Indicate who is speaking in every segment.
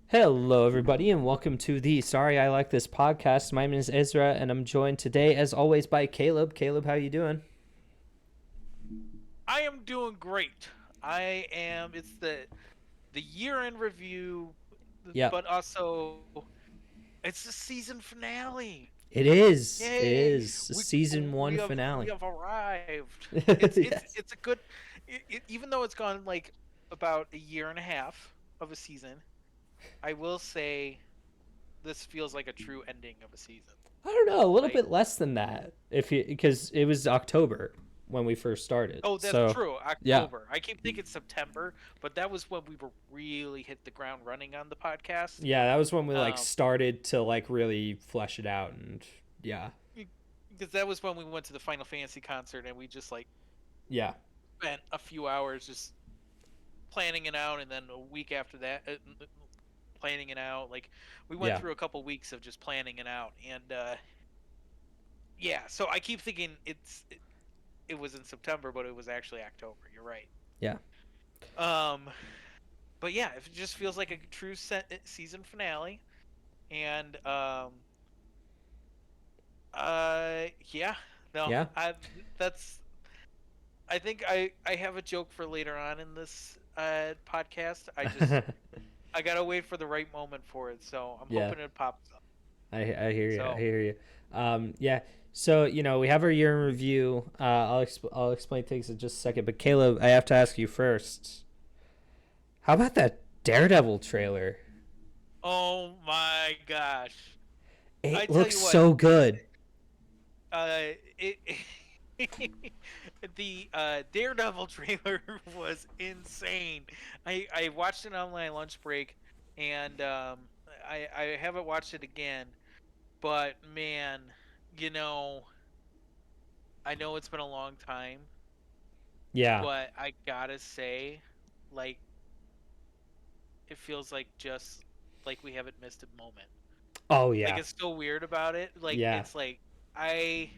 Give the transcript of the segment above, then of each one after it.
Speaker 1: Hello, everybody, and welcome to the Sorry I Like This podcast. My name is Ezra, and I'm joined today, as always, by Caleb. Caleb, how you doing?
Speaker 2: I am doing great. I am. It's the year in review,
Speaker 1: Yep,
Speaker 2: but also it's the season finale.
Speaker 1: it is. It
Speaker 2: Yay!
Speaker 1: is the
Speaker 2: We
Speaker 1: season
Speaker 2: we
Speaker 1: one
Speaker 2: have we
Speaker 1: finale.
Speaker 2: have arrived. It's it's
Speaker 1: Yes.
Speaker 2: it's a good. Even though it's gone like about a year and a half of a season, I will say this feels like a true ending of a season.
Speaker 1: I don't know, a little
Speaker 2: Like,
Speaker 1: bit less than that, if you because it was October when we first started.
Speaker 2: oh, that's
Speaker 1: So,
Speaker 2: true.
Speaker 1: yeah,
Speaker 2: October. I keep thinking September, but that was when we were really hit the ground running on the podcast.
Speaker 1: yeah, that was when we
Speaker 2: Um,
Speaker 1: started to really flesh it out, and yeah,
Speaker 2: because that was when we went to the Final Fantasy concert and we just like
Speaker 1: yeah,
Speaker 2: spent a few hours just planning it out, and then a week after that, planning it out. Like we went
Speaker 1: yeah,
Speaker 2: through a couple weeks of just planning it out, and yeah. So I keep thinking it was in September, but it was actually October. You're right.
Speaker 1: yeah,
Speaker 2: Um, but yeah, it just feels like a true season finale, and yeah, no,
Speaker 1: yeah.
Speaker 2: that's I think I have a joke for later on in this podcast. I gotta wait for the right moment for it, so I'm
Speaker 1: Yeah.
Speaker 2: hoping it pops up.
Speaker 1: I hear you. I
Speaker 2: So
Speaker 1: hear you. Yeah. So we have our year in review. I'll explain things in just a second. But Caleb, I have to ask you first. How about that Daredevil trailer?
Speaker 2: oh my gosh, I
Speaker 1: It
Speaker 2: tell
Speaker 1: looks
Speaker 2: you what,
Speaker 1: so good.
Speaker 2: it the Daredevil trailer was insane. I watched it on my lunch break, and I haven't watched it again, but man, you know. I know it's been a long time,
Speaker 1: Yeah.
Speaker 2: but I gotta say, like, it feels like just like we haven't missed a moment.
Speaker 1: Oh
Speaker 2: Like,
Speaker 1: yeah.
Speaker 2: it's so weird about it. Like,
Speaker 1: Yeah.
Speaker 2: it's like I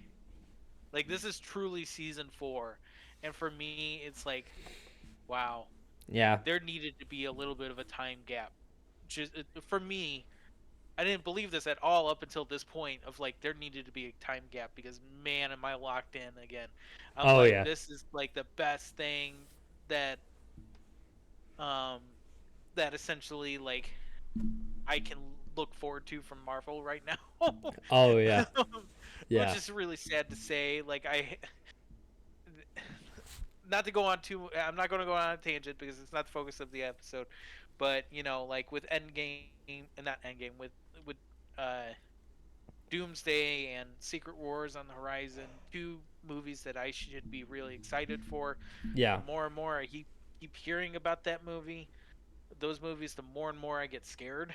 Speaker 2: like this is truly season 4, and for me, it's like, wow,
Speaker 1: Yeah.
Speaker 2: there needed to be a little bit of a time gap. Just for me, I didn't believe this at all up until this point of like there needed to be a time gap because man, am I locked in again. I'm
Speaker 1: Oh
Speaker 2: like,
Speaker 1: yeah.
Speaker 2: this is like the best thing that um that essentially like I can look forward to from Marvel right now.
Speaker 1: Oh yeah.
Speaker 2: Which
Speaker 1: Yeah.
Speaker 2: is really sad to say. Like I not to go on too I'm not going to go on a tangent because it's not the focus of the episode, but like with Endgame and not Endgame with uh Doomsday and Secret Wars on the horizon, two movies that I should be really excited for. The
Speaker 1: Yeah.
Speaker 2: more and more I keep hearing about those movies, the more and more I get scared.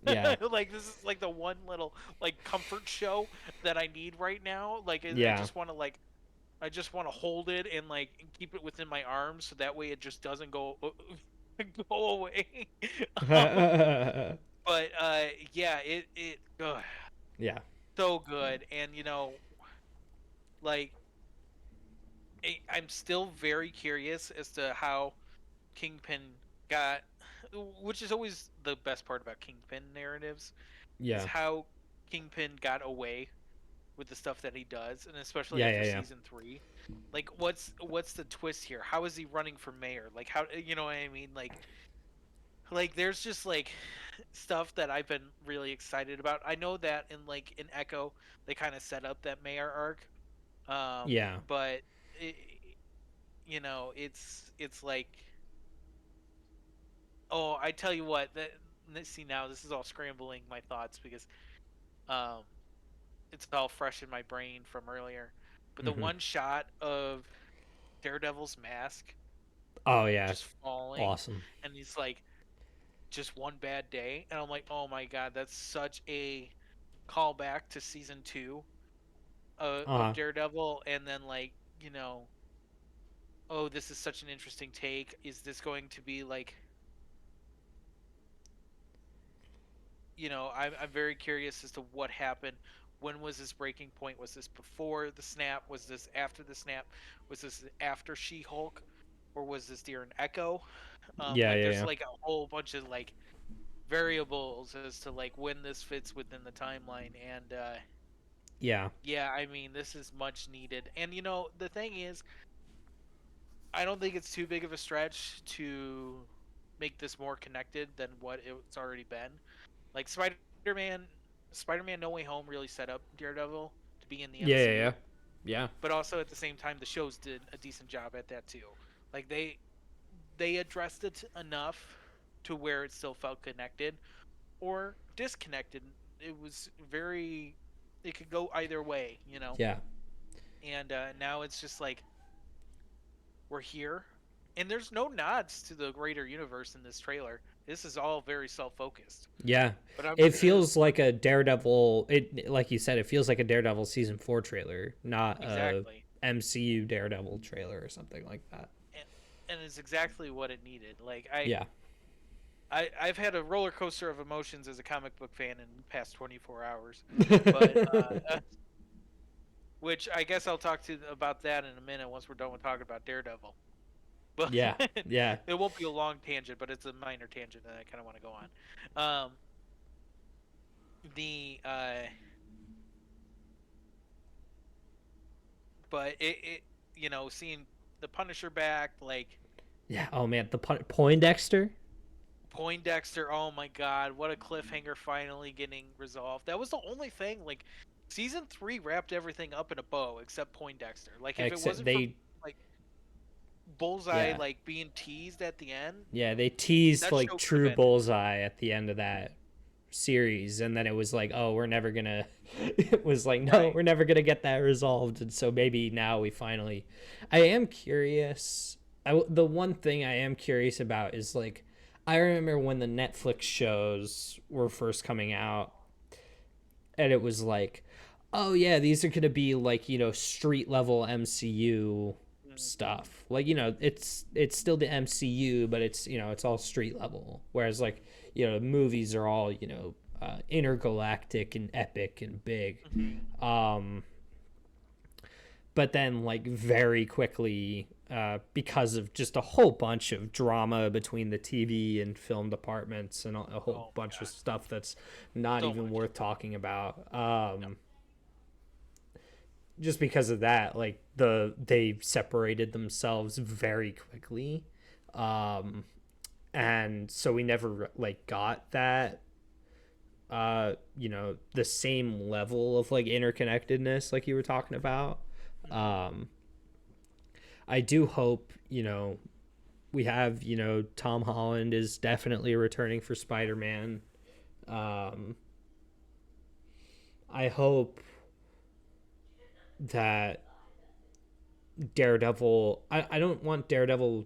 Speaker 1: Yeah.
Speaker 2: Like this is like the one little like comfort show that I need right now. Like I
Speaker 1: Yeah.
Speaker 2: just want to I just want to hold it and like keep it within my arms so that way it just doesn't go go away. um, but yeah, it
Speaker 1: Yeah.
Speaker 2: so good, and like I'm still very curious as to how Kingpin got, which is always the best part about Kingpin narratives, is
Speaker 1: Yeah.
Speaker 2: how Kingpin got away with the stuff that he does, and especially
Speaker 1: Yeah.
Speaker 2: after
Speaker 1: Yeah. Yeah.
Speaker 2: season 3. Like, what's the twist here? How is he running for mayor? Like, how you know what I mean? Like there's just like stuff that I've been really excited about. I know that in Echo they kind of set up that mayor arc,
Speaker 1: Yeah.
Speaker 2: but it, it's like, oh, I tell you what, see, now this is all scrambling my thoughts because um it's all fresh in my brain from earlier. But the
Speaker 1: Mhm.
Speaker 2: one shot of Daredevil's mask
Speaker 1: Oh yeah.
Speaker 2: just falling,
Speaker 1: Awesome.
Speaker 2: and he's like, just one bad day, and I'm like, oh my god, that's such a callback to season 2
Speaker 1: Uh
Speaker 2: of
Speaker 1: huh.
Speaker 2: Daredevil, and then like, oh, this is such an interesting take. Is this going to be like, I'm very curious as to what happened. When was this breaking point? Was this before the snap? Was this after the snap? Was this after She-Hulk, or was this during Echo?
Speaker 1: Yeah.
Speaker 2: Like,
Speaker 1: Yeah.
Speaker 2: there's
Speaker 1: Yeah.
Speaker 2: like a whole bunch of like variables as to like when this fits within the timeline, and
Speaker 1: Yeah.
Speaker 2: yeah, I mean, this is much needed. And the thing is, I don't think it's too big of a stretch to make this more connected than what it's already been. Like Spider-Man, Spider-Man No Way Home really set up Daredevil to be in the
Speaker 1: Yeah. Yeah.
Speaker 2: MCU,
Speaker 1: Yeah. Yeah.
Speaker 2: but also at the same time, the shows did a decent job at that too. Like they addressed it enough to where it still felt connected or disconnected. It was very, it could go either way.
Speaker 1: Yeah.
Speaker 2: And now it's just like we're here, and there's no nods to the greater universe in this trailer. This is all very self-focused.
Speaker 1: Yeah.
Speaker 2: But I'm
Speaker 1: It feels like a Daredevil. It like you said, it feels like a Daredevil season 4 trailer, not a
Speaker 2: exactly,
Speaker 1: MCU Daredevil trailer or something like that.
Speaker 2: and it's exactly what it needed. Like
Speaker 1: Yeah.
Speaker 2: I've had a roller coaster of emotions as a comic book fan in the past 24 hours, but which I guess I'll talk to about that in a minute once we're done with talking about Daredevil. But
Speaker 1: Yeah. Yeah.
Speaker 2: it won't be a long tangent, but it's a minor tangent that I kind of want to go on. The But seeing the Punisher back, like
Speaker 1: Yeah. Oh man, the Poindexter.
Speaker 2: Poindexter, oh my god, what a cliffhanger finally getting resolved. That was the only thing, like season 3 wrapped everything up in a bow except Poindexter. Like if it
Speaker 1: Except
Speaker 2: wasn't for
Speaker 1: they.
Speaker 2: like Bullseye
Speaker 1: Yeah.
Speaker 2: like being teased at the end,
Speaker 1: Yeah. They teased
Speaker 2: that
Speaker 1: like
Speaker 2: show could have
Speaker 1: true
Speaker 2: ended.
Speaker 1: Bullseye at the end of that series, and then it was like, oh, we're never gonna. It was like, no,
Speaker 2: Right.
Speaker 1: we're never gonna get that resolved, and so maybe now we finally. I am curious. The one thing I am curious about is like, I remember when the Netflix shows were first coming out, and it was like, oh yeah, these are gonna be like street level MCU
Speaker 2: Mm.
Speaker 1: stuff. Like it's still the MCU, but it's all street level. Whereas like movies are all intergalactic and epic and big.
Speaker 2: Mhm.
Speaker 1: But then like very quickly, because of just a whole bunch of drama between the TV and film departments and a whole
Speaker 2: Oh my
Speaker 1: bunch of
Speaker 2: god.
Speaker 1: stuff that's not
Speaker 2: So
Speaker 1: even
Speaker 2: much.
Speaker 1: worth talking about.
Speaker 2: Yep.
Speaker 1: Just because of that, like they separated themselves very quickly, and so we never like got that the same level of like interconnectedness like you were talking about.
Speaker 2: Mhm.
Speaker 1: I do hope we have Tom Holland is definitely returning for Spider-Man. um I hope that Daredevil. I don't want Daredevil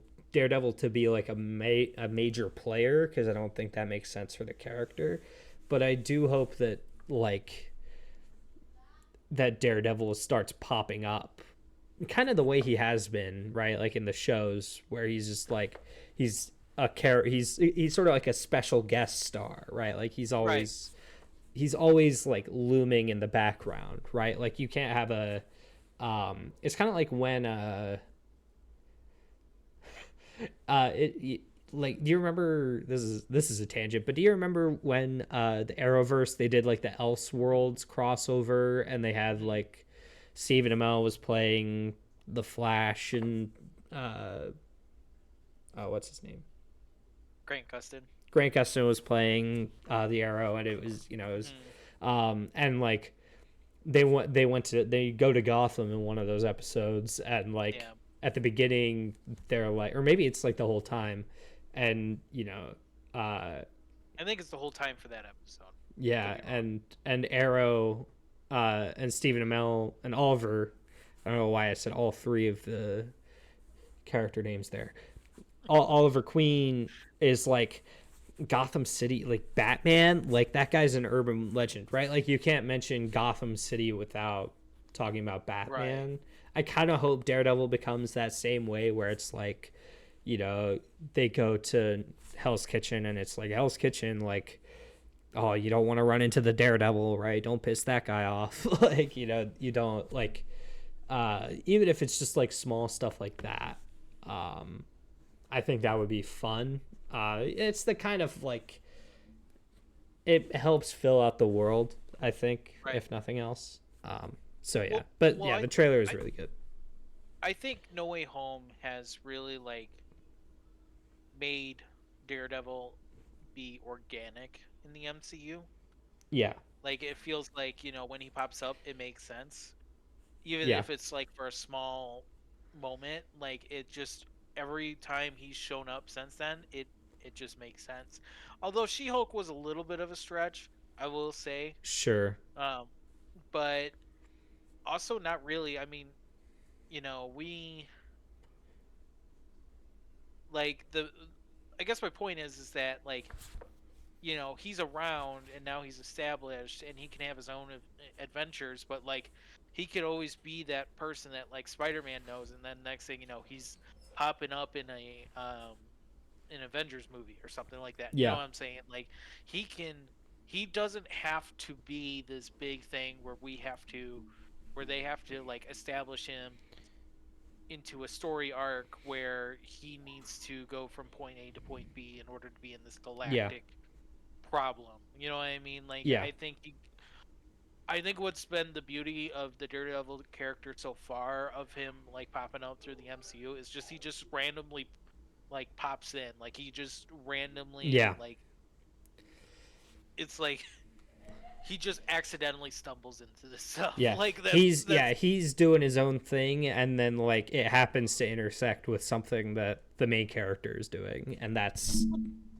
Speaker 1: to be like a major player, because I don't think that makes sense for the character. But I do hope that like that Daredevil starts popping up, kind of the way he has been, right? Like in the shows where he's just like he's a character. He's sort of like a special guest star, right? Like
Speaker 2: Right.
Speaker 1: he's always like looming in the background, right? Like you can't have a it's kind of like when like, do you remember, this is a tangent, but do you remember when the Arrowverse, they did like the Elseworlds crossover, and they had
Speaker 2: Mhm.
Speaker 1: like Stephen Amell was playing the Flash, and oh, what's his name,
Speaker 2: Grant Gustin.
Speaker 1: Grant Gustin was playing the Arrow, and it was
Speaker 2: Mhm.
Speaker 1: and like they go to Gotham in one of those episodes, and like
Speaker 2: Yeah.
Speaker 1: at the beginning they're like, or maybe it's like the whole time, and
Speaker 2: I think it's the whole time for that episode. Could
Speaker 1: yeah,
Speaker 2: be wrong.
Speaker 1: and Arrow and Stephen Amell and Oliver, I don't know why I said all three of the character names there. Oliver Queen is like Gotham City, like Batman, like that guy's an urban legend, right? Like you can't mention Gotham City without talking about
Speaker 2: Right.
Speaker 1: Batman. I kind of hope Daredevil becomes that same way, where it's like, they go to Hell's Kitchen, and it's like Hell's Kitchen, like, oh, you don't want to run into the Daredevil, right? Don't piss that guy off. Like, you don't like, even if it's just like small stuff like that. I think that would be fun. It's the kind of like it helps fill out the world, I think,
Speaker 2: Right.
Speaker 1: if nothing else. So yeah,
Speaker 2: Well,
Speaker 1: but
Speaker 2: well,
Speaker 1: yeah, the trailer is
Speaker 2: I,
Speaker 1: really good.
Speaker 2: I think No Way Home has really like made Daredevil be organic in the MCU.
Speaker 1: Yeah,
Speaker 2: Like it feels like, when he pops up, it makes sense. Even
Speaker 1: yeah,
Speaker 2: if it's like for a small moment, like it just every time he's shown up since then, it just makes sense. Although She-Hulk was a little bit of a stretch, I will say.
Speaker 1: sure.
Speaker 2: Um, but also not really. I mean, we like the I guess my point is that like he's around and now he's established and he can have his own adventures, but like he could always be that person that like Spider-Man knows, and then next thing you know he's popping up in a an Avengers movie or something like that. You know
Speaker 1: Yeah,
Speaker 2: what I'm saying? Like he can he doesn't have to be this big thing where they have to like establish him into a story arc where he needs to go from point A to point B in order to be in this
Speaker 1: yeah,
Speaker 2: galactic problem. You know what I mean? Like
Speaker 1: yeah,
Speaker 2: I think what's been the beauty of the Daredevil character so far of him like popping out through the MCU is just he just randomly like pops in. Like he just randomly
Speaker 1: yeah,
Speaker 2: like it's like he just accidentally stumbles into this stuff.
Speaker 1: yeah.
Speaker 2: Like that's
Speaker 1: He's doing his own thing, and then like it happens to intersect with something that the main character is doing, and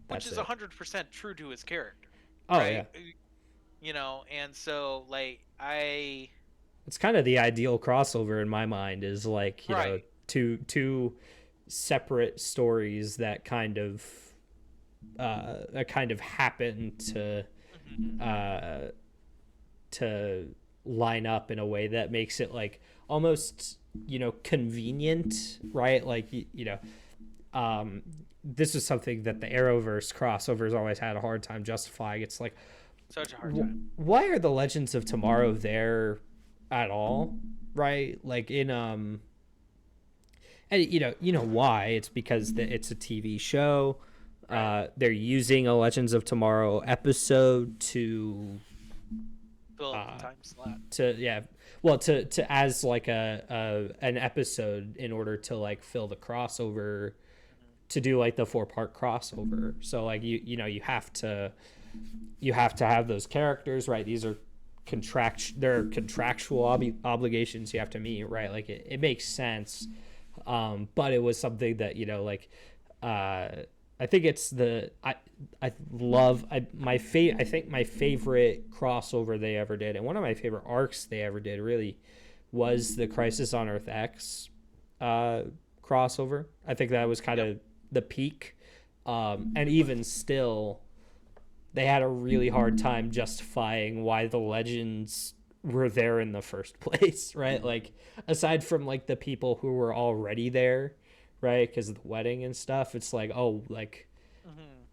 Speaker 2: which
Speaker 1: that's
Speaker 2: is
Speaker 1: it.
Speaker 2: 100% true to his character,
Speaker 1: Oh
Speaker 2: right?
Speaker 1: yeah,
Speaker 2: And so like
Speaker 1: it's kind of the ideal crossover in my mind. Is like
Speaker 2: right.
Speaker 1: two separate stories that kind of happen
Speaker 2: Mhm.
Speaker 1: uh, to line up in a way that makes it like almost convenient, right? Like this is something that the Arrowverse crossovers always had a hard time justifying. It's like,
Speaker 2: Such a hard time.
Speaker 1: why are the Legends of Tomorrow there at all, right? Like in and you know why? It's because it's a TV show.
Speaker 2: Right.
Speaker 1: They're using a Legends of Tomorrow episode
Speaker 2: Fill up the
Speaker 1: uh,
Speaker 2: time slot.
Speaker 1: to yeah, well to as like a an episode in order to like fill the crossover,
Speaker 2: Hmm.
Speaker 1: to do like the 4-part crossover. So like you have to have those characters, right? These are there are contractual obligations you have to meet, right? Like it makes sense. But it was something that like uh I think it's I love I think my favorite crossover they ever did, and one of my favorite arcs they ever did really, was the Crisis on Earth X uh crossover. I think that was kind
Speaker 2: Yep.
Speaker 1: of the peak. And even still, they had a really hard time justifying why the Legends were there in the first place, right? Like aside from like the people who were already there, right? Because of the wedding and stuff, it's like, oh, like
Speaker 2: Hmm.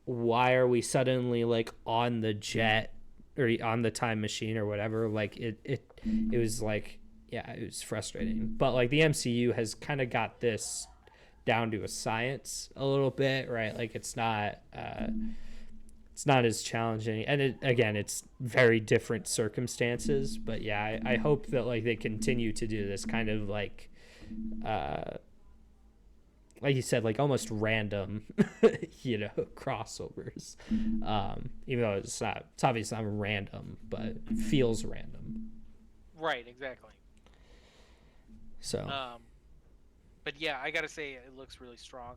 Speaker 1: why are we suddenly like on the jet or on the time machine or whatever? Like it was like, yeah, it was frustrating. But like the MCU has kind of got this down to a science a little bit, right? Like it's not as challenging, and again, it's very different circumstances. But yeah, I hope that like they continue to do this kind of uh like you said, like almost random crossovers. Even though it's obviously not random, but it
Speaker 2: Hmm.
Speaker 1: feels random.
Speaker 2: Right. Exactly.
Speaker 1: So
Speaker 2: Um. But yeah, I gotta say it looks really strong.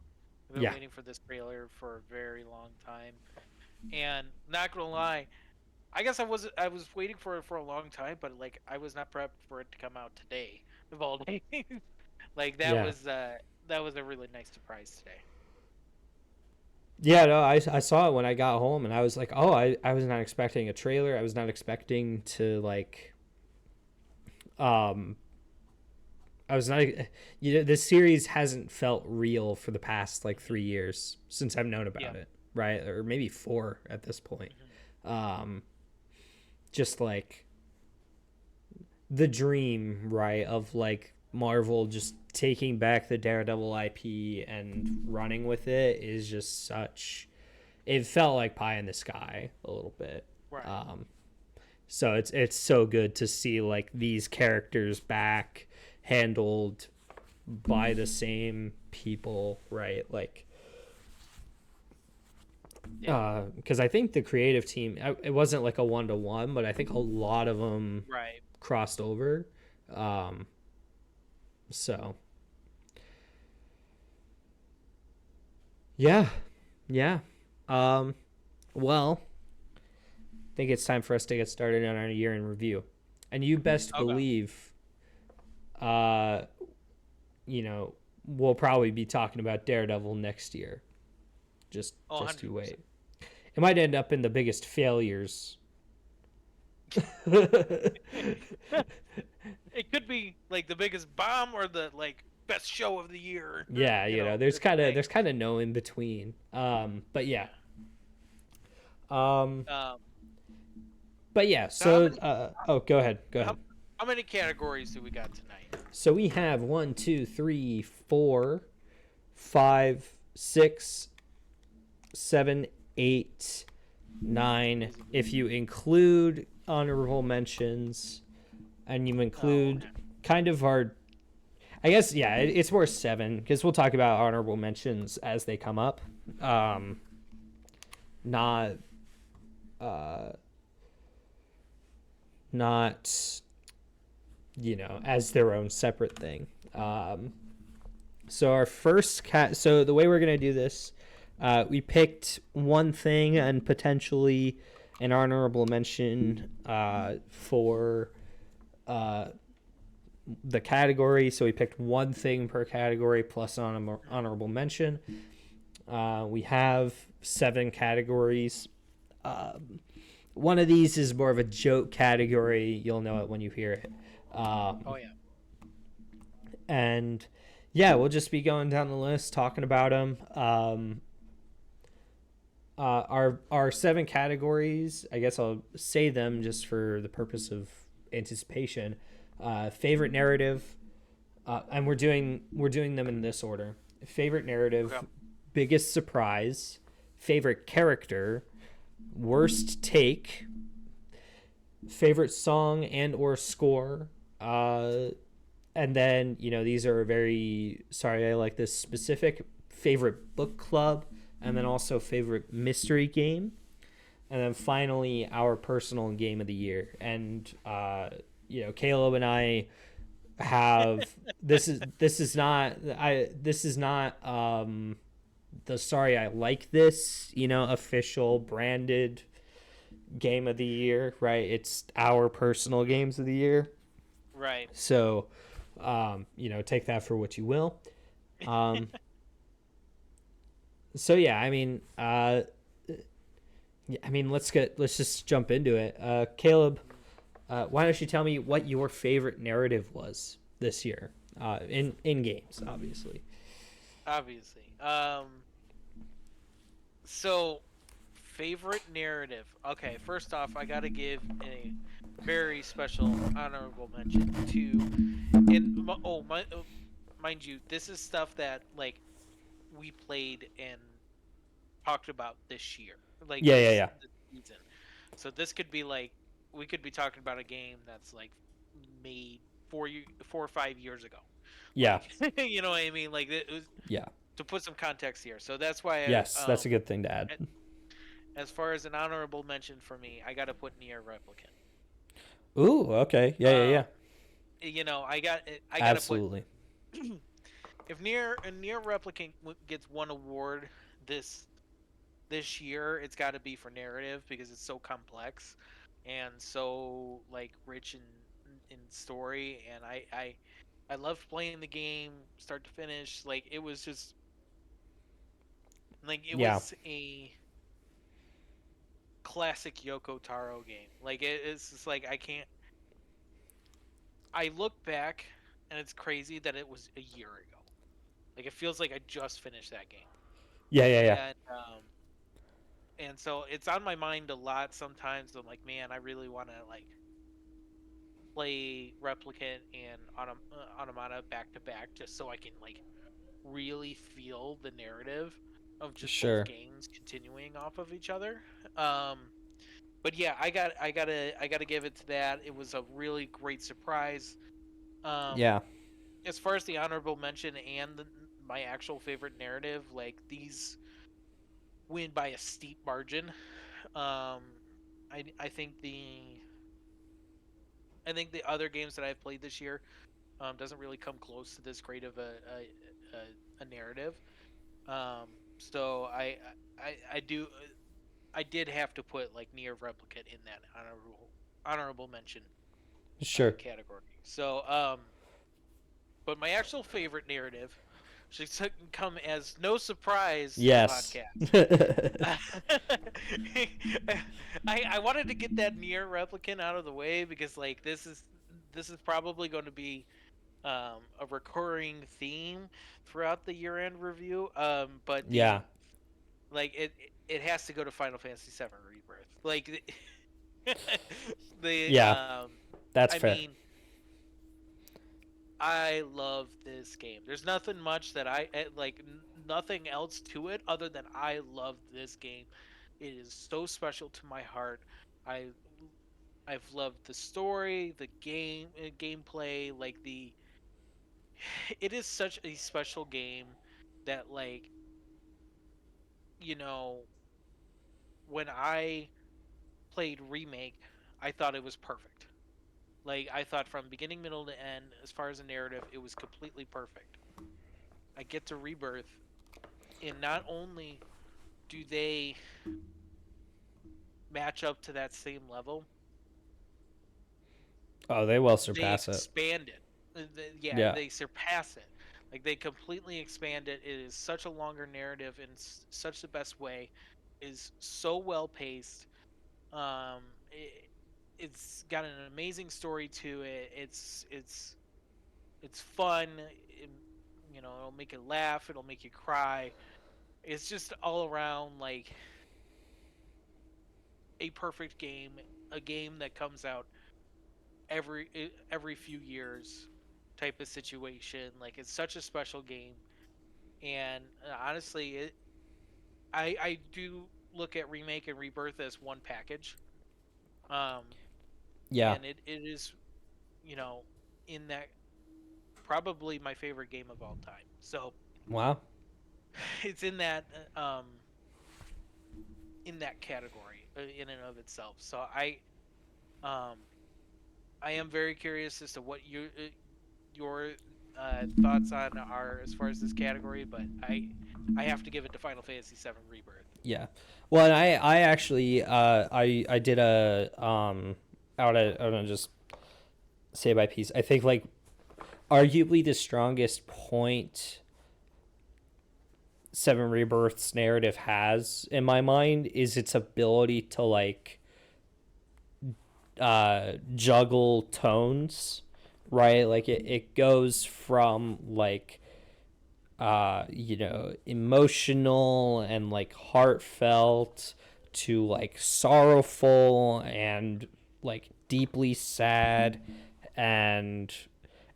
Speaker 2: I've been
Speaker 1: yeah,
Speaker 2: waiting for this trailer for a very long time, and not gonna lie, I was waiting for it for a long time, but like I was not prepped for it to come out today of all days. Like
Speaker 1: yeah,
Speaker 2: that was a really nice surprise today.
Speaker 1: yeah. No, I saw it when I got home, and I was like, oh, I was not expecting a trailer. I was not expecting to like um I was not, this series hasn't felt real for the past like 3 years since I've known
Speaker 2: Yeah.
Speaker 1: about it, right? Or maybe 4 at this point.
Speaker 2: Hmm.
Speaker 1: Um, just like the dream, right, of like Marvel just taking back the Daredevil IP and running with it is just such. it felt like pie in the sky a little bit.
Speaker 2: Right.
Speaker 1: So it's so good to see like these characters back, handled by the same people, right? Like,
Speaker 2: Yeah.
Speaker 1: because I think the creative team, it wasn't like a 1-to-1, but I think a lot of them
Speaker 2: Right.
Speaker 1: crossed over. Um, so yeah, yeah. Um, well, I think it's time for us to get started on our year in review, and you best
Speaker 2: Okay.
Speaker 1: believe, uh, we'll probably be talking about Daredevil next year.
Speaker 2: Oh,
Speaker 1: Just you
Speaker 2: 100%.
Speaker 1: wait. It might end up in the biggest failures.
Speaker 2: It could be like the biggest bomb or the like best show of the year.
Speaker 1: Yeah, there's
Speaker 2: Different things.
Speaker 1: there's kind of no in between. But yeah.
Speaker 2: Yeah.
Speaker 1: Um,
Speaker 2: Um.
Speaker 1: but yeah.
Speaker 2: So how
Speaker 1: So,
Speaker 2: many
Speaker 1: oh, go ahead, go
Speaker 2: how,
Speaker 1: ahead.
Speaker 2: how many categories do we got tonight?
Speaker 1: So we have one, two, three, four, five, six, 7, 8, 9. If you include honorable mentions, and you
Speaker 2: Oh,
Speaker 1: include
Speaker 2: okay.
Speaker 1: kind of our, I guess, yeah, it's more 7 because we'll talk about honorable mentions as they come up. Not, uh, not, as their own separate thing. So our first so the way we're gonna do this, we picked one thing and potentially an honorable mention for uh, the category. So we picked one thing per category plus an honorable mention. We have 7 categories. One of these is more of a joke category. You'll know it when you hear it.
Speaker 2: Oh yeah.
Speaker 1: And yeah, we'll just be going down the list talking about them. Our 7 categories, I guess I'll say them just for the purpose of anticipation. Favorite narrative, and we're doing them in this order: favorite narrative,
Speaker 2: Okay.
Speaker 1: biggest surprise, favorite character, worst take, favorite song and or score, and then these are very sorry I like this specific favorite book club, and then also favorite mystery game, and then finally our personal game of the year. And Caleb and I have this is not the sorry I like this official branded game of the year, right? It's our personal games of the year.
Speaker 2: Right.
Speaker 1: So take that for what you will. um so yeah, let's just jump into it. Caleb, why don't you tell me what your favorite narrative was this year, in games, obviously.
Speaker 2: Obviously. So favorite narrative. Okay, first off, I gotta give a very special honorable mention to, mind you, this is stuff that like we played and talked about this year, like
Speaker 1: Yeah, yeah, yeah,
Speaker 2: this season. So this could be like we could be talking about a game that's like made 4 or 5 years ago.
Speaker 1: yeah,
Speaker 2: Like you know what I mean? Like it was
Speaker 1: yeah.
Speaker 2: to put some context here. So that's why
Speaker 1: Yes, that's a good thing to add.
Speaker 2: as far as an honorable mention for me, I got to put Near Replicant.
Speaker 1: Ooh, okay. Yeah, yeah,
Speaker 2: Um,
Speaker 1: yeah.
Speaker 2: I got to put
Speaker 1: Absolutely.
Speaker 2: if Near Replicant gets one award this this year, it's got to be for narrative because it's so complex and so like rich in story, and I loved playing the game start to finish. Like it was just like it
Speaker 1: Yeah,
Speaker 2: was a classic Yoko Taro game. Like it's just like I can't. I look back and it's crazy that it was a year ago. Like it feels like I just finished that game,
Speaker 1: yeah, yeah, yeah,
Speaker 2: and so it's on my mind a lot sometimes. I'm like, man, I really want to like play Replicant and Automata back to back just so I can like really feel the narrative. of just both
Speaker 1: Sure.
Speaker 2: games continuing off of each other. Um, but yeah, I gotta give it to that. It was a really great surprise. Um,
Speaker 1: Yeah.
Speaker 2: as far as the honorable mention and my actual favorite narrative, like these win by a steep margin. Um, I think the other games that I've played this year doesn't really come close to this great of a narrative. Um, so I did have to put like Near Replicant in that honorable mention
Speaker 1: Sure.
Speaker 2: category. So but my actual favorite narrative should come as no surprise to the
Speaker 1: Yes.
Speaker 2: podcast. I wanted to get that Near Replicant out of the way because like this is probably going to be a recurring theme throughout the year-end review. But
Speaker 1: Yeah.
Speaker 2: it has to go to Final Fantasy VII Rebirth. Like the
Speaker 1: Yeah. That's
Speaker 2: I
Speaker 1: fair.
Speaker 2: mean, I love this game. There's nothing much that like, nothing else to it other than I love this game. It is so special to my heart. I I've loved the story, the gameplay, like the it is such a special game that like, you know, when I played Remake, I thought it was perfect. Like I thought from beginning, middle to end, as far as a narrative, it was completely perfect. I get to Rebirth, and not only do they match up to that same level,
Speaker 1: Oh, they will
Speaker 2: they
Speaker 1: surpass it.
Speaker 2: expand it. Yeah,
Speaker 1: Yeah.
Speaker 2: they surpass it. Like they completely expand it. It is such a longer narrative in such the best way. It is so well paced. Um, it's got an amazing story to it. It's fun. It, it'll make you laugh. It'll make you cry. It's just all around like a perfect game. A game that comes out every few years type of situation. Like it's such a special game, and honestly, I do look at Remake and Rebirth as one package. Um,
Speaker 1: Yeah.
Speaker 2: and it is, you know, in that probably my favorite game of all time. So
Speaker 1: Wow.
Speaker 2: it's in that category in and of itself. So um I am very curious as to what your thoughts on are as far as this category, but I have to give it to Final Fantasy VII Rebirth.
Speaker 1: Yeah. Well, and I actually I did a I want to just say by piece. I think like arguably the strongest point Seven Rebirths narrative has in my mind is its ability to like juggle tones, right? Like it goes from like emotional and like heartfelt to like sorrowful and like deeply sad and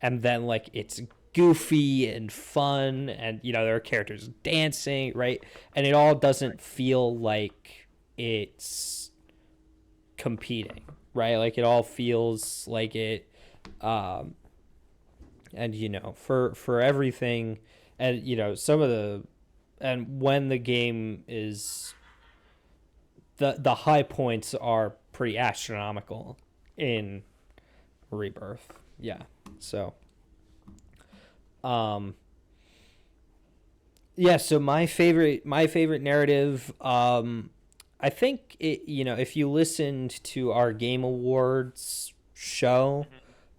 Speaker 1: then like it's goofy and fun and there are characters dancing, right? And it all doesn't feel like it's competing, right? Like it all feels like it um and for everything and some of the and when the game is the high points are pretty astronomical in Rebirth. Yeah. So um yeah, so my favorite narrative, I think if you listened to our Game Awards show,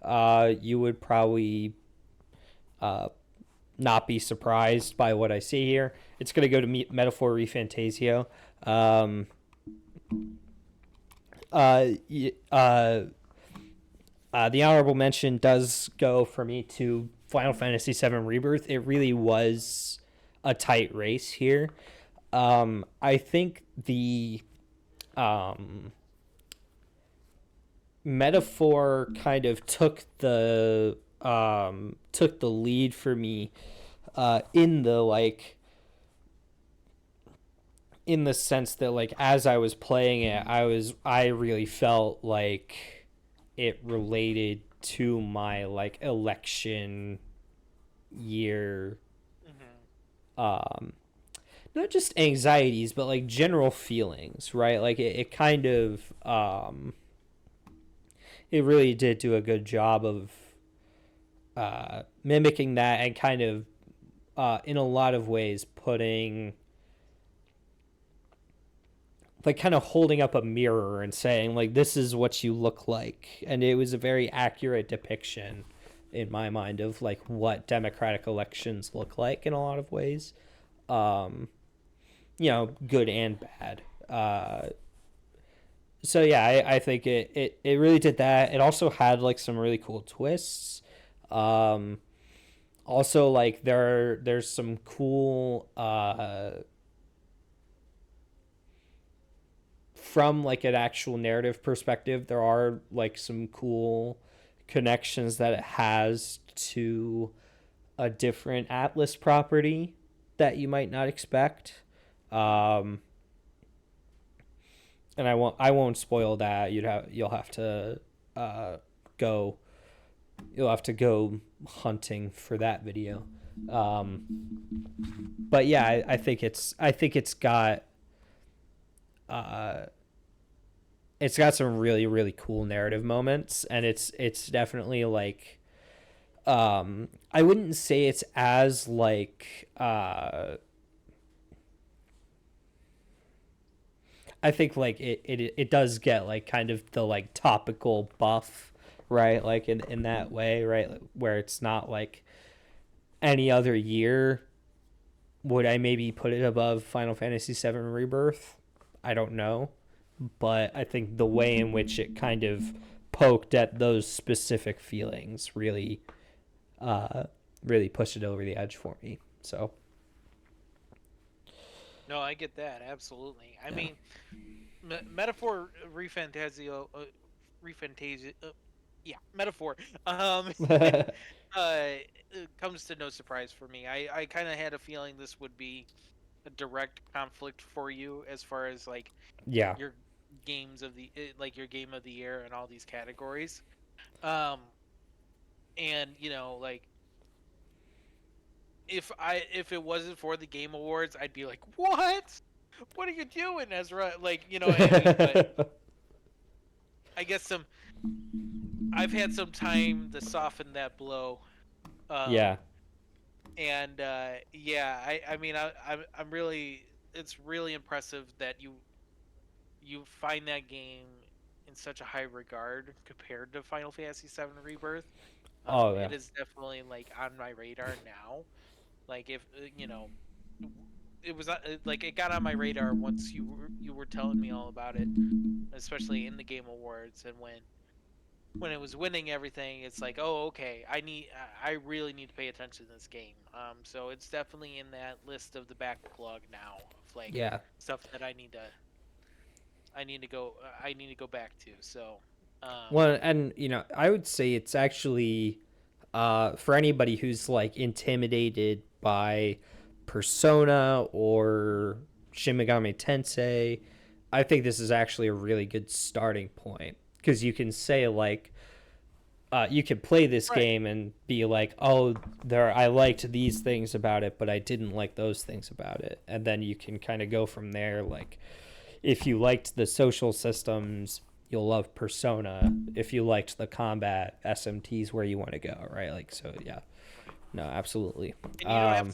Speaker 2: Hmm.
Speaker 1: you would probably uh not be surprised by what I see here. It's going to go to Metaphor Refantasio. Um, uh, the honorable mention does go for me to Final Fantasy VII Rebirth. It really was a tight race here. I think the um, Metaphor kind of took the lead for me in the like in the sense that like as I was playing it, I really felt like it related to my like election year,
Speaker 2: Hmm.
Speaker 1: um not just anxieties but like general feelings, right? Like it kind of it really did do a good job of mimicking that, and kind of in a lot of ways putting like kind of holding up a mirror and saying like this is what you look like, and it was a very accurate depiction in my mind of like what democratic elections look like in a lot of ways, um good and bad. So yeah, I think it really did that. It also had like some really cool twists. um Also, like there's some cool from like an actual narrative perspective, there are like some cool connections that it has to a different Atlas property that you might not expect. Um, and I won't spoil that. You'll have to uh, go you'll have to go hunting for that video. Um, but yeah, uh, it's got some really really cool narrative moments, and it's definitely like I wouldn't say it's as like I think like it does get like kind of the like topical buff, right? Like in that way, right? Where it's not like any other year. Would I maybe put it above Final Fantasy VII Rebirth? I don't know, but I think the way in which it kind of poked at those specific feelings uh, really pushed it over the edge for me. So
Speaker 2: No, I get that absolutely. I
Speaker 1: yeah,
Speaker 2: mean, metaphor refantasio, refantasia. Yeah, metaphor. It comes to no surprise for me. I kind of had a feeling this would be a direct conflict for you as far as like
Speaker 1: yeah.
Speaker 2: your like your game of the year and all these categories. Um, and like if it wasn't for the game awards, I'd be like, what? What are you doing, Ezra? Like, I mean, but I guess I've had some time to soften that blow. Um,
Speaker 1: Yeah.
Speaker 2: and yeah, I mean, I'm really, it's really impressive that you find that game in such a high regard compared to Final Fantasy VII Rebirth.
Speaker 1: Oh yeah.
Speaker 2: It is definitely like on my radar now. Like if it was like it got on my radar once you were telling me all about it, especially in the Game Awards, and when it was winning everything, it's like, oh, okay, I really need to pay attention to this game. So it's definitely in that list of the backlog now of like
Speaker 1: Yeah.
Speaker 2: stuff that I need to go back to. So, um,
Speaker 1: Well, and I would say it's actually for anybody who's like intimidated by Persona or Shin Megami Tensei, I think this is actually a really good starting point, because you can say like you could play this
Speaker 2: right.
Speaker 1: game and be like, oh, I liked these things about it, but I didn't like those things about it, and then you can kind of go from there. Like, if you liked the social systems, you'll love Persona. If you liked the combat, SMT's where you want to go, right? Like, so yeah,
Speaker 2: Right.
Speaker 1: no, absolutely.
Speaker 2: And
Speaker 1: Um,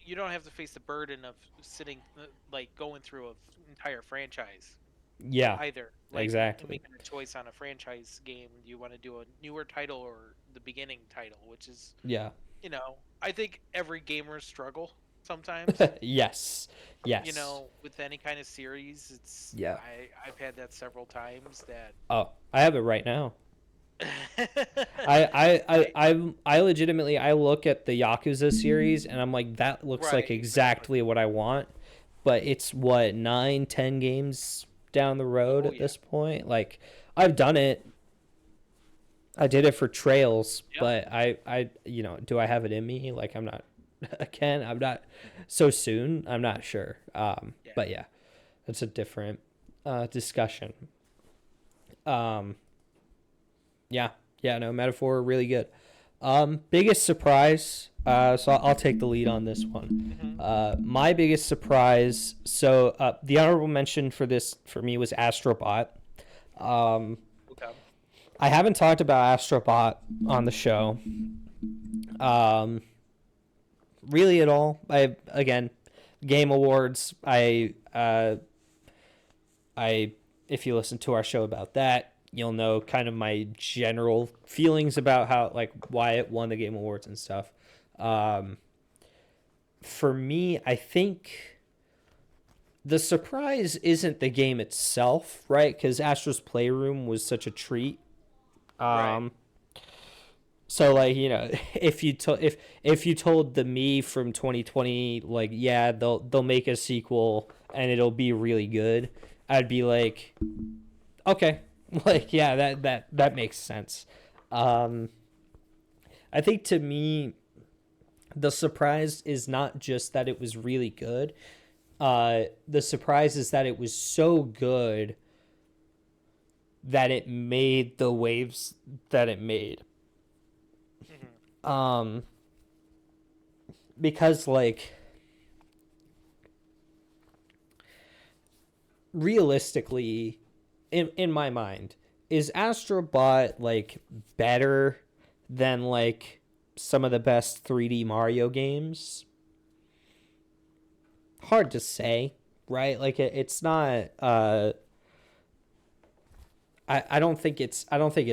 Speaker 2: you don't have to face the burden of sitting like going through an entire franchise
Speaker 1: yeah,
Speaker 2: either. Like
Speaker 1: exactly.
Speaker 2: making a choice on a franchise game, do you want to do a newer title or the beginning title, which is,
Speaker 1: Yeah.
Speaker 2: I think every gamer struggle sometimes.
Speaker 1: Yes. Yes.
Speaker 2: With any kind of series, it's
Speaker 1: Yeah.
Speaker 2: I've had that several times that
Speaker 1: Oh, I have it right now.
Speaker 2: I
Speaker 1: I legitimately I look at the Yakuza series and I'm like, that looks
Speaker 2: right,
Speaker 1: like
Speaker 2: exactly.
Speaker 1: exactly what I want, but it's what 9, 10 games down the road
Speaker 2: Oh
Speaker 1: at
Speaker 2: yeah.
Speaker 1: this point. Like, I've done it. I did it for Trails,
Speaker 2: Yep.
Speaker 1: but do I have it in me? Like, I'm not. Again, I'm not so soon. I'm not sure.
Speaker 2: Yeah.
Speaker 1: But yeah. That's a different discussion. Yeah, no, Metaphor really good. Biggest surprise. So I'll take the lead on this one. My biggest surprise. So the honorable mention for this for me was Astrobot.
Speaker 2: Okay.
Speaker 1: I haven't talked about Astrobot on the show. Really at all. I again, Game Awards. If you listen to our show about that, you'll know kind of my general feelings about how, like, why it won the Game Awards and stuff. For me, I think the surprise isn't the game itself, right? Because Astro's Playroom was such a treat.
Speaker 2: Right.
Speaker 1: So, like, you know, if you told the me from 2020, like, yeah, they'll make a sequel and it'll be really good, I'd be like, okay, like, yeah, that makes sense. I think to me, the surprise is not just that it was really good. The surprise is that it was so good that it made the waves that it made. Because, like, realistically, in my mind, is Astrobot, like, better than, like, some of the best 3D Mario games? Hard to say, right? Like, it's not I don't think it's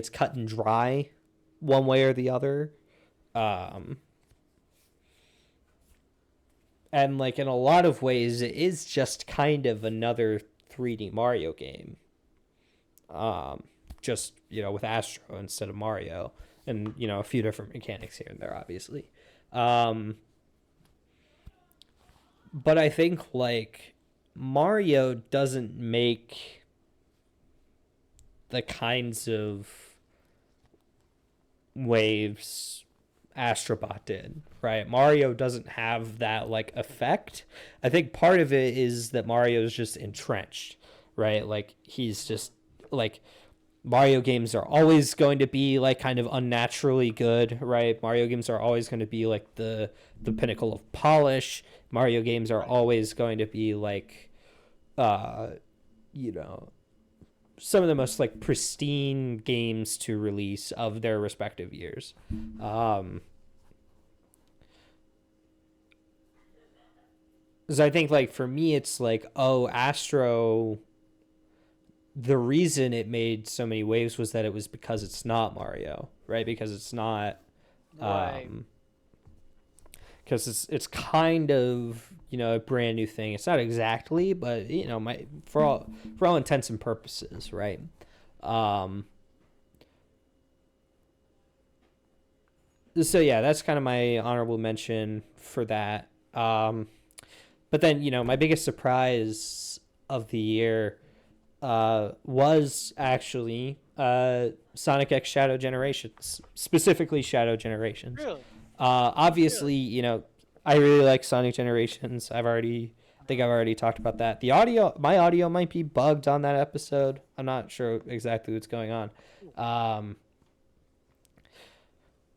Speaker 1: cut and dry one way or the other. And, like, in a lot of ways, it is just kind of another 3D Mario game. Just, you know, with Astro instead of Mario. And, you know, a few different mechanics here and there, obviously. But I think, like, Mario doesn't make the kinds of waves Astrobot did, right? Mario doesn't have that, like, effect. I think part of it is that Mario is just entrenched, right? Like, he's just, like, Mario games are always going to be, like, kind of unnaturally good, right? Mario games are always going to be, like, the pinnacle of polish. Mario games are always going to be, like, you know, some of the most, like, pristine games to release of their respective years. So I think, like, for me, it's like, oh, Astro, the reason it made so many waves was that it was because it's not Mario, right? Because it's not,
Speaker 2: Right.
Speaker 1: because it's kind of, you know, a brand new thing. It's not exactly, but, you know, for all intents and purposes, right? So yeah, that's kind of my honorable mention for that. But then, you know, my biggest surprise of the year was actually Sonic X Shadow Generations, specifically Shadow Generations.
Speaker 2: Really?
Speaker 1: Obviously, you know, I really like Sonic Generations. I think I've already talked about that. My audio might be bugged on that episode. I'm not sure exactly what's going on.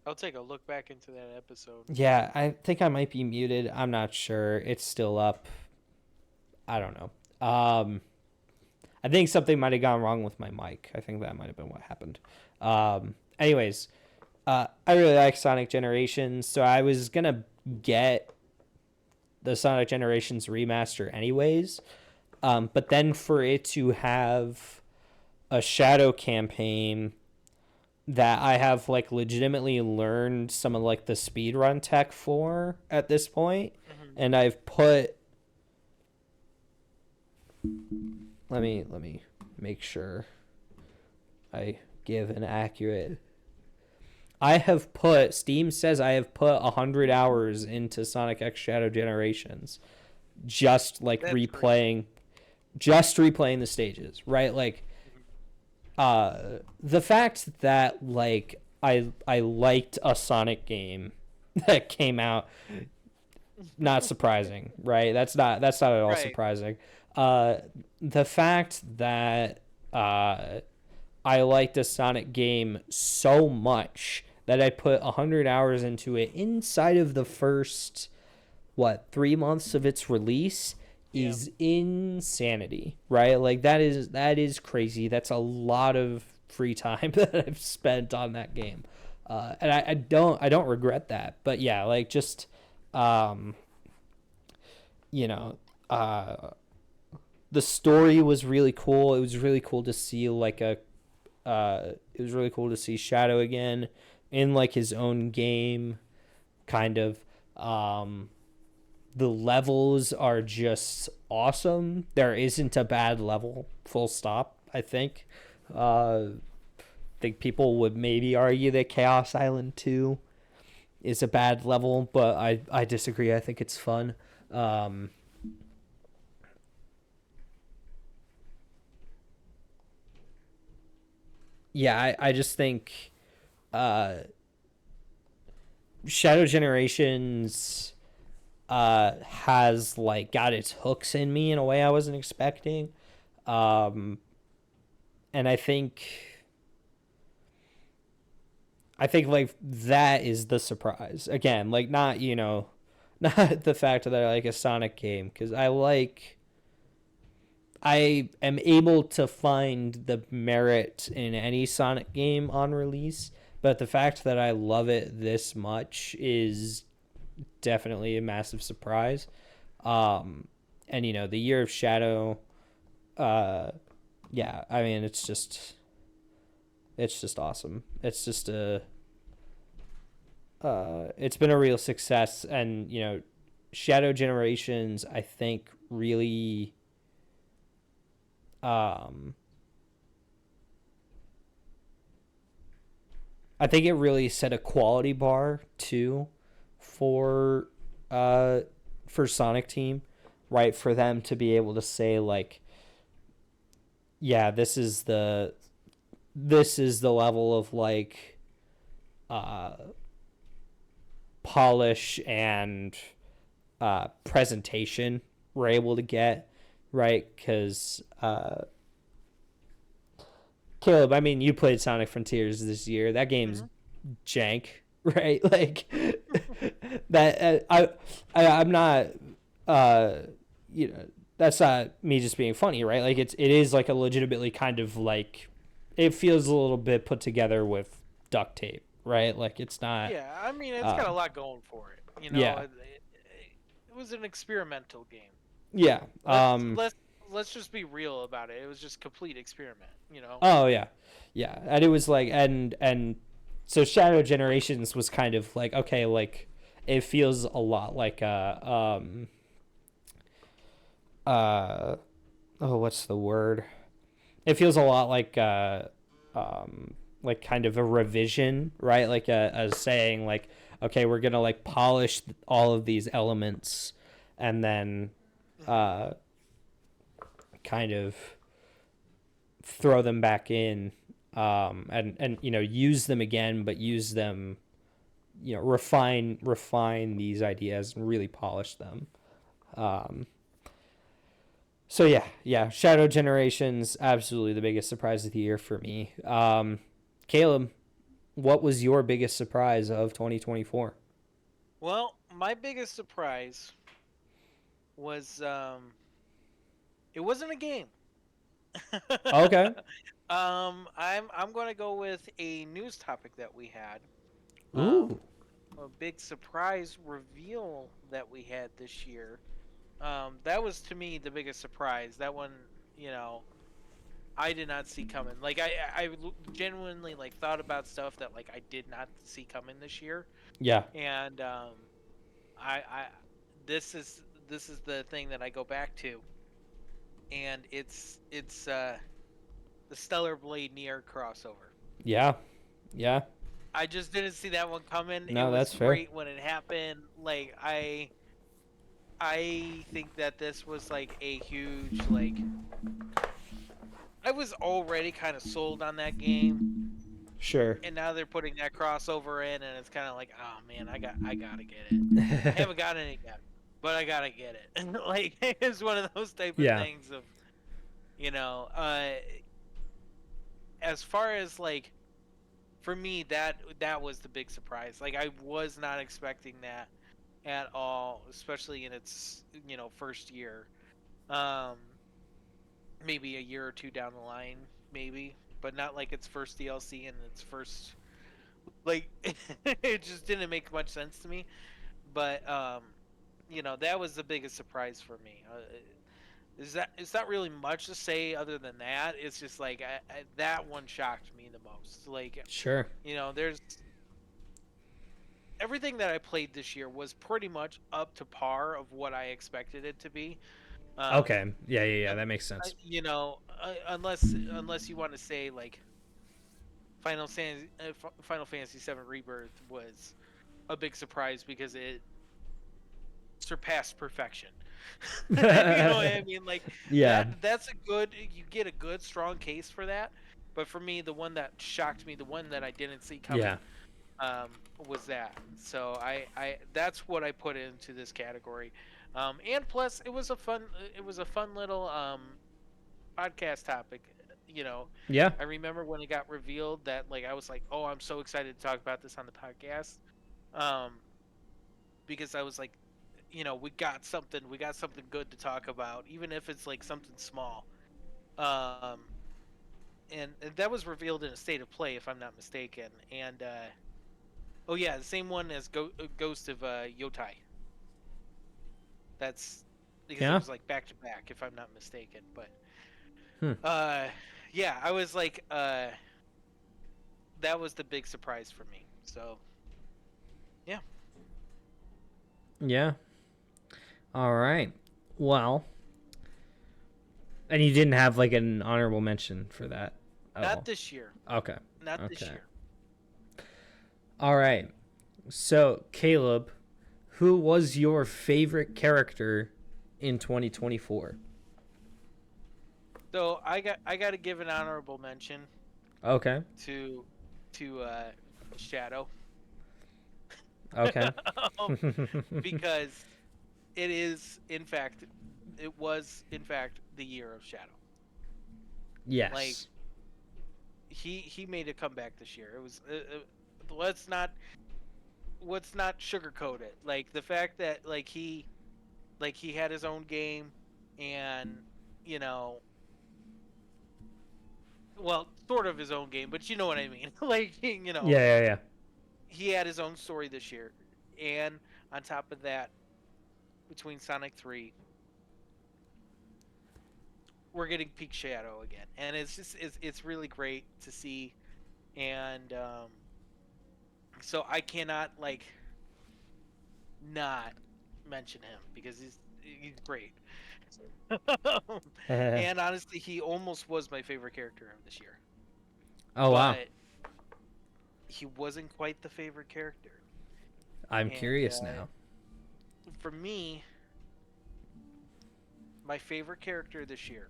Speaker 2: I'll take a look back into that episode.
Speaker 1: Yeah, I think I might be muted. I'm not sure. It's still up. I don't know. I think something might have gone wrong with my mic. I think that might have been what happened. Anyways, I really like Sonic Generations, so I was gonna get the Sonic Generations remaster anyways. But then for it to have a Shadow campaign that I have, like, legitimately learned some of, like, the speedrun tech for at this point, and I've put. Let me make sure I give an accurate. Steam says I have put 100 hours into Sonic X Shadow Generations, just, like, replaying the stages, right? Like, the fact that, like, I liked a Sonic game that came out, not surprising, right? That's not at all surprising. uh, the fact that uh, I liked a Sonic game so much that I put 100 hours into it inside of the first, 3 months of its release
Speaker 2: Yeah.
Speaker 1: is insanity, right? Like that is crazy. That's a lot of free time that I've spent on that game. And I don't regret that. But yeah, like just um, you know, uh, the story was really cool. It was really cool to see it was really cool to see Shadow again in like his own game, kind of. Um, the levels are just awesome. There isn't a bad level, full stop. I think people would maybe argue that Chaos Island 2 is a bad level, but I disagree. I think it's fun. Um, yeah, I just think uh, Shadow Generations has like got its hooks in me in a way I wasn't expecting. Um, and I think like that is the surprise. Again, like not, not the fact that I like a Sonic game, because I am able to find the merit in any Sonic game on release, but the fact that I love it this much is definitely a massive surprise. And the Year of Shadow, uh, yeah, I mean it's just awesome. It's been a real success, and Shadow Generations, I think, really um I think it really set a quality bar too for uh for Sonic Team, right? For them to be able to say like, yeah, this is the level of like uh polish and presentation we're able to get, right? Because Caleb, I mean, you played Sonic Frontiers this year. That game's
Speaker 2: Hmm.
Speaker 1: jank, right? Like that. I'm not. Uh, that's not me just being funny, right? Like it is like a legitimately kind of like, it feels a little bit put together with duct tape, right? Like it's not.
Speaker 2: Yeah, I mean, it's got a
Speaker 1: Um,
Speaker 2: lot going for it.
Speaker 1: yeah,
Speaker 2: It was an experimental game.
Speaker 1: yeah.
Speaker 2: Let's let's let's just be real about it. It was just complete experiment.
Speaker 1: Oh yeah, yeah. And it was like, and so Shadow Generations was kind of like, okay, like it feels a lot like uh oh, what's the word? It feels a lot like kind of a revision, right? Like a saying like, okay, we're gonna like polish all of these elements, and then
Speaker 2: Hmm.
Speaker 1: uh kind of throw them back in, and use them again, but use them, refine these ideas and really polish them. um, so yeah, Shadow Generations, absolutely the biggest surprise of the year for me. Caleb, what was your biggest surprise of 2024?
Speaker 2: Well, my biggest surprise was it wasn't a game.
Speaker 1: Okay.
Speaker 2: I'm going to go with a news topic that we had. Um,
Speaker 1: Ooh.
Speaker 2: a big surprise reveal that we had this year. That was to me the biggest surprise. That one, you know, I did not see coming. Like I genuinely like thought about stuff that like I did not see coming this year,
Speaker 1: Yeah.
Speaker 2: and I this is the thing that I go back to, and it's the Stellar Blade Nier crossover.
Speaker 1: Yeah. Yeah.
Speaker 2: I just didn't see that one coming. It
Speaker 1: No,
Speaker 2: was
Speaker 1: that's fair.
Speaker 2: great when it happened. Like I think that this was like a huge like I was already kind of sold on that game,
Speaker 1: Sure.
Speaker 2: and now they're putting that crossover in, and it's kind of like, oh man, I gotta get it. I haven't gotten it yet, but I gotta get it. Like it's one of those type of
Speaker 1: Yeah.
Speaker 2: things of you know, as far as like for me that was the big surprise. Like I was not expecting that at all, especially in its first year. Um, maybe a year or two down the line, maybe, but not like its first DLC and its first like it just didn't make much sense to me. But that was the biggest surprise for me. Is that really much to say other than that? It's just like that one shocked me the most. Like
Speaker 1: Sure.
Speaker 2: there's everything that I played this year was pretty much up to par of what I expected it to be. Um,
Speaker 1: Okay. Yeah, yeah, yeah. That makes sense.
Speaker 2: unless you want to say like Final Fantasy VII Rebirth was a big surprise because it surpassed perfection. You know what I mean? Like
Speaker 1: Yeah.
Speaker 2: that's a good you get a good strong case for that. But for me, the one that shocked me, the one that I didn't see coming,
Speaker 1: Yeah.
Speaker 2: um, was that. So I that's what I put into this category. And plus, it was a fun little podcast topic. You know,
Speaker 1: Yeah.
Speaker 2: I remember when it got revealed that like I was like, oh, I'm so excited to talk about this on the podcast, um, because I was like, we got something good to talk about, even if it's like something small. Um, and that was revealed in a state of play, if I'm not mistaken. And oh yeah, the same one as Ghost of Yotai. That's because it
Speaker 1: Yeah.
Speaker 2: was like back to back, if I'm not mistaken. But
Speaker 1: Hmm.
Speaker 2: uh, yeah, I was like, that was the big surprise for me. So yeah,
Speaker 1: Yeah. All right. Well, and you didn't have like an honorable mention for that at
Speaker 2: not
Speaker 1: all.
Speaker 2: this year,
Speaker 1: Okay.
Speaker 2: not this
Speaker 1: Okay.
Speaker 2: year.
Speaker 1: All right. So, Caleb, who was your favorite character in 2024?
Speaker 2: So I got to give an honorable mention
Speaker 1: Okay.
Speaker 2: to Shadow,
Speaker 1: Okay.
Speaker 2: um, because it was in fact the year of Shadow. Like
Speaker 1: Yes.
Speaker 2: he made a comeback this year. It was let's not sugarcoat it. Like the fact that he had his own game, and you know well, sort of his own game, but you know what I mean. Like
Speaker 1: Yeah, yeah, yeah.
Speaker 2: he had his own story this year, and on top of that, between Sonic 3, we're getting Peak Shadow again, and it's really great to see. And so I cannot like not mention him because he's great. And honestly, he almost was my favorite character of this year,
Speaker 1: Oh, wow.
Speaker 2: but he wasn't quite the favorite character.
Speaker 1: I'm
Speaker 2: And
Speaker 1: curious now.
Speaker 2: for me, my favorite character this year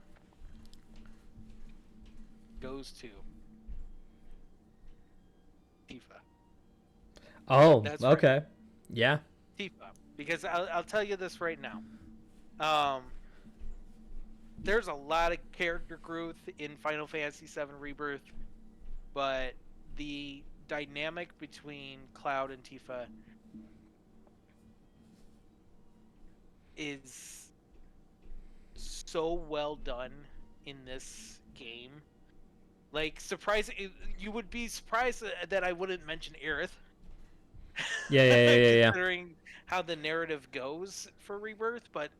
Speaker 2: goes to Tifa.
Speaker 1: Oh,
Speaker 2: That's right,
Speaker 1: okay. Yeah.
Speaker 2: Tifa. Because I'll tell you this right now. Um, there's a lot of character growth in Final Fantasy VII Rebirth, but the dynamic between Cloud and Tifa is so well done in this game. Like, surprising, you would be surprised that I wouldn't mention Aerith,
Speaker 1: Yeah, yeah, yeah, yeah, yeah.
Speaker 2: considering how the narrative goes for Rebirth. But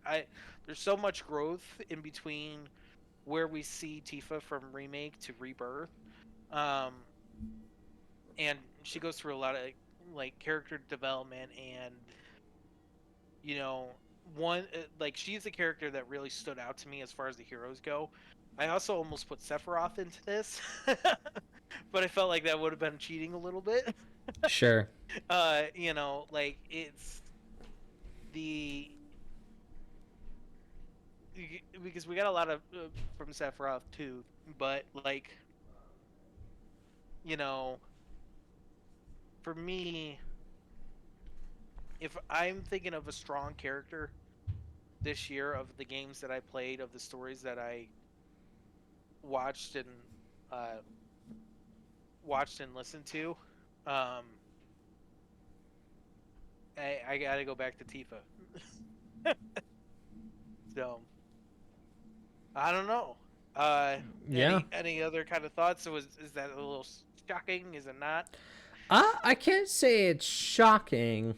Speaker 2: there's so much growth in between where we see Tifa from remake to Rebirth, um, and she goes through a lot of like character development, and you know, one like she's a character that really stood out to me as far as the heroes go. I also almost put Sephiroth into this, but I felt like that would have been cheating a little bit.
Speaker 1: Sure.
Speaker 2: Like it's the because we got a lot of from Sephiroth too, but like you know, for me, if I'm thinking of a strong character, this year of the games that I played, of the stories that I watched and uh, listened to. Um, I got to go back to Tifa. So I don't know.
Speaker 1: Yeah.
Speaker 2: Any other kind of thoughts? Is that a little shocking? Is it not?
Speaker 1: I can't say it's shocking.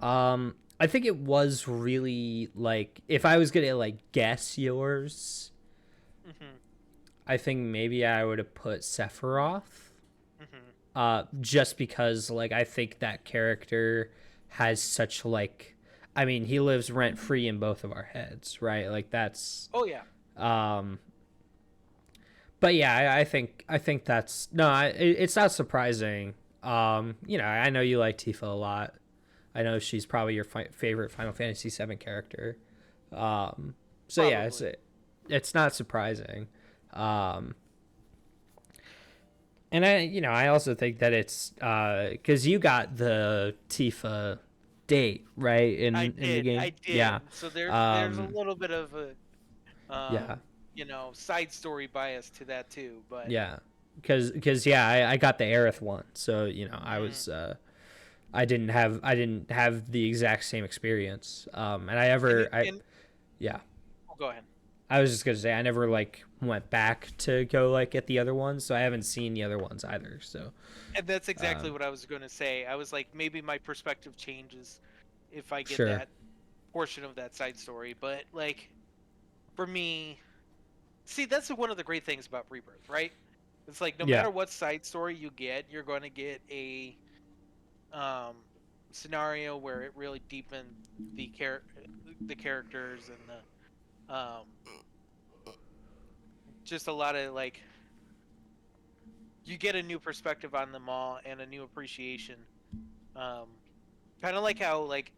Speaker 1: I think it was really like if I was gonna like guess yours,
Speaker 2: Hmm.
Speaker 1: I think maybe I would have put Sephiroth.
Speaker 2: Hmm.
Speaker 1: Just because like I think that character has such like, I mean, he lives rent free in both of our heads, right? Like that's
Speaker 2: Oh yeah.
Speaker 1: um. But yeah, I think that's no, it's not surprising. I know you like Tifa a lot. I know she's probably your favorite Final Fantasy VII character. Um, so yeah,
Speaker 2: Probably.
Speaker 1: it's not surprising. Um, and I also think that it's because you got the Tifa date right in the
Speaker 2: I
Speaker 1: game.
Speaker 2: did.
Speaker 1: Yeah,
Speaker 2: So there's a
Speaker 1: um,
Speaker 2: little bit of a
Speaker 1: yeah,
Speaker 2: side story bias to that too, but
Speaker 1: yeah. Because yeah, I got the Aerith one, so I
Speaker 2: mm,
Speaker 1: was I didn't have the exact same experience. And I ever I
Speaker 2: and
Speaker 1: yeah.
Speaker 2: oh, go ahead.
Speaker 1: I was just gonna say I never like went back to go like get the other ones, so I haven't seen the other ones either. So
Speaker 2: And that's exactly
Speaker 1: um,
Speaker 2: what I was going to say. I was like, maybe my perspective changes if I get
Speaker 1: sure,
Speaker 2: that portion of that side story. But like for me, see, that's one of the great things about Rebirth, right? It's like no
Speaker 1: yeah,
Speaker 2: matter what side story you get, you're going to get a um, scenario where it really deepens the characters and the just a lot of like you get a new perspective on them all and a new appreciation. Um, kind of like how like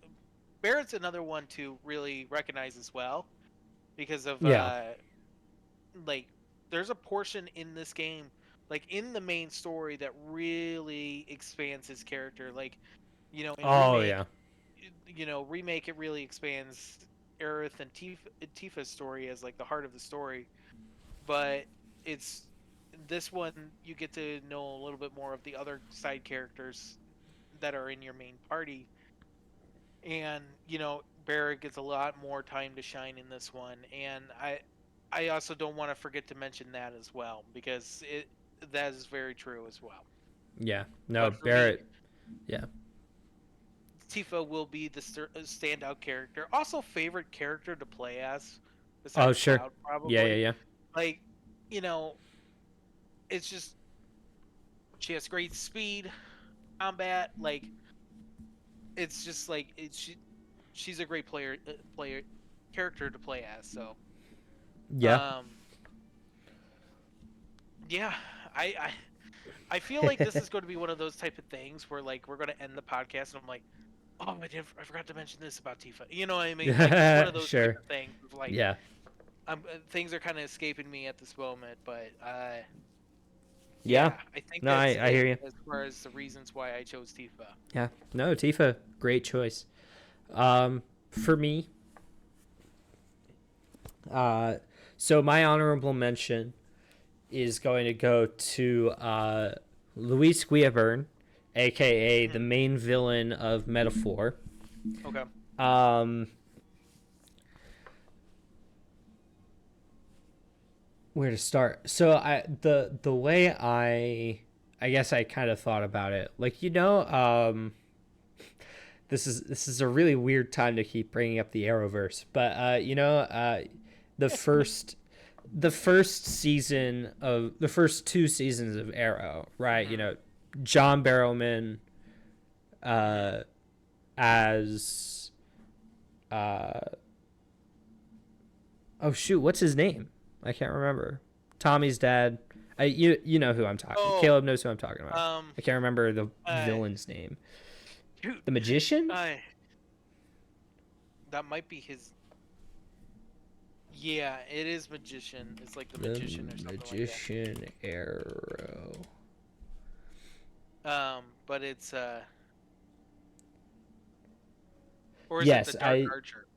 Speaker 2: Barrett's another one to really recognize as well because of
Speaker 1: yeah.
Speaker 2: like there's a portion in this game like in the main story that really expands his character like in
Speaker 1: Oh
Speaker 2: remake
Speaker 1: yeah,
Speaker 2: remake it really expands Aerith and Tifa's story as like the heart of the story, but it's this one you get to know a little bit more of the other side characters that are in your main party, and Barrett gets a lot more time to shine in this one, and I also don't want to forget to mention that as well because that is very true as well.
Speaker 1: yeah. No,
Speaker 2: But for me,
Speaker 1: Barrett. Yeah.
Speaker 2: Tifa will be the standout character. Also, favorite character to play as,
Speaker 1: Oh
Speaker 2: besides
Speaker 1: sure.
Speaker 2: Cloud,
Speaker 1: Yeah, yeah,
Speaker 2: probably.
Speaker 1: yeah.
Speaker 2: Like, you know, it's just she has great speed, combat. Like, it's just like she's a great player character to play as. So,
Speaker 1: Yeah.
Speaker 2: um, yeah, I, I I feel like this is going to be one of those type of things where like we're going to end the podcast and I'm like, oh, I forgot to mention this about Tifa. You know what I mean? Like it's one of those type
Speaker 1: Sure.
Speaker 2: of things. Of like,
Speaker 1: Yeah.
Speaker 2: things are kind of escaping me at this moment, but
Speaker 1: Yeah.
Speaker 2: yeah, I think
Speaker 1: No,
Speaker 2: that's
Speaker 1: I
Speaker 2: it
Speaker 1: hear you.
Speaker 2: as far as the reasons why I chose Tifa.
Speaker 1: Yeah. No, Tifa, great choice. For me, uh, so my honorable mention is going to go to Luis Guillaburn, aka the
Speaker 2: Hmm.
Speaker 1: main villain of Metaphor.
Speaker 2: Okay.
Speaker 1: Um, where to start? So the way I guess I kind of thought about it, like this is a really weird time to keep bringing up the Arrowverse, but the first the first two seasons of Arrow, right?
Speaker 2: Hmm.
Speaker 1: John Barrowman
Speaker 2: Hmm.
Speaker 1: uh, as uh, oh shoot, what's his name? I can't remember. Tommy's dad. You know who I'm talking.
Speaker 2: Oh,
Speaker 1: Caleb knows who I'm talking about.
Speaker 2: um,
Speaker 1: I can't remember the
Speaker 2: uh,
Speaker 1: villain's name.
Speaker 2: shoot,
Speaker 1: The magician?
Speaker 2: uh, that might be his. Yeah, it is magician. It's like the
Speaker 1: The
Speaker 2: magician or something like that.
Speaker 1: magician arrow.
Speaker 2: But it's or is it the
Speaker 1: Yes,
Speaker 2: Dark
Speaker 1: I
Speaker 2: Archer?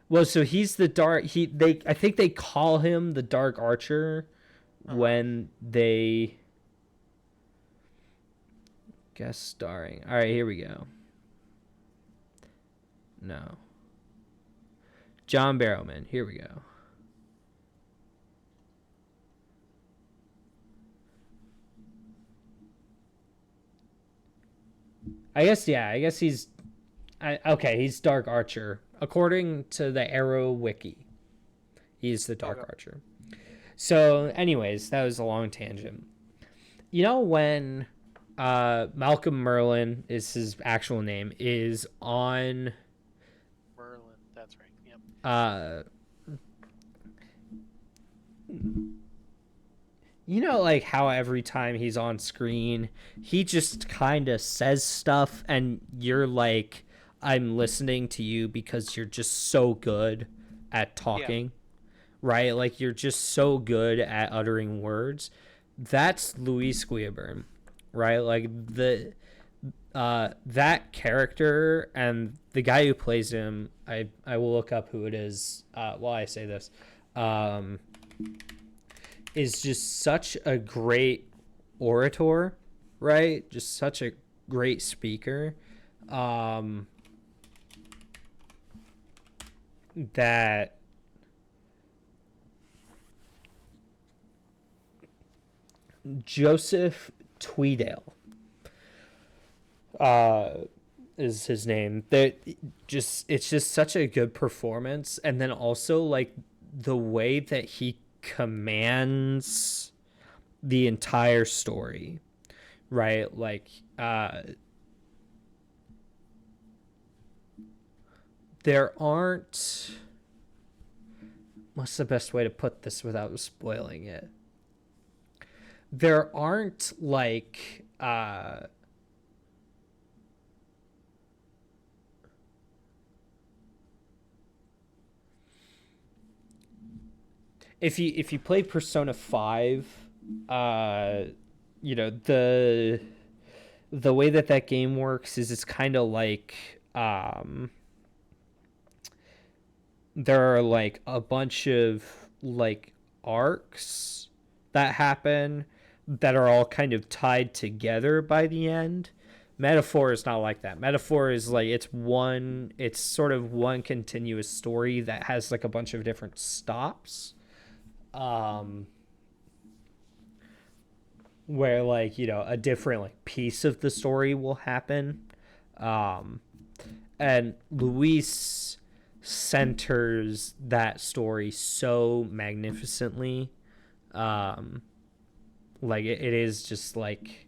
Speaker 1: Well, so he's the dark. I think they call him the Dark Archer
Speaker 2: Uh-huh.
Speaker 1: when they guest starring. All right, here we go. No, John Barrowman. Here we go. I guess yeah. I guess he's okay. He's Dark Archer according to the Arrow wiki. He's the Dark
Speaker 2: Okay.
Speaker 1: Archer. So, anyways, that was a long tangent. You know when Malcolm Merlin is his actual name is on
Speaker 2: Merlin. That's right. Yep.
Speaker 1: uh you know like how every time he's on screen he just kind of says stuff and you're like I'm listening to you because you're just so good at
Speaker 2: Yeah.
Speaker 1: talking, right? Like you're just so good at uttering words. That's Luis Guillaburn, right? Like the that character and the guy who plays him, I will look up who it is while I say this, um, is just such a great orator, right? Just such a great speaker. Um, that Joseph Tweedale uh, is his name. That just it's just such a good performance, and then also like the way that he commands the entire story, right? Like there aren't. What's the best way to put this without spoiling it? There aren't like if you play Persona 5, uh you know, the way that that game works is it's kind of like there are like a bunch of like arcs that happen that are all kind of tied together by the end. Metaphor is not like that. Metaphor is like it's sort of one continuous story that has like a bunch of different stops. Um where like, you know, a different like piece of the story will happen. Um and Luis centers that story so magnificently. Um like it is just like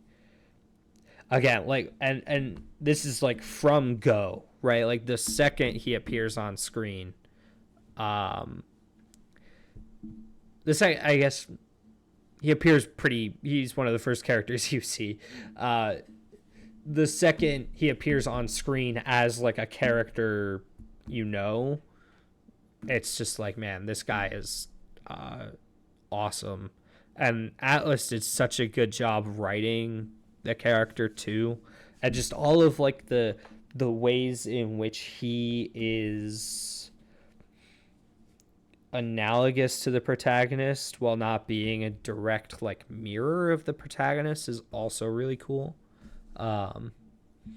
Speaker 1: again like and this is like from go, right? Like the second he appears on screen, um the second I guess he appears pretty he's one of the first characters you see. The second he appears on screen as like a character, you know, it's just like, man, this guy is awesome. And Atlas did such a good job writing the character too, and just all of like the ways in which he is analogous to the protagonist while not being a direct like mirror of the protagonist is also really cool. Um,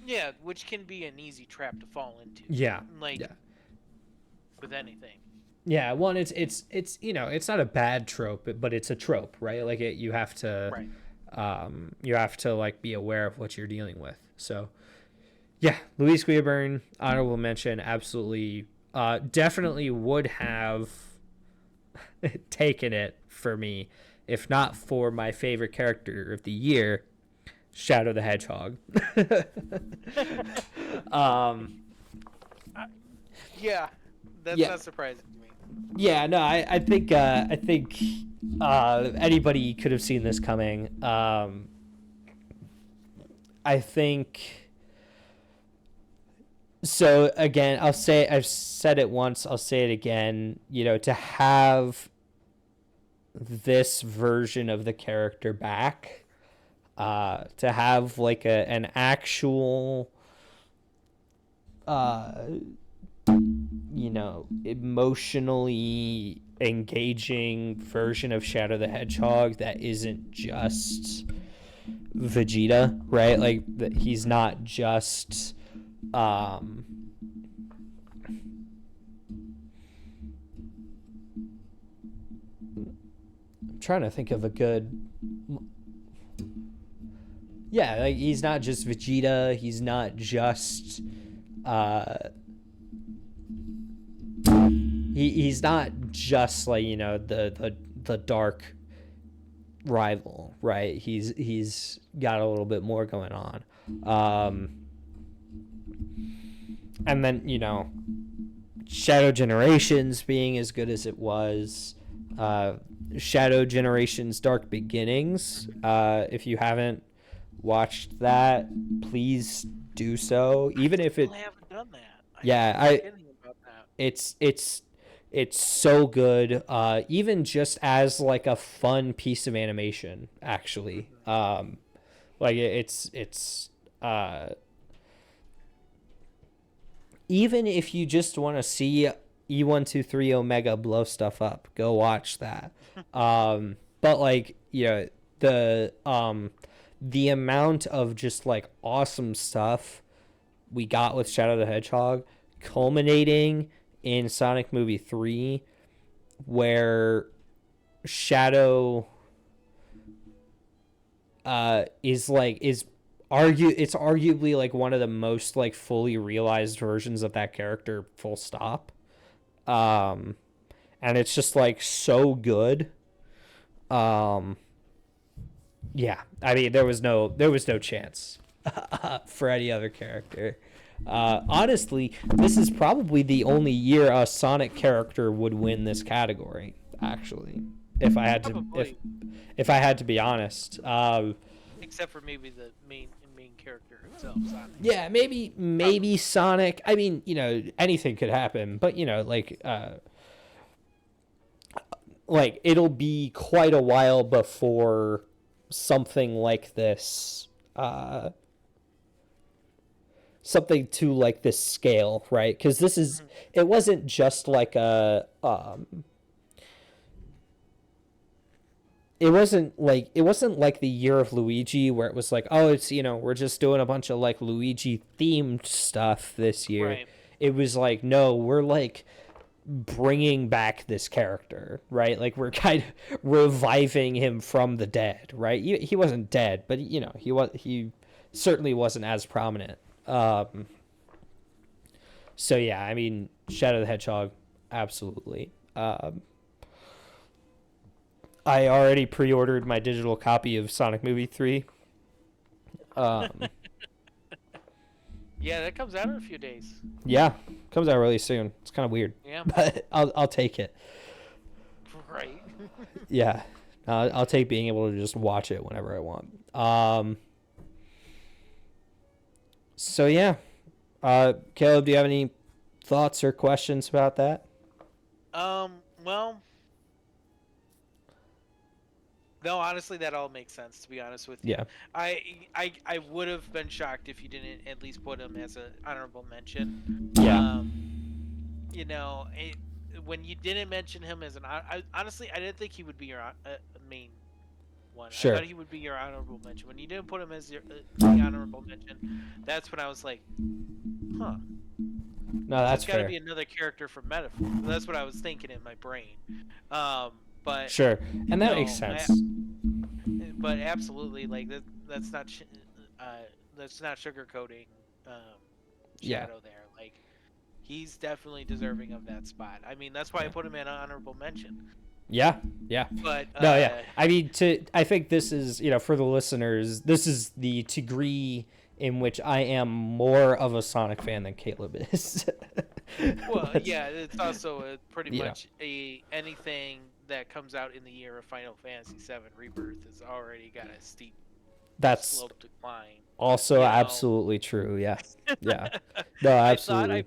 Speaker 2: Yeah, which can be an easy trap to fall into.
Speaker 1: yeah,
Speaker 2: Like
Speaker 1: yeah,
Speaker 2: with anything.
Speaker 1: yeah. One, it's you know it's not a bad trope, but it's a trope, right? Like
Speaker 2: Right.
Speaker 1: you have to like be aware of what you're dealing with. So yeah, Luis Guillaburn, honorable mention, absolutely, definitely would have taken it for me if not for my favorite character of the year, Shadow the Hedgehog. um,
Speaker 2: Yeah, that's
Speaker 1: yeah,
Speaker 2: not surprising to me.
Speaker 1: yeah, no, I think anybody could have seen this coming. I think so. Again, I'll say I've said it once. I'll say it again. You know, to have this version of the character back, to have like an actual, you emotionally engaging version of Shadow the Hedgehog that isn't just Vegeta, right? Like he's not just I'm trying to think of a good like he's not just Vegeta, he's not just he's not just like the dark rival, right? He's got a little bit more going on, and then Shadow Generations being as good as it was, Shadow Generations Dark Beginnings. If you haven't watched that, please do so. Even if it,
Speaker 2: I haven't done that.
Speaker 1: yeah,
Speaker 2: I forgetting about that.
Speaker 1: it's so good. Even just as like a fun piece of animation, actually. Like it's even if you just want to see E123 Omega blow stuff up, go watch that. But like the amount of just like awesome stuff we got with Shadow the Hedgehog, culminating in Sonic Movie 3, where Shadow is arguably like one of the most like fully realized versions of that character, full stop. And it's just like so good. Yeah, I mean there was no chance for any other character. Honestly, this is probably the only year a Sonic character would win this category. Actually, if I had to, if I had to be honest,
Speaker 2: except for maybe the main character himself, Sonic.
Speaker 1: Yeah, maybe Sonic. I mean, anything could happen, but like it'll be quite a while before something like this, something to like this scale, right? Because this is, it wasn't just like a, it wasn't like the year of Luigi where it was like, oh, it's we're just doing a bunch of like Luigi themed stuff this year.
Speaker 2: Right.
Speaker 1: It was like, no, we're like bringing back this character, right? Like we're kind of reviving him from the dead, right? He wasn't dead, but he certainly wasn't as prominent. So yeah, I mean, Shadow the Hedgehog, absolutely. I already pre-ordered my digital copy of Sonic Movie 3.
Speaker 2: Yeah, that comes out in a few days.
Speaker 1: Yeah, comes out really soon. It's kind of weird.
Speaker 2: Yeah.
Speaker 1: But I'll take it.
Speaker 2: Right.
Speaker 1: Yeah. I'll take being able to just watch it whenever I want. So yeah. Caleb, do you have any thoughts or questions about that?
Speaker 2: Well, no, honestly, that all makes sense, to be honest with you.
Speaker 1: Yeah.
Speaker 2: I would have been shocked if you didn't at least put him as an honorable mention.
Speaker 1: Yeah.
Speaker 2: When you didn't mention him as honestly, I didn't think he would be your main one.
Speaker 1: Sure.
Speaker 2: I thought he would be your honorable mention. When you didn't put him as the honorable mention, that's when I was like, huh.
Speaker 1: No, that's
Speaker 2: fair. It's got to
Speaker 1: fair.
Speaker 2: be another character from Metaphor. That's what I was thinking in my brain. But
Speaker 1: sure, and that makes sense.
Speaker 2: But absolutely, like that's not sugarcoating Shadow there. Like he's definitely deserving of that spot. I mean, that's why I put him in honorable mention.
Speaker 1: Yeah.
Speaker 2: But
Speaker 1: no, yeah. I mean, I think this is, for the listeners, this is the degree in which I am more of a Sonic fan than Caleb is.
Speaker 2: Well, yeah, it's also pretty much anything that comes out in the year of Final Fantasy VII Rebirth has already got a steep slope decline.
Speaker 1: Also absolutely true. Yeah. Yeah. No, absolutely.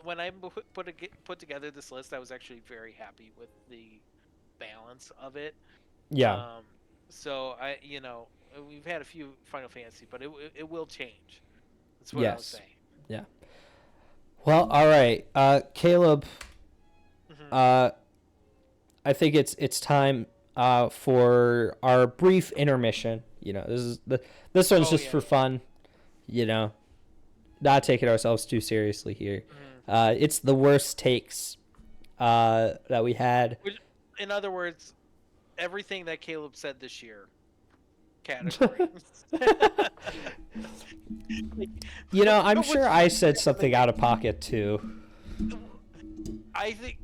Speaker 2: When I put together this list, I was actually very happy with the balance of it.
Speaker 1: Yeah.
Speaker 2: So we've had a few Final Fantasy, but it will change. That's what I was saying.
Speaker 1: Yeah. Well, all right, Caleb.
Speaker 2: Hmm.
Speaker 1: Uh, I think it's time for our brief intermission. This one's
Speaker 2: Oh
Speaker 1: just
Speaker 2: yeah,
Speaker 1: for
Speaker 2: yeah.
Speaker 1: fun. You know, not taking ourselves too seriously here.
Speaker 2: Hmm.
Speaker 1: It's the worst takes that we had.
Speaker 2: Which, in other words, everything that Caleb said this year category. Like,
Speaker 1: I'm sure
Speaker 2: which
Speaker 1: I said
Speaker 2: I mean,
Speaker 1: something out of pocket too.
Speaker 2: I think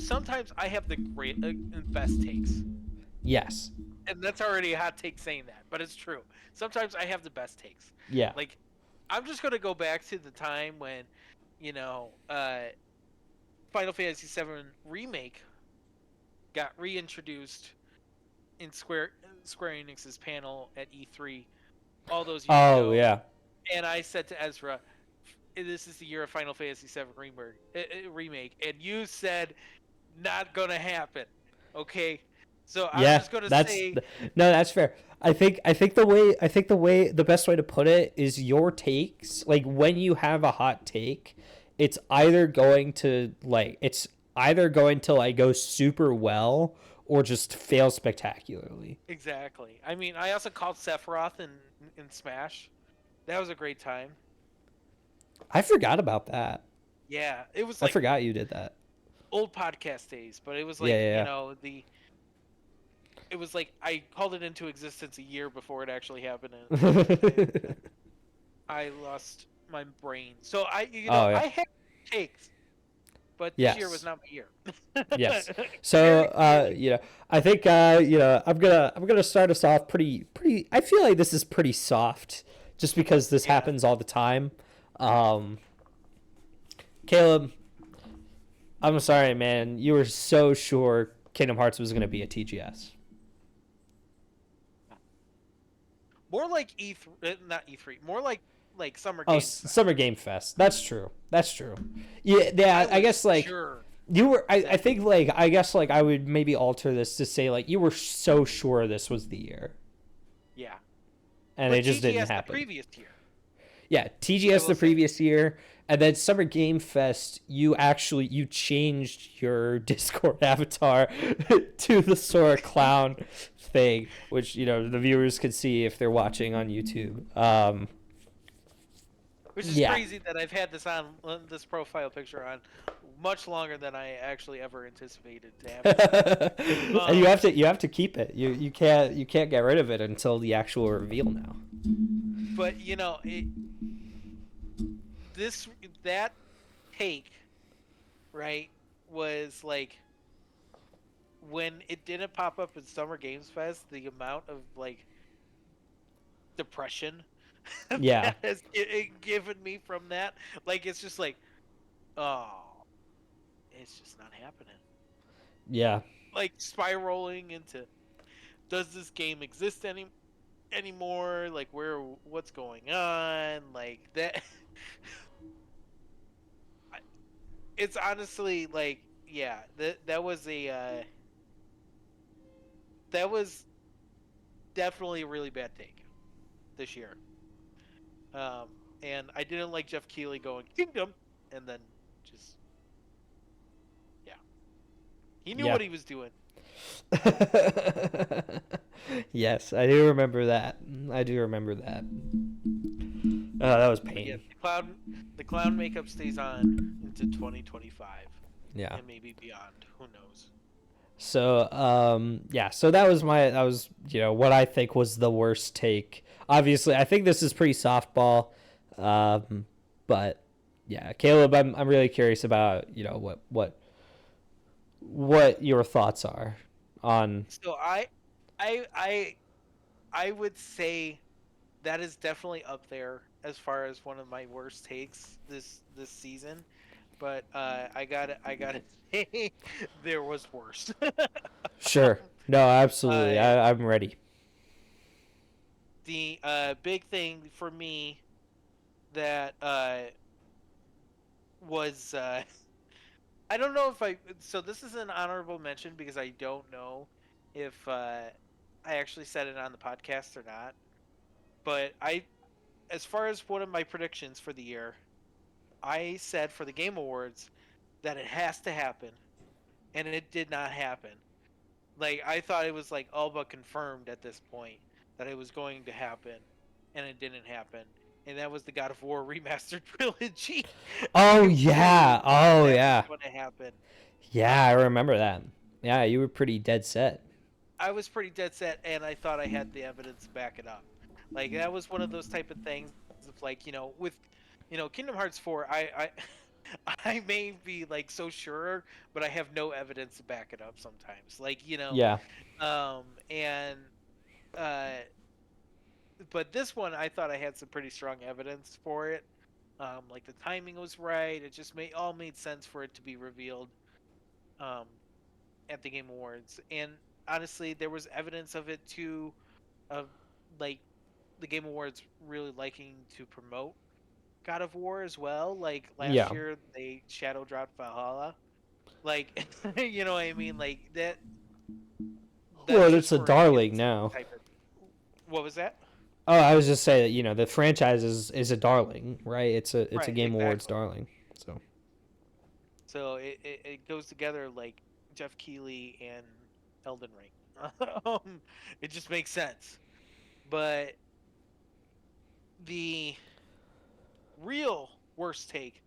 Speaker 2: sometimes I have the great best takes,
Speaker 1: Yes.
Speaker 2: and that's already a hot take saying that, but it's true. Sometimes I have the best takes.
Speaker 1: Yeah.
Speaker 2: Like I'm just gonna go back to the time when, you know, uh, Final Fantasy VII remake got reintroduced in Square Enix's panel at E3 all those years
Speaker 1: Oh
Speaker 2: ago,
Speaker 1: yeah.
Speaker 2: and I said to Ezra, "This is the year of Final Fantasy VII remake," and you said, "Not gonna happen." Okay, so I'm
Speaker 1: Yeah.
Speaker 2: just gonna
Speaker 1: That's
Speaker 2: say,
Speaker 1: no. That's fair. I think the best way to put it is your takes. Like when you have a hot take, it's either going to like go super well or just fail spectacularly.
Speaker 2: exactly. I mean, I also called Sephiroth in Smash. That was a great time.
Speaker 1: I forgot about that.
Speaker 2: Yeah, it was
Speaker 1: I
Speaker 2: like
Speaker 1: forgot you did that.
Speaker 2: old podcast days, but it was
Speaker 1: Yeah,
Speaker 2: like
Speaker 1: yeah,
Speaker 2: it was like I called it into existence a year before it actually happened,
Speaker 1: yeah.
Speaker 2: and I lost my brain. So
Speaker 1: Oh yeah.
Speaker 2: I had takes, but this year was
Speaker 1: Yes.
Speaker 2: not my year.
Speaker 1: Yes. So
Speaker 2: Very clearly.
Speaker 1: I think I'm gonna start us off pretty. I feel like this is pretty soft, just because this
Speaker 2: Yeah.
Speaker 1: happens all the time. Um, Caleb, I'm sorry, man. You were so sure Kingdom Hearts was gonna be a TGS.
Speaker 2: More like E3, not E3. More like Summer
Speaker 1: Oh,
Speaker 2: Games
Speaker 1: Summer
Speaker 2: Fest.
Speaker 1: Game Fest. That's true. That's true. Yeah, yeah.
Speaker 2: I
Speaker 1: I
Speaker 2: was
Speaker 1: guess like
Speaker 2: sure
Speaker 1: you were. I
Speaker 2: that
Speaker 1: think like I guess like I would maybe alter this to say like you were so sure this was the year,
Speaker 2: yeah.
Speaker 1: and it
Speaker 2: But
Speaker 1: just didn't
Speaker 2: TGS the
Speaker 1: happen.
Speaker 2: previous year,
Speaker 1: Yeah,
Speaker 2: I
Speaker 1: TGS
Speaker 2: will
Speaker 1: the
Speaker 2: say.
Speaker 1: previous year, and then Summer Game Fest. You changed your Discord avatar to the Sora clown thing, which the viewers could see if they're watching on YouTube.
Speaker 2: Which is
Speaker 1: Yeah.
Speaker 2: crazy that I've had this profile picture on much longer than I actually ever anticipated to have it on.
Speaker 1: And you have to keep it. You can't get rid of it until the actual reveal now.
Speaker 2: But this that take, right, was like when it didn't pop up in Summer Games Fest, the amount of like depression
Speaker 1: Yeah.
Speaker 2: that has it given me from that, like it's just like, oh, it's just not happening.
Speaker 1: Yeah.
Speaker 2: Like spiraling into, does this game exist anymore? Like what's going on? Like that. It's honestly like, yeah, that was definitely a really bad take this year. Um, and I didn't like Jeff Keighley going Kingdom, and then just, yeah, he knew
Speaker 1: Yeah.
Speaker 2: what he was doing.
Speaker 1: Yes, I do remember that. I do remember that. Oh, that was
Speaker 2: But yeah,
Speaker 1: pain.
Speaker 2: the clown makeup stays on into 2025
Speaker 1: Yeah.
Speaker 2: and maybe beyond. Who knows?
Speaker 1: So, yeah. So that was what I think was the worst take. Obviously, I think this is pretty softball, but yeah, Caleb, I'm really curious about what your thoughts are on.
Speaker 2: So I, I, I would say that is definitely up there as far as one of my worst takes this season. But I gotta say there was worse.
Speaker 1: Sure. No, absolutely.
Speaker 2: uh,
Speaker 1: I'm ready.
Speaker 2: the big thing for me that was I don't know if I so this is an honorable mention because I don't know if I actually said it on the podcast or not. But as far as one of my predictions for the year, I said for the Game Awards that it has to happen, and it did not happen. Like I thought it was like all but confirmed at this point that it was going to happen, and it didn't happen. And that was the God of War remastered trilogy.
Speaker 1: Oh
Speaker 2: I really
Speaker 1: yeah.
Speaker 2: thought
Speaker 1: Oh
Speaker 2: that was
Speaker 1: yeah.
Speaker 2: going to happen.
Speaker 1: Yeah, I
Speaker 2: Um,
Speaker 1: remember that. Yeah, you were pretty dead set.
Speaker 2: I was pretty dead set, and I thought I had the evidence to back it up. Like that was one of those type of things of like with Kingdom Hearts 4. I may be like so sure, but I have no evidence to back it up sometimes.
Speaker 1: Yeah.
Speaker 2: And uh, but this one I thought I had some pretty strong evidence for it. Like the timing was right. It just made sense for it to be revealed um, at the Game Awards. And honestly, there was evidence of it too, of like the Game Awards really liking to promote God of War as well. Like last
Speaker 1: Yeah.
Speaker 2: year, they shadow dropped Valhalla. Like, you know what I mean? Like that. That's
Speaker 1: Well,
Speaker 2: just
Speaker 1: it's a
Speaker 2: for any
Speaker 1: darling now.
Speaker 2: type of. What was that?
Speaker 1: Oh, I was just saying that the franchise is a darling, right? It's a
Speaker 2: Right,
Speaker 1: Game Awards
Speaker 2: exactly.
Speaker 1: darling. So
Speaker 2: So it goes together like Jeff Keighley and Elden Ring. It just makes sense. But the real worst take,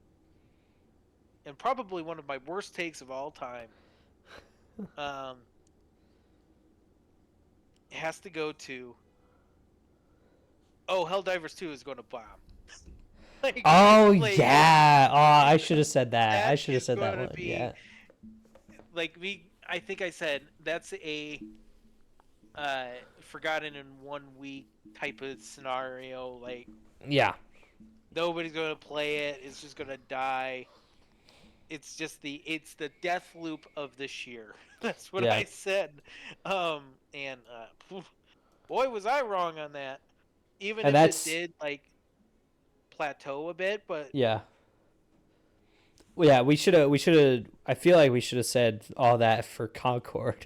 Speaker 2: and probably one of my worst takes of all time, um, has to go to Helldivers 2 is going to bomb. like
Speaker 1: oh
Speaker 2: like it,
Speaker 1: yeah. Oh, I should have said that. I
Speaker 2: that
Speaker 1: should have
Speaker 2: is
Speaker 1: said that
Speaker 2: going to
Speaker 1: one.
Speaker 2: be
Speaker 1: Yeah.
Speaker 2: like me. I think I said that's a uh forgotten in 1 week type of scenario. Like
Speaker 1: Yeah.
Speaker 2: nobody's going to play it. It's just going to die. It's the death loop of this year. That's what
Speaker 1: Yeah.
Speaker 2: I said. And boy was I wrong on that. Even
Speaker 1: And
Speaker 2: if it
Speaker 1: that's
Speaker 2: did like plateau a bit, but
Speaker 1: yeah. Well, yeah, we should have I feel like we should have said all that for Concord.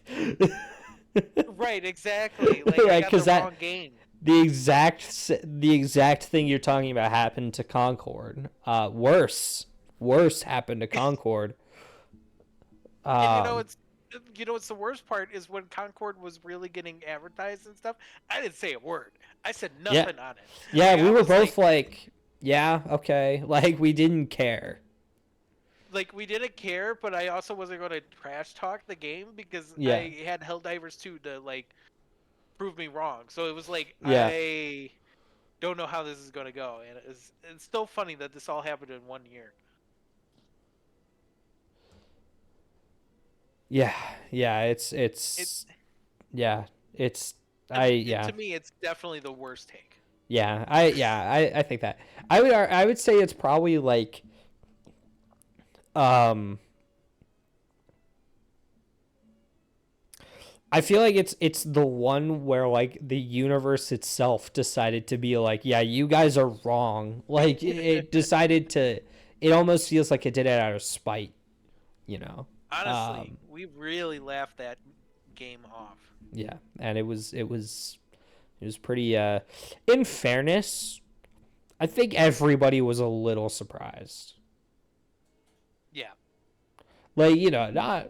Speaker 2: right, exactly. Like I
Speaker 1: Right,
Speaker 2: got the
Speaker 1: cuz that
Speaker 2: wrong game.
Speaker 1: the exact thing you're talking about happened to Concord. Worse happened to Concord.
Speaker 2: And
Speaker 1: Um
Speaker 2: it's the worst part is when Concord was really getting advertised and stuff. I didn't say a word. I said
Speaker 1: yeah.
Speaker 2: nothing on it.
Speaker 1: Yeah,
Speaker 2: Like
Speaker 1: we
Speaker 2: I
Speaker 1: were
Speaker 2: was
Speaker 1: both like, yeah, okay. Like we didn't care.
Speaker 2: like we didn't care, but I also wasn't going to trash talk the game because
Speaker 1: Yeah.
Speaker 2: I had Helldivers 2 to like prove me wrong. So it was like
Speaker 1: Yeah.
Speaker 2: I don't know how this is going to go, and it's still funny that this all happened in 1 year.
Speaker 1: Yeah. Yeah,
Speaker 2: It
Speaker 1: yeah, it's
Speaker 2: and
Speaker 1: yeah.
Speaker 2: to me, it's definitely the worst take.
Speaker 1: I think that. I would say it's probably like um I feel like it's the one where like the universe itself decided to be like, yeah, you guys are wrong. Like it decided to it almost feels like it did it out of spite, you know.
Speaker 2: Honestly,
Speaker 1: Um
Speaker 2: we really laughed that game off.
Speaker 1: yeah, and it was pretty in fairness, I think everybody was a little surprised.
Speaker 2: Yeah,
Speaker 1: Like, not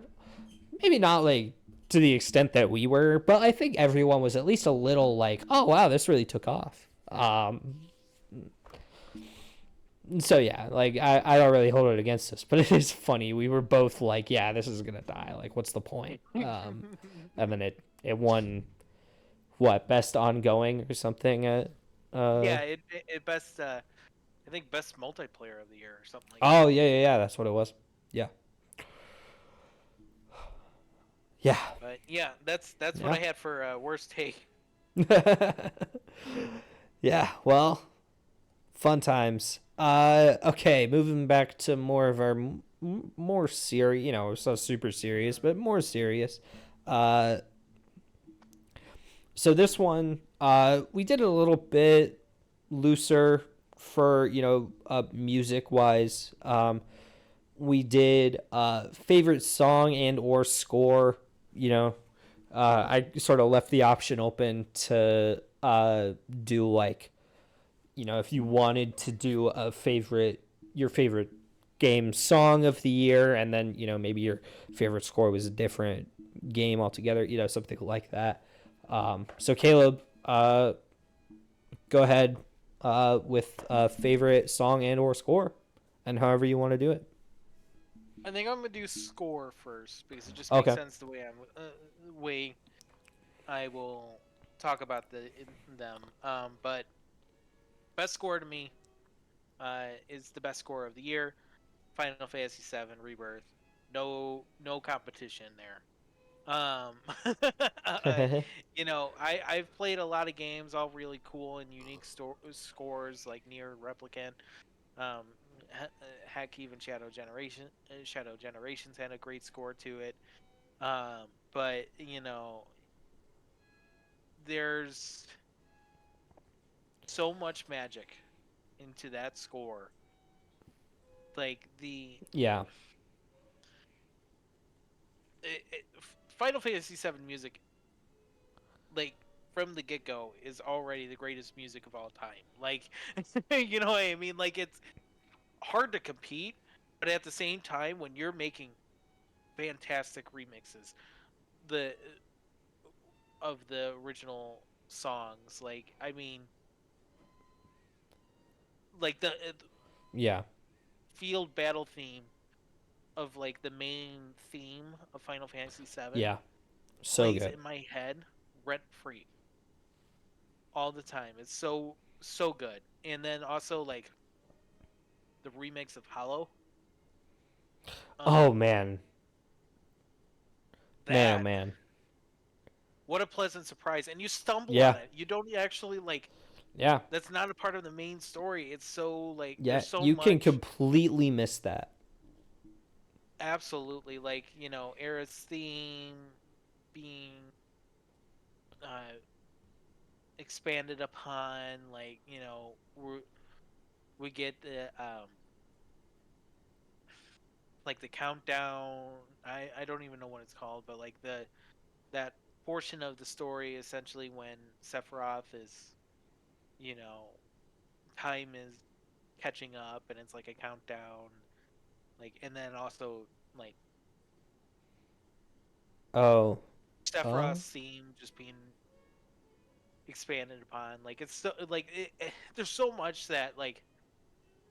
Speaker 1: maybe not like to the extent that we were, but I think everyone was at least a little like, "Oh wow, this really took off." So yeah, like I don't really hold it against us, but it is funny. We were both like, "Yeah, this is gonna die. Like, what's the point?" And then it won what best ongoing or something at
Speaker 2: yeah. It best. I think best multiplayer of the year or something like
Speaker 1: oh
Speaker 2: that.
Speaker 1: yeah, that's what it was. Yeah. Yeah.
Speaker 2: But yeah, that's what
Speaker 1: Yeah.
Speaker 2: I had for worst take.
Speaker 1: Yeah, well, fun times. Okay, moving back to more of our more serious, so super serious, but more serious. Uh, so this one, we did a little bit looser for music wise. We did favorite song and or score. You know, I sort of left the option open to do like, if you wanted to do a favorite your favorite game song of the year, and then maybe your favorite score was a different game altogether. Something like that. So Caleb, go ahead with favorite song and or score, and however you want to do it.
Speaker 2: I think I'm gonna do score first because it just makes
Speaker 1: Okay.
Speaker 2: sense the way way I will talk about them. But best score to me is the best score of the year. Final Fantasy VII Rebirth. No competition there. Um, I've played a lot of games, all really cool and unique scores like Near Replicant. Um, heck, even Shadow Generations had a great score to it. But there's so much magic into that score. Like
Speaker 1: Yeah.
Speaker 2: Final Fantasy VII music, like from the get go, is already the greatest music of all time. Like, you know what I mean? Like it's hard to compete, but at the same time, when you're making fantastic remixes, the of the original songs, like I mean, like the
Speaker 1: Yeah.
Speaker 2: field battle theme of like the main theme of Final Fantasy VII
Speaker 1: Yeah. So
Speaker 2: plays
Speaker 1: good.
Speaker 2: in my head rent free all the time. It's so good. And then also like the remix of Hollow.
Speaker 1: Oh
Speaker 2: Um,
Speaker 1: man. Man, oh
Speaker 2: that
Speaker 1: man.
Speaker 2: what a pleasant surprise. And you stumble
Speaker 1: Yeah.
Speaker 2: on it. You don't actually like.
Speaker 1: Yeah.
Speaker 2: That's not a part of the main story. It's so like
Speaker 1: Yeah.
Speaker 2: there's so
Speaker 1: You can
Speaker 2: much.
Speaker 1: completely miss that.
Speaker 2: Absolutely, like Era's theme being uh, expanded upon. Like we get the like the countdown. I don't even know what it's called, but like that portion of the story essentially when Sephiroth is you know time is catching up and it's like a countdown, like, and then also like
Speaker 1: Oh. Oh.
Speaker 2: Sephiroth's theme just being expanded upon. Like it's so like there's so much that like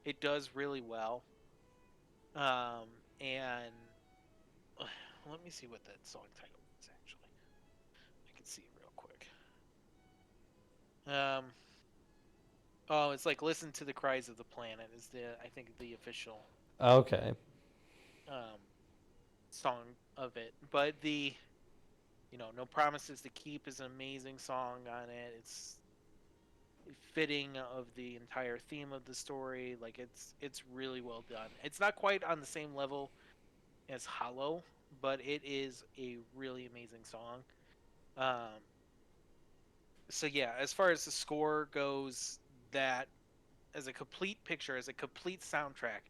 Speaker 2: it does really well. And let me see what that song title is actually. I can see real quick. Um, oh, it's like "Listen to the Cries of the Planet" is I think the official
Speaker 1: Okay.
Speaker 2: um song of it. But the "No Promises to Keep" is an amazing song on it. It's fitting of the entire theme of the story. Like it's really well done. It's not quite on the same level as Hollow, but it is a really amazing song. Um, so yeah, as far as the score goes, that as a complete picture, as a complete soundtrack,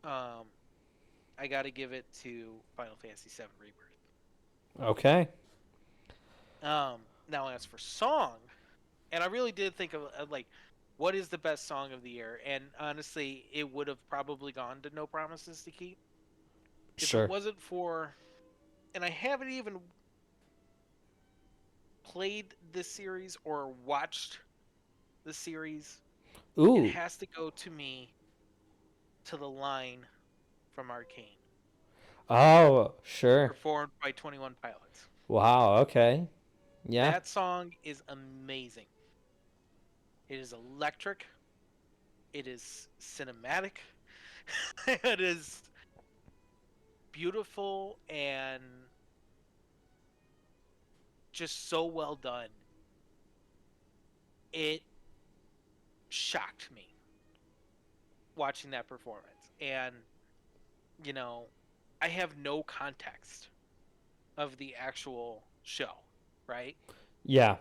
Speaker 2: um, I got to give it to Final Fantasy VII Rebirth.
Speaker 1: Okay.
Speaker 2: Now as for song, and I really did think of like, what is the best song of the year? And honestly, it would have probably gone to "No Promises to Keep" if it
Speaker 1: Sure.
Speaker 2: wasn't for, and I haven't even played this series or watched the series. It
Speaker 1: Ooh.
Speaker 2: has to go to me to the line from Arcane,
Speaker 1: Oh, sure.
Speaker 2: performed by 21 Pilots.
Speaker 1: Wow. Okay. Yeah.
Speaker 2: That song is amazing. It is electric. It is cinematic. It is beautiful and just so well done. It shocked me watching that performance. And, you know, I have no context of the actual show, right?
Speaker 1: Yeah.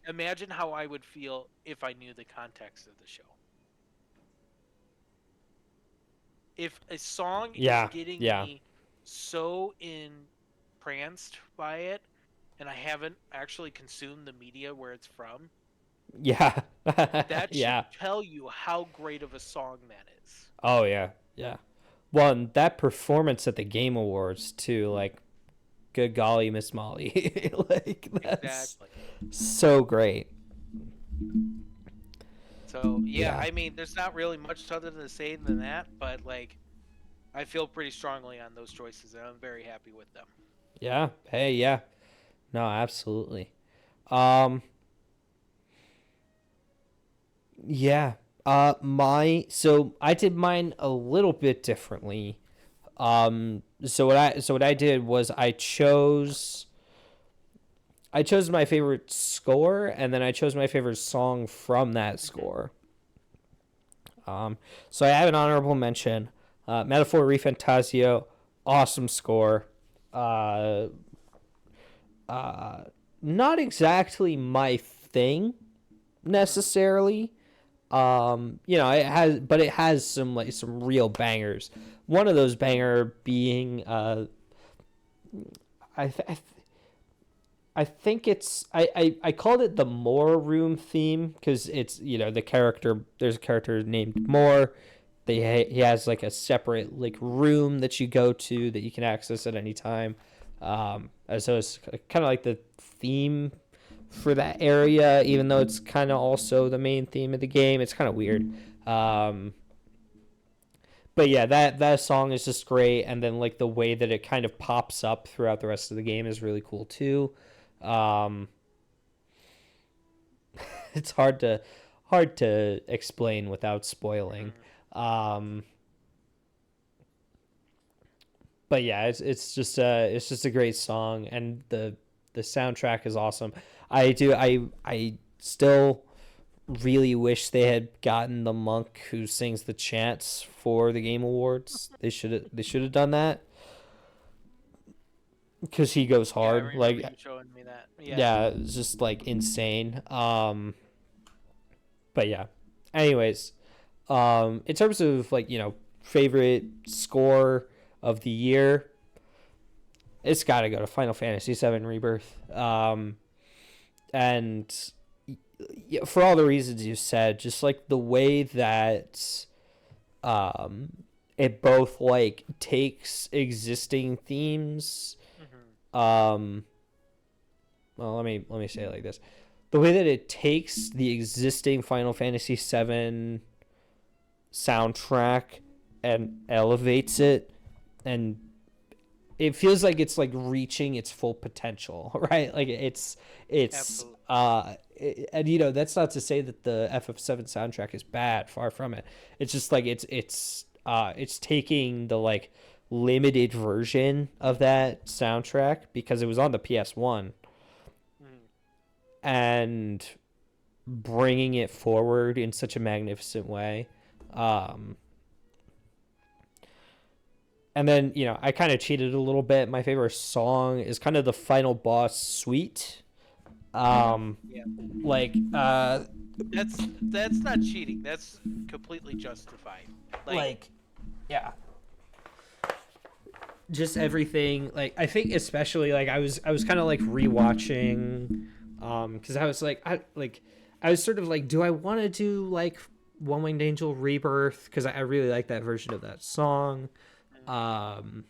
Speaker 2: Imagine how I would feel if I knew the context of the show. If a song is
Speaker 1: Yeah.
Speaker 2: getting
Speaker 1: Yeah.
Speaker 2: me so entranced by it and I haven't actually consumed the media where it's from,
Speaker 1: Yeah.
Speaker 2: That should
Speaker 1: Yeah.
Speaker 2: tell you how great of a song that is.
Speaker 1: Oh yeah. Yeah. Well, and that performance at the Game Awards too, like, good golly, Miss Molly, like that's
Speaker 2: Exactly.
Speaker 1: so great.
Speaker 2: So yeah,
Speaker 1: Yeah.
Speaker 2: I mean, there's not really much other to say than that, but like, I feel pretty strongly on those choices, and I'm very happy with them.
Speaker 1: Yeah. Hey, yeah. No, absolutely. Um, yeah. So I did mine a little bit differently. So what I did was I chose my favorite score, and then I chose my favorite song from that
Speaker 2: Hmm.
Speaker 1: score. So I have an honorable mention. Metaphor Refantasio, awesome score. Uh, uh, Not exactly my thing
Speaker 2: Hmm.
Speaker 1: necessarily. It has some real bangers. One of those banger being I th- I, th- I think I called it the Moore Room theme because it's there's a character named Moore. He has like a separate like room that you go to that you can access at any time. And so it's kind of like the theme for that area, even though it's kind of also the main theme of the game. It's kind of weird. Um, but yeah, that song is just great, and then like the way that it kind of pops up throughout the rest of the game is really cool too. Um, it's hard to explain without spoiling.
Speaker 2: Hmm.
Speaker 1: Um, but yeah, it's just a great song, and the soundtrack is awesome. I still really wish they had gotten the monk who sings the chants for the Game Awards. They should have done that because he goes
Speaker 2: Yeah, I
Speaker 1: hard.
Speaker 2: remember
Speaker 1: Like,
Speaker 2: you showing me that. Yeah.
Speaker 1: yeah, it's just like insane. But yeah. Anyways, in terms of like favorite score of the year, it's got to go to Final Fantasy VII Rebirth. And for all the reasons you said, just like the way that um, it both like takes existing themes.
Speaker 2: Hmm.
Speaker 1: Um, well, let me say it like this: the way that it takes the existing Final Fantasy VII soundtrack and elevates it, and it feels like it's like reaching its full potential, right? Like it's
Speaker 2: Absolutely.
Speaker 1: and that's not to say that the FF7 soundtrack is bad, far from it. It's just like it's taking the like limited version of that soundtrack because it was on the PS1
Speaker 2: Hmm.
Speaker 1: and bringing it forward in such a magnificent way. Um, and then I kind of cheated a little bit. My favorite song is kind of the final boss suite. Um,
Speaker 2: Yeah.
Speaker 1: like
Speaker 2: That's not cheating. That's completely justified. Like,
Speaker 1: like yeah, just everything. Like, I think especially like I was kind of like rewatching, because I was sort of like, do I want to do like One Winged Angel Rebirth because I really like that version of that song. Um,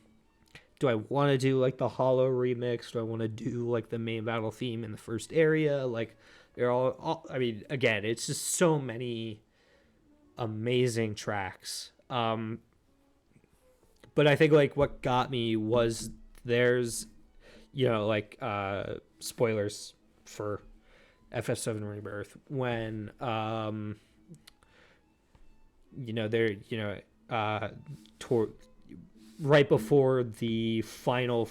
Speaker 1: do I want to do like the Hollow remix? Do I want to do like the main battle theme in the first area? Like, they're all. I mean, again, it's just so many amazing tracks. But I think like what got me was there's like spoilers for FF7 Rebirth when they're uh toward right before the final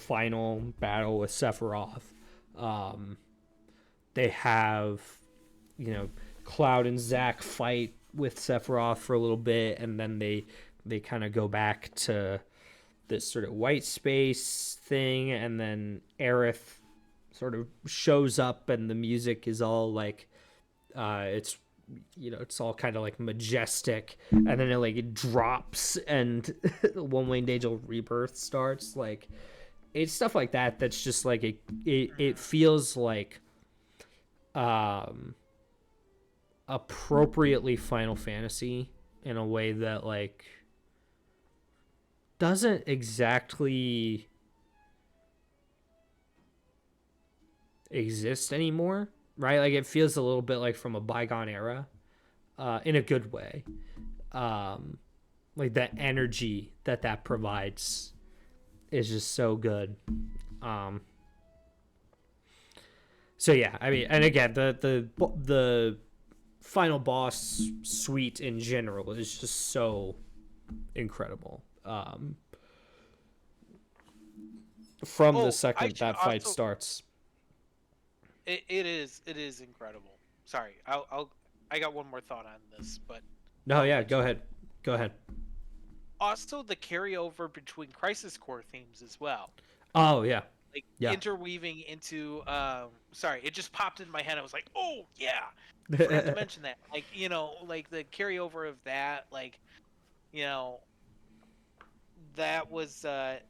Speaker 1: battle with Sephiroth. um they have you know Cloud and Zack fight with Sephiroth for a little bit, and then they kind of go back to this sort of white space thing, and then Aerith sort of shows up, and the music is all like it's all kind of like majestic, and then it drops, and One Winged Angel Rebirth starts. Like, it's stuff like that that's just like it
Speaker 2: mhm.
Speaker 1: feels like um appropriately Final Fantasy in a way that like doesn't exactly exist anymore, right? Like it feels a little bit like from a bygone era, in a good way. Um, like that energy that provides is just so good. Um, so yeah, I mean, and again, the final boss suite in general is just so incredible. From the
Speaker 2: Oh, I
Speaker 1: second
Speaker 2: should
Speaker 1: that fight
Speaker 2: also.
Speaker 1: starts.
Speaker 2: It is incredible. Sorry, I got one more thought on this, but
Speaker 1: No,
Speaker 2: I'll
Speaker 1: yeah,
Speaker 2: let
Speaker 1: go
Speaker 2: you
Speaker 1: ahead.
Speaker 2: go.
Speaker 1: Go ahead.
Speaker 2: Also, the carryover between Crisis Core themes as well,
Speaker 1: Oh, yeah.
Speaker 2: like
Speaker 1: Yeah.
Speaker 2: interweaving into. Sorry, it just popped in my head. I was like, oh yeah, I forgot to mention that. Like like the carryover of that, like you know, that was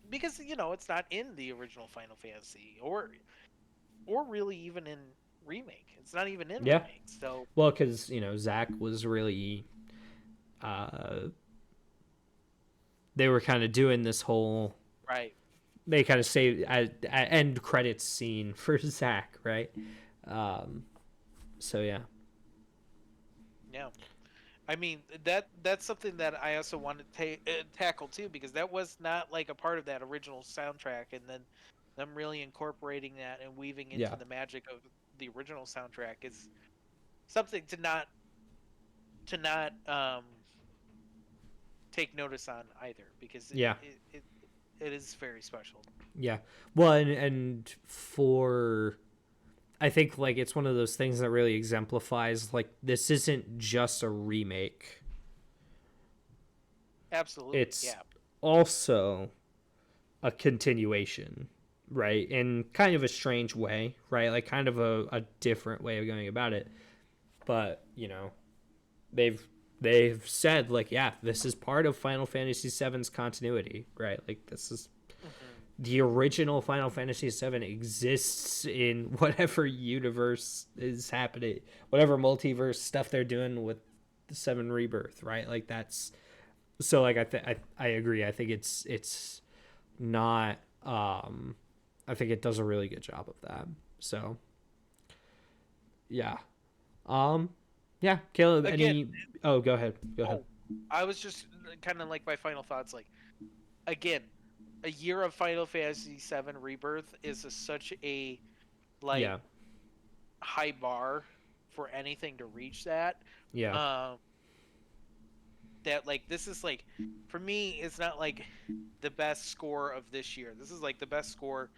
Speaker 2: because it's not in the original Final Fantasy or really even in remake. It's not even in
Speaker 1: Yeah.
Speaker 2: remake. So
Speaker 1: Well, because, Zach was really. Uh, they were kind of doing this whole.
Speaker 2: right.
Speaker 1: They kind of say a end credits scene for Zach, right? So, yeah.
Speaker 2: Yeah. I mean that's something that I also wanted to tackle too because that was not like a part of that original soundtrack, and then them really incorporating that and weaving into
Speaker 1: Yeah.
Speaker 2: the magic of the original soundtrack is something to not take notice on either because
Speaker 1: Yeah.
Speaker 2: it is very special.
Speaker 1: Yeah. Well, and for. I think, like, it's one of those things that really exemplifies, like, this isn't just a remake.
Speaker 2: Absolutely,
Speaker 1: It's
Speaker 2: yeah.
Speaker 1: also a continuation, right? In kind of a strange way, right? Like kind of a different way of going about it. But, they've they've said like, yeah, this is part of Final Fantasy VII's continuity, right? Like this is
Speaker 2: Hmm.
Speaker 1: the original Final Fantasy VII exists in whatever universe is happening, whatever multiverse stuff they're doing with the Seven Rebirth, right? Like that's so like I agree. I think it's not I think it does a really good job of that. So yeah. Um yeah, Caleb,
Speaker 2: Again,
Speaker 1: any oh go ahead. Go ahead.
Speaker 2: oh, I was just kind of like my final thoughts. Like again, a year of Final Fantasy VII Rebirth is such a like
Speaker 1: Yeah.
Speaker 2: high bar for anything to reach that.
Speaker 1: Yeah.
Speaker 2: Um, that like this is like for me, it's not like the best score of this year. This is like the best score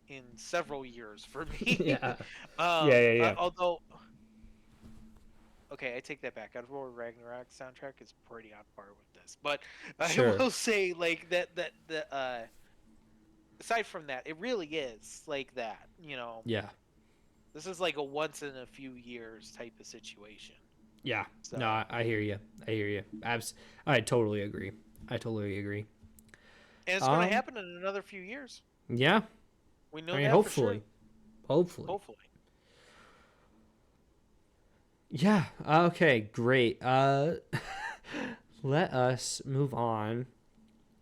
Speaker 2: in several years for me.
Speaker 1: Yeah. Yeah, yeah, yeah.
Speaker 2: Although okay, I take that back. God of War Ragnarok soundtrack is pretty on par with this, but I
Speaker 1: Sure.
Speaker 2: will say like that the aside from that, it really is like that.
Speaker 1: Yeah.
Speaker 2: This is like a once in a few years type of situation.
Speaker 1: Yeah. No,
Speaker 2: So,
Speaker 1: I hear you. I hear you. I totally agree. I totally agree.
Speaker 2: and it's going to
Speaker 1: Um
Speaker 2: happen in another few years.
Speaker 1: yeah.
Speaker 2: We
Speaker 1: I
Speaker 2: know
Speaker 1: mean
Speaker 2: that for sure.
Speaker 1: hopefully. Hopefully.
Speaker 2: Hopefully.
Speaker 1: Yeah. Okay, great. Let us move on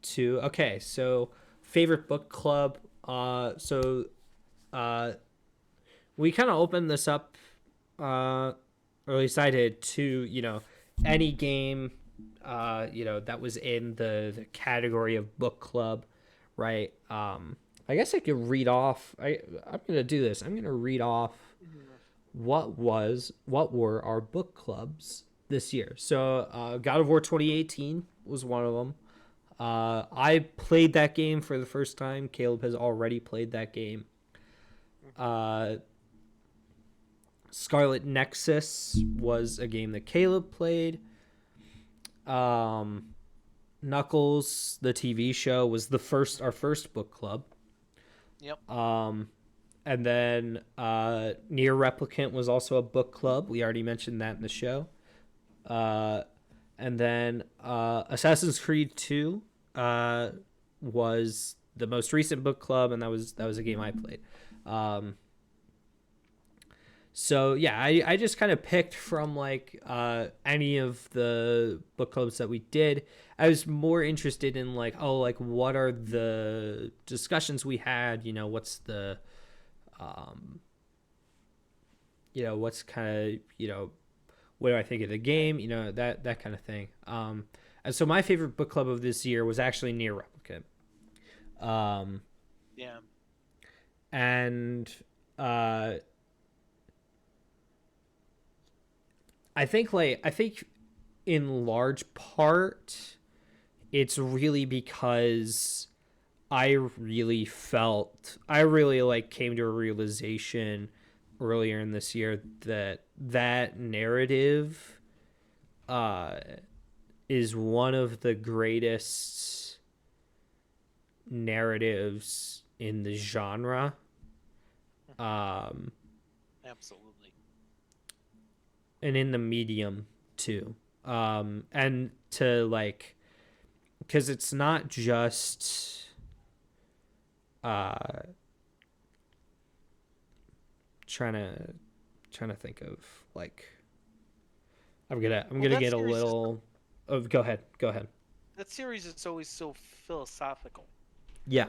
Speaker 1: to okay, so favorite book club. Uh we kind of opened this up, or at least I did, to any game that was in the category of book club, right? I guess I could read off. I'm gonna do this. I'm gonna read off
Speaker 2: Mhm.
Speaker 1: what were our book clubs this year. So God of War 2018 was one of them. I played that game for the first time. Caleb has already played that game.
Speaker 2: Mhm.
Speaker 1: Uh, Scarlet Nexus was a game that Caleb played. Um, Knuckles, the TV show, was our first book club.
Speaker 2: Yep.
Speaker 1: Um, and then Near Replicant was also a book club. We already mentioned that in the show. Uh, and then Assassin's Creed 2 was the most recent book club, and that was a game I played. Um, So yeah, I just kind of picked from like any of the book clubs that we did. I was more interested in like, oh, like what are the discussions we had, what's the um what's kind of, what do I think of the
Speaker 2: Right.
Speaker 1: game, that kind of thing. And so my favorite book club of this year was actually Near Replicant. Um
Speaker 2: Yeah.
Speaker 1: and uh I think in large part it's really because I really like came to a realization earlier in this year that that narrative uh is one of the greatest narratives in the genre. um
Speaker 2: Absolutely.
Speaker 1: and in the medium too. And to like, because it's not just uh trying to think of like, I'm
Speaker 2: Well,
Speaker 1: gonna get a little of, go ahead.
Speaker 2: that series is always so philosophical.
Speaker 1: Yeah,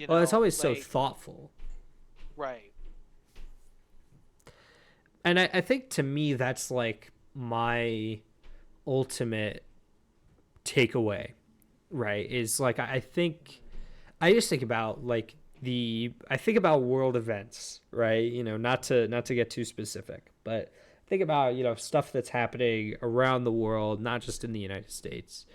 Speaker 1: well, it's always so
Speaker 2: Like
Speaker 1: thoughtful.
Speaker 2: right.
Speaker 1: And I think to me that's like my ultimate takeaway, right? Is like I think I just think about like I think about world events, right? Not to get too specific, but think about, stuff that's happening around the world, not just in the United States.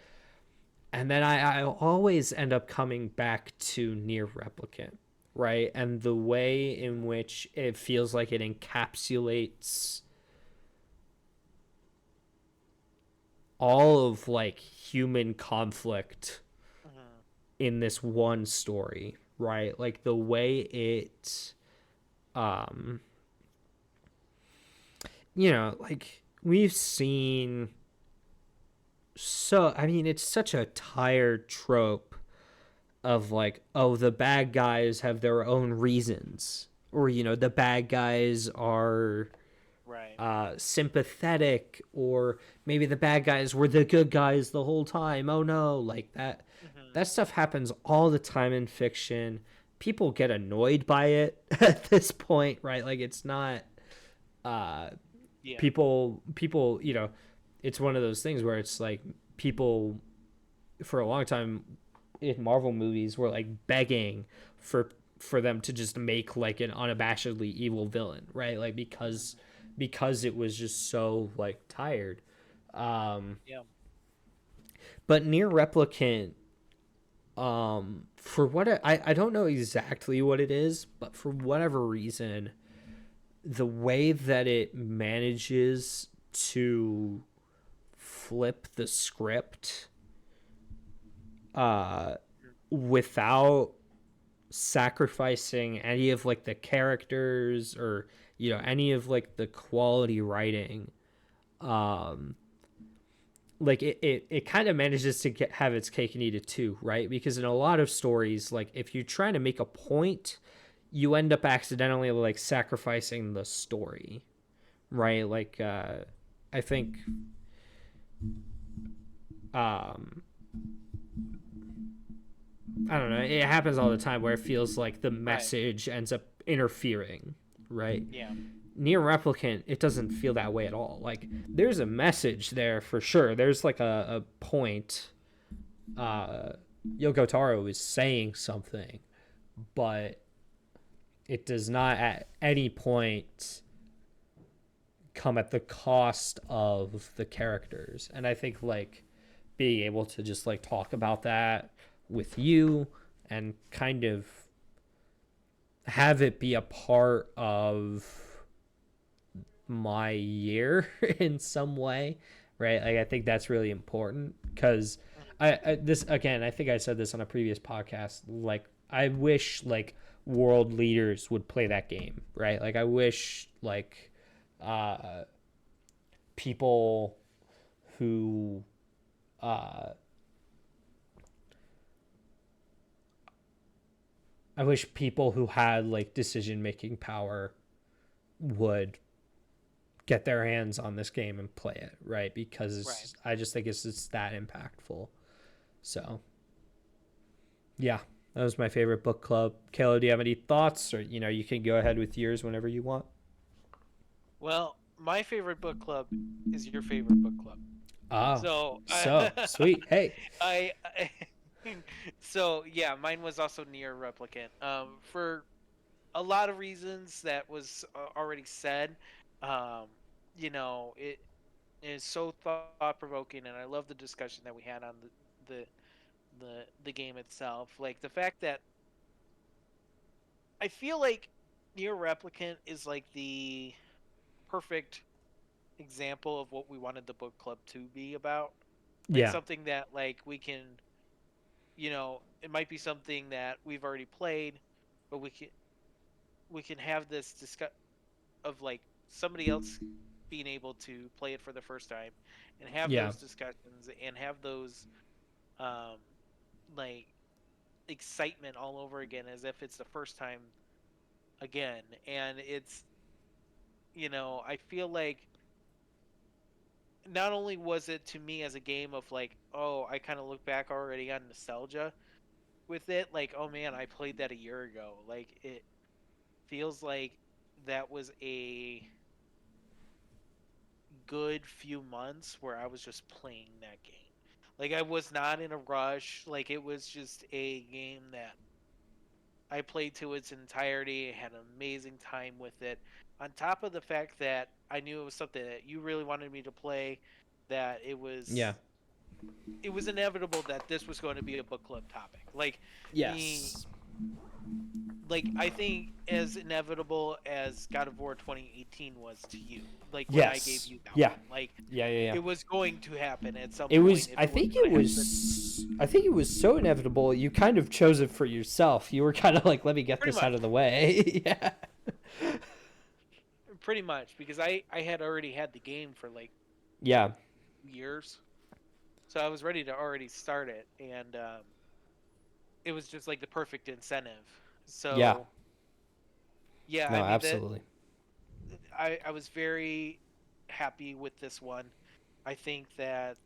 Speaker 1: And then I always end up coming back to Near Replicant, right? And the way in which it feels like it encapsulates all of like human conflict
Speaker 2: Mhm.
Speaker 1: in this one story, right? Like the way it um like we've seen, so I mean it's such a tired trope of like, oh, the bad guys have their own reasons, or the bad guys are
Speaker 2: Right.
Speaker 1: sympathetic, or maybe the bad guys were the good guys the whole time. Oh no, like that.
Speaker 2: Mhm.
Speaker 1: That stuff happens all the time in fiction. People get annoyed by it at this point, right? Like it's not uh
Speaker 2: Yeah.
Speaker 1: people, it's one of those things where it's like people for a long time in Marvel movies were like begging for them to just make like an unabashedly evil villain, right? Like
Speaker 2: Mhm.
Speaker 1: because it was just so like tired. Um
Speaker 2: Yeah.
Speaker 1: but Near Replicant, for what I don't know exactly what it is, but for whatever reason, the way that it manages to flip the script uh
Speaker 2: Mhm.
Speaker 1: without sacrificing any of like the characters, or any of like the quality writing, um like it kind of manages to have its cake and eat it too, right? Because in a lot of stories, like if you're trying to make a point, you end up accidentally like sacrificing the story, right? Like I think um I don't know, it happens all the time where it feels like the
Speaker 2: Right.
Speaker 1: message ends up interfering, right?
Speaker 2: Yeah.
Speaker 1: Near Replicant, it doesn't feel that way at all. Like there's a message there for sure. There's like a point. Uh, Yoko Taro is saying something, but it does not at any point come at the cost of the characters. And I think like being able to just like talk about that with you and kind of have it be a part of my year in some way, right? Like I think that's really important because
Speaker 2: Mhm.
Speaker 1: I this again, I think I said this on a previous podcast. Like I wish like world leaders would play that game, right? Like I wish like uh people who uh I wish people who had like decision making power would get their hands on this game and play it, right? Because
Speaker 2: Right.
Speaker 1: I just think it's just that impactful. So, yeah, that was my favorite book club. Kayla, do you have any thoughts? Or, you can go ahead with yours whenever you want.
Speaker 2: Well, my favorite book club is your favorite book club.
Speaker 1: Oh,
Speaker 2: So,
Speaker 1: so sweet. Hey,
Speaker 2: I, so yeah, mine was also near replicant. For a lot of reasons that was already said. Um, it is so thought provoking, and I love the discussion that we had on the the game itself. Like the fact that I feel like near replicant is like the perfect example of what we wanted the book club to be about. Like
Speaker 1: yeah,
Speaker 2: something that like we can, it might be something that we've already played, but we can have this discuss of like somebody else being able to play it for the first time and have
Speaker 1: yeah,
Speaker 2: those discussions and have those um like excitement all over again as if it's the first time again. And I feel like not only was it to me as a game of like, oh, I kind of look back already on nostalgia with it, like, oh man, I played that a year ago. Like it feels like that was a good few months where I was just playing that game. Like I was not in a rush. Like it was just a game that I played to its entirety, had an amazing time with it. On top of the fact that I knew it was something that you really wanted me to play, that
Speaker 1: yeah,
Speaker 2: it was inevitable that this was going to be a book club topic. The
Speaker 1: yes,
Speaker 2: I think as inevitable as God of War 2018 was to you, like when I gave
Speaker 1: yes,
Speaker 2: you that
Speaker 1: yeah,
Speaker 2: one, like
Speaker 1: yeah, yeah, yeah.
Speaker 2: it was going to happen at some
Speaker 1: It
Speaker 2: point
Speaker 1: was.
Speaker 2: if
Speaker 1: I
Speaker 2: it wasn't
Speaker 1: think
Speaker 2: going
Speaker 1: it
Speaker 2: to happen.
Speaker 1: was. I think it was so inevitable. You kind of chose it for yourself. You were kind of like, "Let me get
Speaker 2: Pretty
Speaker 1: this out
Speaker 2: much,
Speaker 1: of the way." Yeah.
Speaker 2: pretty much, because I had already had the game for like
Speaker 1: Yeah.
Speaker 2: 2 years, so I was ready to already start it, and it was just like the perfect incentive.
Speaker 1: Yeah.
Speaker 2: So yeah,
Speaker 1: No,
Speaker 2: I mean that
Speaker 1: absolutely.
Speaker 2: I was very happy with this one. I think that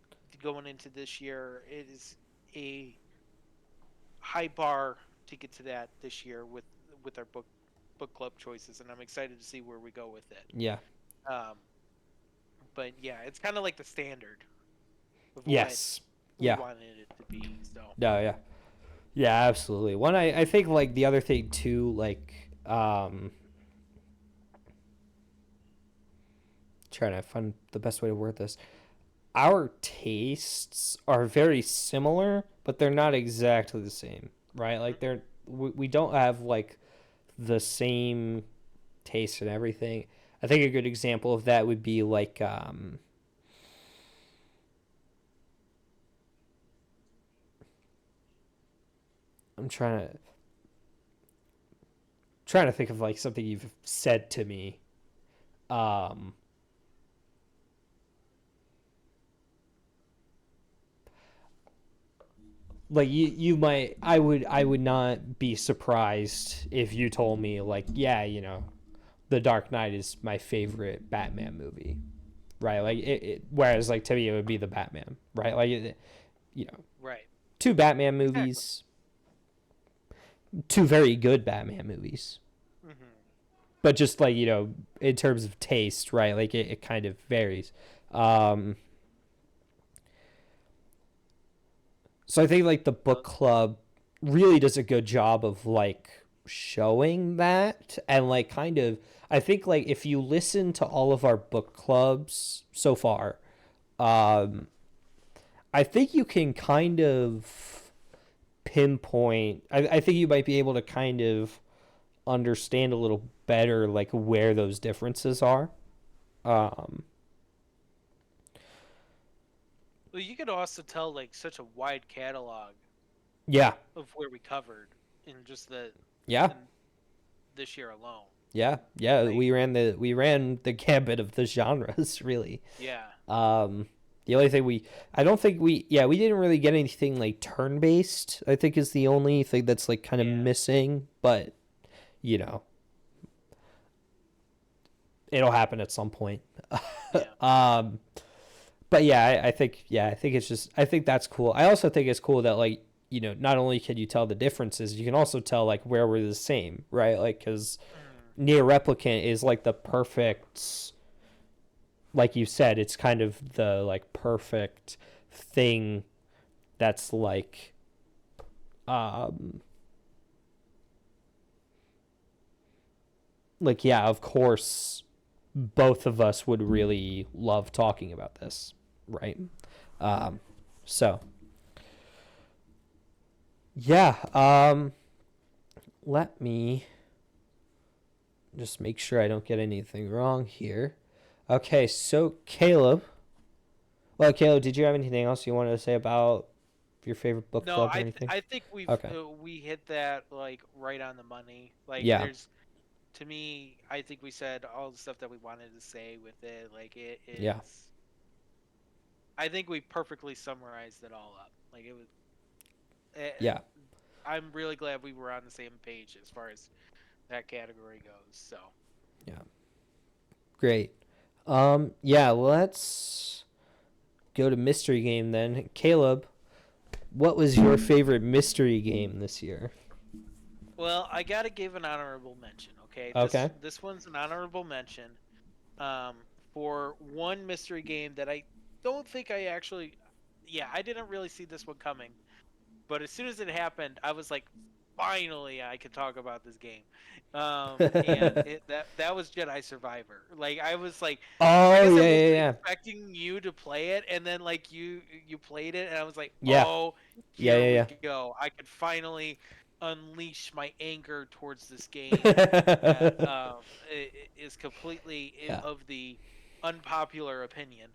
Speaker 2: going into this year, it is a high bar to get to that this year with our book club choices, and I'm excited to see where we go with it.
Speaker 1: Yeah.
Speaker 2: Um, but yeah, it's kind of like the standard of what
Speaker 1: Yes.
Speaker 2: we
Speaker 1: Yeah.
Speaker 2: wanted it to be. So
Speaker 1: No, yeah. Yeah, absolutely. One I think like the other thing too, like trying to find the best way to word this. Our tastes are very similar, but they're not exactly the same, right?
Speaker 2: mhm.
Speaker 1: Like we don't have like the same taste and everything. I think a good example of that would be like I'm trying to think of like something you've said to me. Um like you might I would not be surprised if you told me like, yeah, The Dark Knight is my favorite Batman movie. Right? Like whereas like to me it would be the Batman, right? Like you know,
Speaker 2: Right,
Speaker 1: two Batman
Speaker 2: exactly.
Speaker 1: movies, two very good Batman movies.
Speaker 2: Hmm.
Speaker 1: But just like, in terms of taste, right? Like it kind of varies. Um so I think like the book club really does a good job of like showing that and like kind of I think like if you listen to all of our book clubs so far, um I think you can kind of pinpoint I think you might be able to kind of understand a little better like where those differences are. Um
Speaker 2: Well, you could also tell like such a wide catalog
Speaker 1: yeah.
Speaker 2: of where we covered in just
Speaker 1: Yeah.
Speaker 2: in this year alone.
Speaker 1: Yeah. Yeah,
Speaker 2: Like,
Speaker 1: we ran the gambit of the genres really.
Speaker 2: yeah,
Speaker 1: Um, the only thing I don't think we didn't really get anything like turn based. I think is the only thing that's like kind of
Speaker 2: yeah.
Speaker 1: missing. But you know, it'll happen at some point.
Speaker 2: Yeah.
Speaker 1: um, but yeah, I think it's just I think that's cool. I also think it's cool that like not only can you tell the differences, you can also tell like where we're the same, right? Like because
Speaker 2: Mm.
Speaker 1: near replicant is like the perfect, like you said, it's kind of the like perfect thing that's um like yeah, of course both of us would really love talking about this, right? Um so yeah, let me just make sure I don't get anything wrong here. Okay, so Caleb. Well, Caleb, did you have anything else you wanted to say about your favorite book
Speaker 2: No,
Speaker 1: club or anything?
Speaker 2: I think
Speaker 1: Okay.
Speaker 2: we hit that like right on the money. Like
Speaker 1: Yeah.
Speaker 2: there's to me, I think we said all the stuff that we wanted to say with it. Like it
Speaker 1: Yeah.
Speaker 2: is. I think we perfectly summarized it all up. Like it was. eh,
Speaker 1: Yeah.
Speaker 2: I'm really glad we were on the same page as far as that category goes. So
Speaker 1: Yeah. Great. Yeah, let's go to mystery game then. Caleb, what was your favorite mystery game this year?
Speaker 2: well, I gotta give an honorable mention. Okay,
Speaker 1: Okay.
Speaker 2: this one's an honorable mention. Um, for one mystery game that I don't think I actually. Yeah, I didn't really see this one coming. But as soon as it happened, I was like, finally, I could talk about this game. And that was Jedi Survivor. Like I was like, I
Speaker 1: Oh,
Speaker 2: guess I
Speaker 1: yeah,
Speaker 2: wasn't
Speaker 1: yeah, yeah.
Speaker 2: expecting you to play it, and then like you played it, and I was like,
Speaker 1: Yeah.
Speaker 2: oh,
Speaker 1: Yeah,
Speaker 2: here we
Speaker 1: yeah,
Speaker 2: go. I could finally unleash my anger towards this game that
Speaker 1: yeah.
Speaker 2: is completely
Speaker 1: Yeah.
Speaker 2: of the unpopular opinion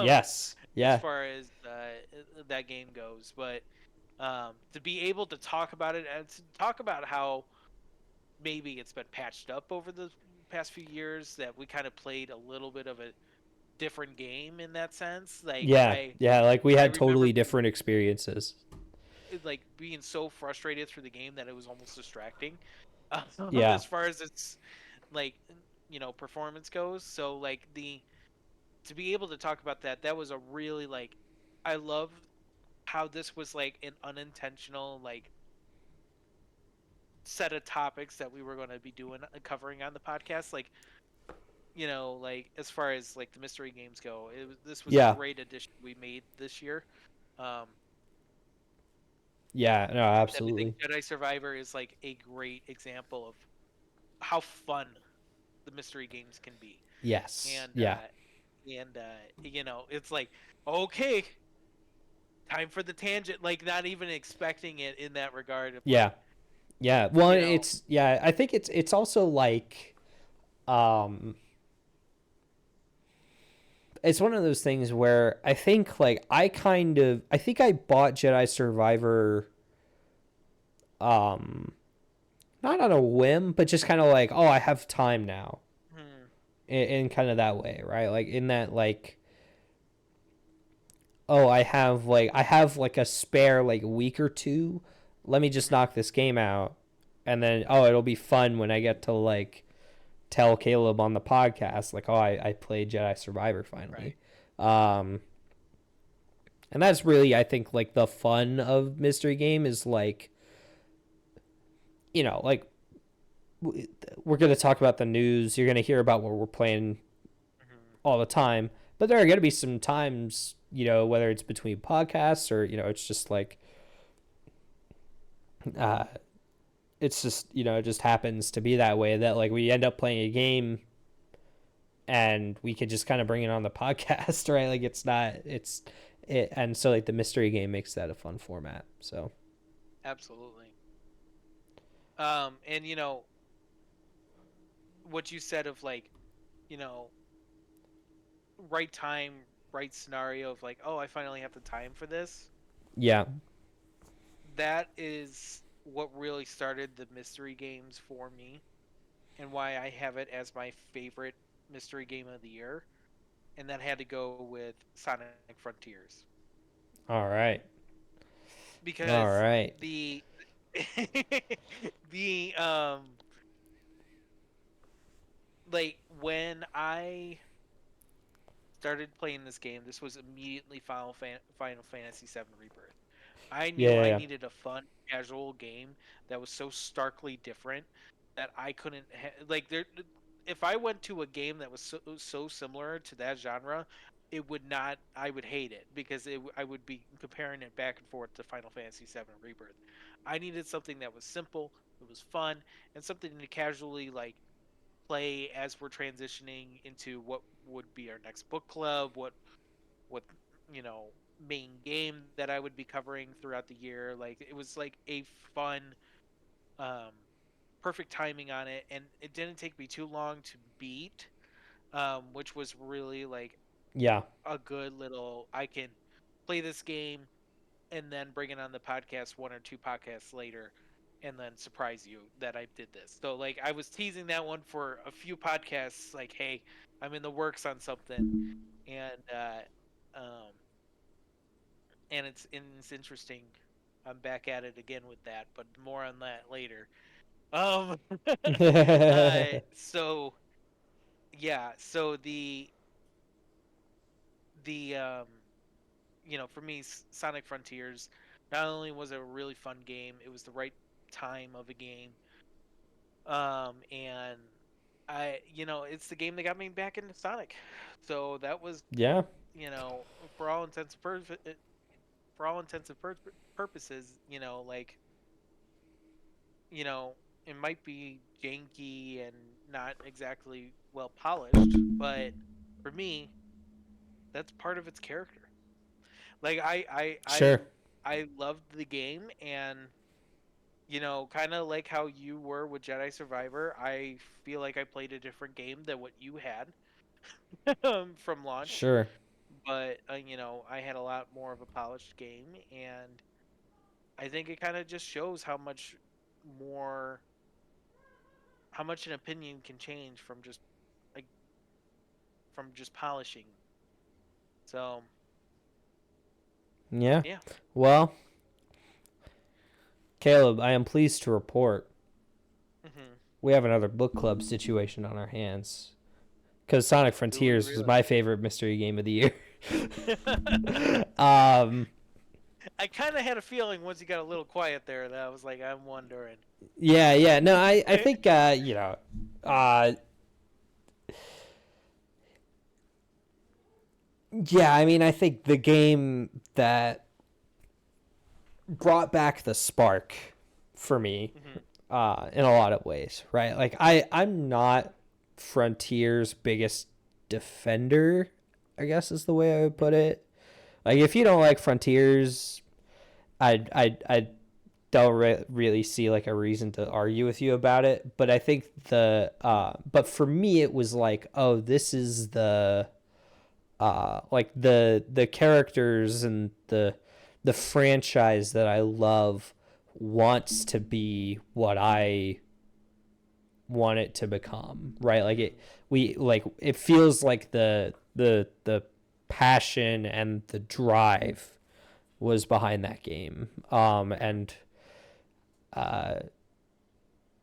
Speaker 1: Yes.
Speaker 2: as
Speaker 1: Yeah.
Speaker 2: far as that game goes. But to be able to talk about it and to talk about how maybe it's been patched up over the past few years, that we kind of played a little bit of a different game in that sense. Like
Speaker 1: Yeah. Yeah, like we
Speaker 2: I
Speaker 1: had
Speaker 2: remember
Speaker 1: totally different experiences.
Speaker 2: like being so frustrated through the game that it was almost distracting
Speaker 1: Yeah.
Speaker 2: as far as its like performance goes. So like the to be able to talk about that was a really like I love how this was like an unintentional like set of topics that we were going to be doing covering on the podcast. Like like as far as like the mystery games go, this was a
Speaker 1: Yeah.
Speaker 2: great addition we made this year. um
Speaker 1: Yeah, no,
Speaker 2: and I think
Speaker 1: absolutely.
Speaker 2: Jedi Survivor is like a great example of how fun the mystery games can be.
Speaker 1: Yes.
Speaker 2: and
Speaker 1: Yeah.
Speaker 2: it's like, okay, time for the tangent, like not even expecting it in that regard of
Speaker 1: Yeah.
Speaker 2: like
Speaker 1: Yeah. Well,
Speaker 2: you know
Speaker 1: it's yeah, I think it's also like um it's one of those things where I think like I think I bought Jedi Survivor um not on a whim, but just kind of like, oh, I have time now.
Speaker 2: hmm,
Speaker 1: In kind of that way, right? Like in that like oh, I have like a spare like week or two. Let me just
Speaker 2: hmm,
Speaker 1: knock this game out and then oh, it'll be fun when I get to like tell Caleb on the podcast like, oh, I played Jedi Survivor finally.
Speaker 2: right.
Speaker 1: Um, and that's really I think like the fun of mystery game is like like we're gonna talk about the news. You're gonna hear about what we're playing
Speaker 2: Hmm.
Speaker 1: all the time, but there are gonna be some times whether it's between podcasts or it's just like uh, it's just it just happens to be that way that like we end up playing a game and we could just kind of bring it on the podcast, right? Like it's not it's it, and so like the mystery game makes that a fun format. So
Speaker 2: Absolutely. And what you said of like you know right time, right scenario of like, oh, I finally have the time for this.
Speaker 1: yeah,
Speaker 2: That is what really started the mystery games for me, and why I have it as my favorite mystery game of the year. And that had to go with Sonic Frontiers,
Speaker 1: all right, all
Speaker 2: because
Speaker 1: right,
Speaker 2: the the um like when I started playing this game, this was immediately Final Fantasy VII Rebirth. I knew I
Speaker 1: Yeah.
Speaker 2: needed a fun, casual game that was so starkly different that I couldn't like there. If I went to a game that was so similar to that genre, it would not. I would hate it because I would be comparing it back and forth to Final Fantasy VII Rebirth. I needed something that was simple, it was fun, and something to casually like play as we're transitioning into what would be our next book club, what you know main game that I would be covering throughout the year. Like it was like a fun, um, perfect timing on it, and it didn't take me too long to beat, which was really like
Speaker 1: Yeah.
Speaker 2: a good little. I can play this game and then bring it on the podcast one or two podcasts later. And then surprise you that I did this. So like I was teasing that one for a few podcasts. Like, hey, I'm in the works on something, and um, it's interesting. I'm back at it again with that, but more on that later. Um, so yeah, so the for me, Sonic Frontiers, not only was it a really fun game, it was the right time of a game. And it's the game that got me back into Sonic. So that was,
Speaker 1: Yeah.
Speaker 2: you know, for all intents and for all intents and purposes, like, you know, it might be janky and not exactly well polished, but for me, that's part of its character. Like
Speaker 1: Sure.
Speaker 2: I loved the game, and kind of like how you were with Jedi Survivor, I feel like I played a different game than what you had from launch,
Speaker 1: Sure.
Speaker 2: but I had a lot more of a polished game, and I think it kind of just shows more how much an opinion can change like from just polishing. So,
Speaker 1: Yeah.
Speaker 2: yeah.
Speaker 1: Well, Caleb, I am pleased to report
Speaker 2: Hmm.
Speaker 1: we have another book club situation on our hands. Because Sonic
Speaker 2: Do we
Speaker 1: Frontiers was
Speaker 2: really?
Speaker 1: my favorite mystery game of the year. um,
Speaker 2: I kind of had a feeling once you got a little quiet there that I was like, I'm wondering.
Speaker 1: yeah, yeah. No, I think, uh, yeah, I mean, I think the game that brought back the spark for me,
Speaker 2: Hmm.
Speaker 1: in a lot of ways, right? Like, I'm not Frontier's biggest defender, I guess is the way I would put it. Like, if you don't like Frontiers, I don't really see like a reason to argue with you about it. But I think but for me, it was like, oh, this is like the characters and the franchise that I love wants to be what I want it to become, right? Like it feels like the passion and the drive was behind that game. Uh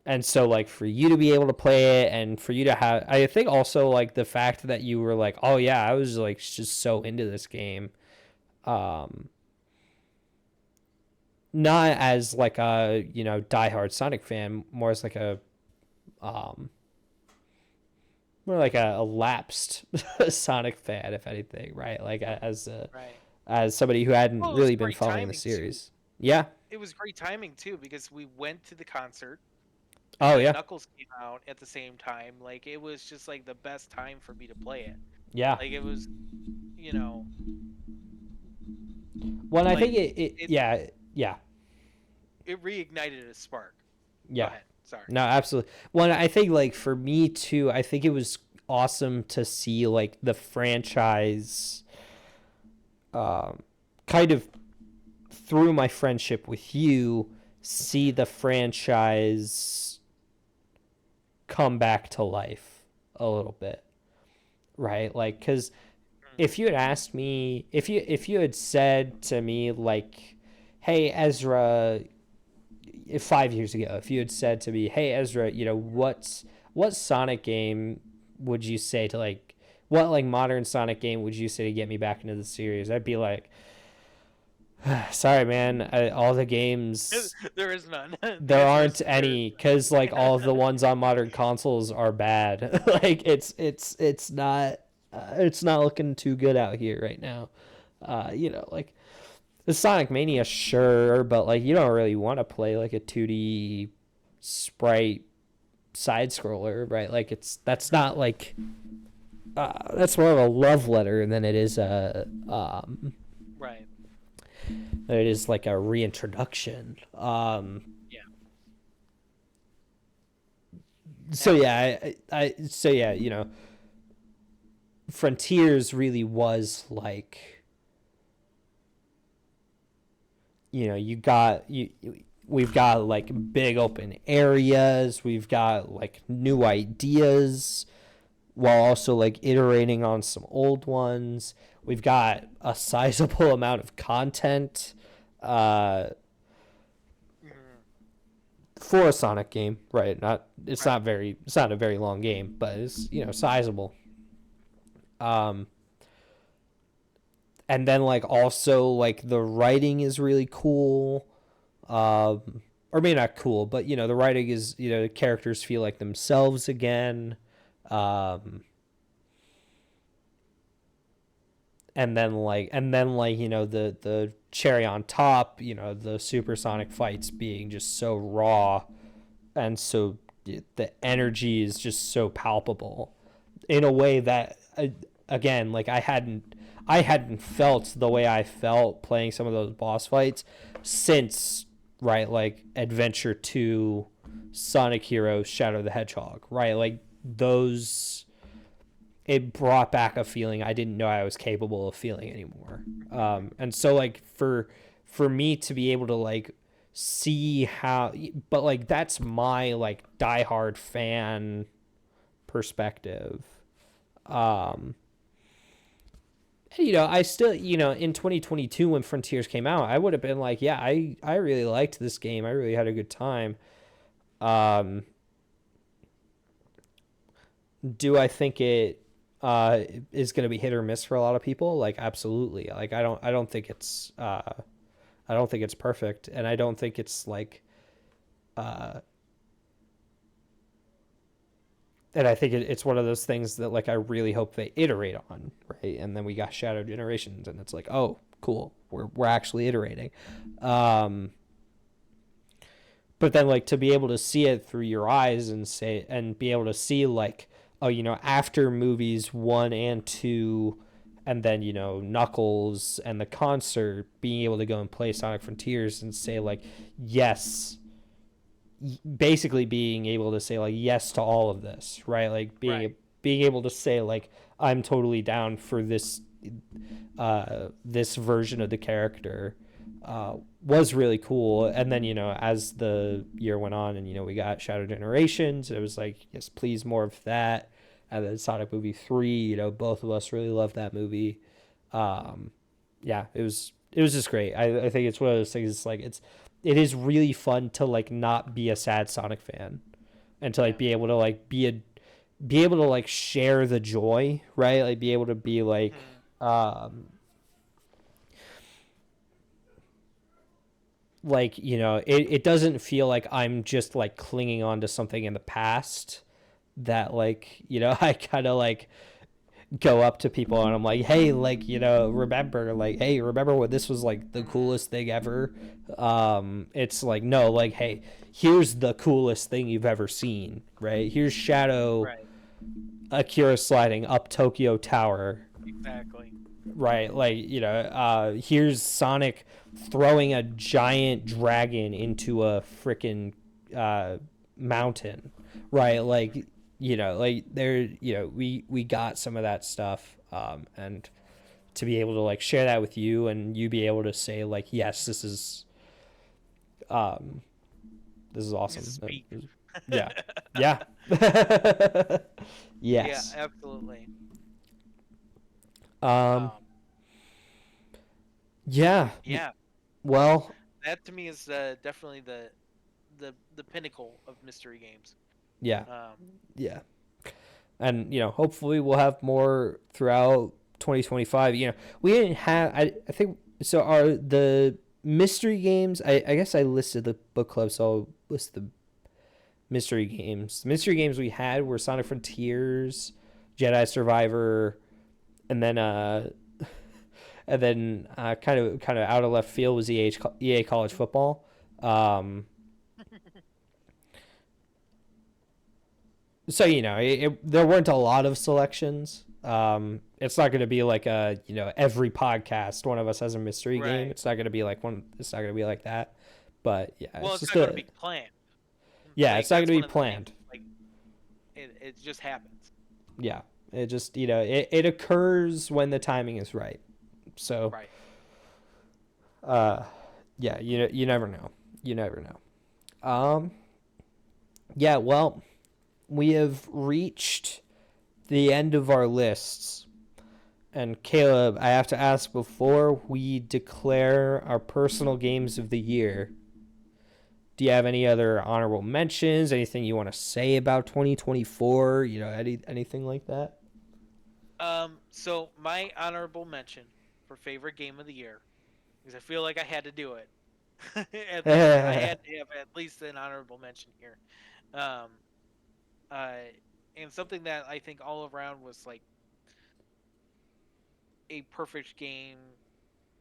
Speaker 1: and so like for you to be able to play it and for you to have, I think also like the fact that you were like, oh yeah, I was like just so into this game, um not as like a diehard Sonic fan, more as like a um more like a lapsed Sonic fan, if anything, right? Like
Speaker 2: Right.
Speaker 1: as somebody who hadn't
Speaker 2: Well, it was
Speaker 1: really been
Speaker 2: great
Speaker 1: following the
Speaker 2: timing too.
Speaker 1: series. Yeah.
Speaker 2: It was great timing too because we went to the concert and
Speaker 1: Oh
Speaker 2: then
Speaker 1: yeah.
Speaker 2: Knuckles came out at the same time. Like it was just like the best time for me to play it.
Speaker 1: Yeah.
Speaker 2: Like it was, you know,
Speaker 1: Well, I
Speaker 2: like
Speaker 1: think it
Speaker 2: it
Speaker 1: yeah, yeah,
Speaker 2: it reignited a spark. Go
Speaker 1: yeah.
Speaker 2: ahead. Sorry.
Speaker 1: No, absolutely. Well, I think like for me too, I think it was awesome to see like the franchise, um, kind of through my friendship with you, see the
Speaker 2: Hmm.
Speaker 1: franchise come back to life a little bit, right? Like, because if you had asked me, if you had said to me like, "Hey Ezra," 5 years ago, if you had said to me, "Hey Ezra, what Sonic game would you say to like what like modern Sonic game would you say to get me back into the series? I'd be like, sorry, man. All the games
Speaker 2: There is none. The
Speaker 1: there
Speaker 2: answer
Speaker 1: aren't
Speaker 2: is there is
Speaker 1: any because like all of the
Speaker 2: none.
Speaker 1: ones on modern consoles are bad. Like it's not looking too good out here right now. Like the Sonic Mania, sure, but like you don't really want to play like a 2D sprite side scroller, right? Like that's not like that's more of a love letter than it is a
Speaker 2: Right.
Speaker 1: than it is like a reintroduction.
Speaker 2: Yeah.
Speaker 1: So
Speaker 2: Absolutely.
Speaker 1: yeah, so yeah, Frontiers really was like, we've got like big open areas, we've got like new ideas while also like iterating on some old ones. We've got a sizable amount of content uh,
Speaker 2: Mhm.
Speaker 1: for a Sonic game, right?
Speaker 2: Right.
Speaker 1: It's not a very long game, but it's sizable. Um, and then like also like the writing is really cool. Or maybe not cool, but the writing is the characters feel like themselves again. Um, and then the cherry on top, the supersonic fights being just so raw and so the energy is just so palpable in a way that again like I hadn't felt the way I felt playing some of those boss fights since, right, like Adventure 2, Sonic Heroes, Shadow the Hedgehog, right? Like those, it brought back a feeling I didn't know I was capable of feeling anymore. And so like for me to be able to like see how, but like that's my like diehard fan perspective. Um, I still, in 2022 when Frontiers came out, I would have been like, yeah, I really liked this game. I really had a good time. Um, do I think it is going to be hit or miss for a lot of people? Like, absolutely. Like, I don't think it's perfect, and I don't think it's like, uh, and I think it's one of those things that like I really hope they iterate on, right? And then we got Shadow Generations, and it's like, oh, cool, we're actually iterating. Um, but then like to be able to see it through your eyes and say and be able to see like, oh, after movies 1 and 2, and then Knuckles and the concert, being able to go and play Sonic Frontiers and say like, yes, basically being able to say like yes to all of this, right? Like
Speaker 2: Right.
Speaker 1: being able to say like, I'm totally down for this version of the character, was really cool. And then as the year went on and we got Shadow Generations, it was like, yes, please, more of that. And then Sonic movie 3, both of us really loved that movie. um yeah, it was just great. I think it's one of those things. It's like it is really fun to like not be a sad Sonic fan and to like
Speaker 2: Yeah.
Speaker 1: be able to like be able to like share the joy, right? Like be able to be
Speaker 2: Mhm.
Speaker 1: like it doesn't feel like I'm just like clinging on to something in the past that like I kind of like go up to people and I'm like, hey, like remember, like, hey, remember when this was like the
Speaker 2: Mhm.
Speaker 1: coolest thing ever? It's like, no, like, hey, here's the coolest thing you've ever seen, right? Here's Shadow
Speaker 2: Right.
Speaker 1: Akira sliding up Tokyo Tower,
Speaker 2: Exactly.
Speaker 1: right? Like, here's Sonic throwing a giant dragon into a freaking uh, mountain, right?
Speaker 2: Mhm.
Speaker 1: Like, like there, we got some of that stuff, and to be able to like share that with you and you be able to say like, yes, um, this is
Speaker 2: This
Speaker 1: awesome.
Speaker 2: is peak.
Speaker 1: Yeah, yeah,
Speaker 2: Yeah,
Speaker 1: yes.
Speaker 2: absolutely.
Speaker 1: Um,
Speaker 2: Um,
Speaker 1: yeah.
Speaker 2: yeah,
Speaker 1: Well,
Speaker 2: that to me is definitely the pinnacle of mystery games.
Speaker 1: yeah,
Speaker 2: Um,
Speaker 1: yeah. and hopefully we'll have more throughout 2025. We didn't have. I think so. Are the mystery games? I guess I listed the book club, so I'll list the mystery games. The mystery games we had were Sonic Frontiers, Jedi Survivor, and then kind of out of left field was EA College Football. Um, so there weren't a lot of selections. It's not going to be like every podcast one of us has a mystery game.
Speaker 2: Right.
Speaker 1: It's not going to be like one. It's not going to be like that. But yeah,
Speaker 2: Well,
Speaker 1: it's
Speaker 2: it's
Speaker 1: just
Speaker 2: not going to be planned.
Speaker 1: yeah,
Speaker 2: Like
Speaker 1: it's not going
Speaker 2: that's
Speaker 1: to be
Speaker 2: one of the things.
Speaker 1: planned.
Speaker 2: Like it just happens.
Speaker 1: Yeah, it just it occurs when the timing is right. So
Speaker 2: Right.
Speaker 1: uh, yeah, you never know. You never know. Yeah, well, we have reached the end of our lists. And Caleb, I have to ask before we declare our personal games of the year, do you have any other honorable mentions? Anything you want to say about 2024? Anything like that?
Speaker 2: So my honorable mention for favorite game of the year, because I feel like I had to do it. I had to have at least an honorable mention here. Um, uh, and something that I think all around was like a perfect game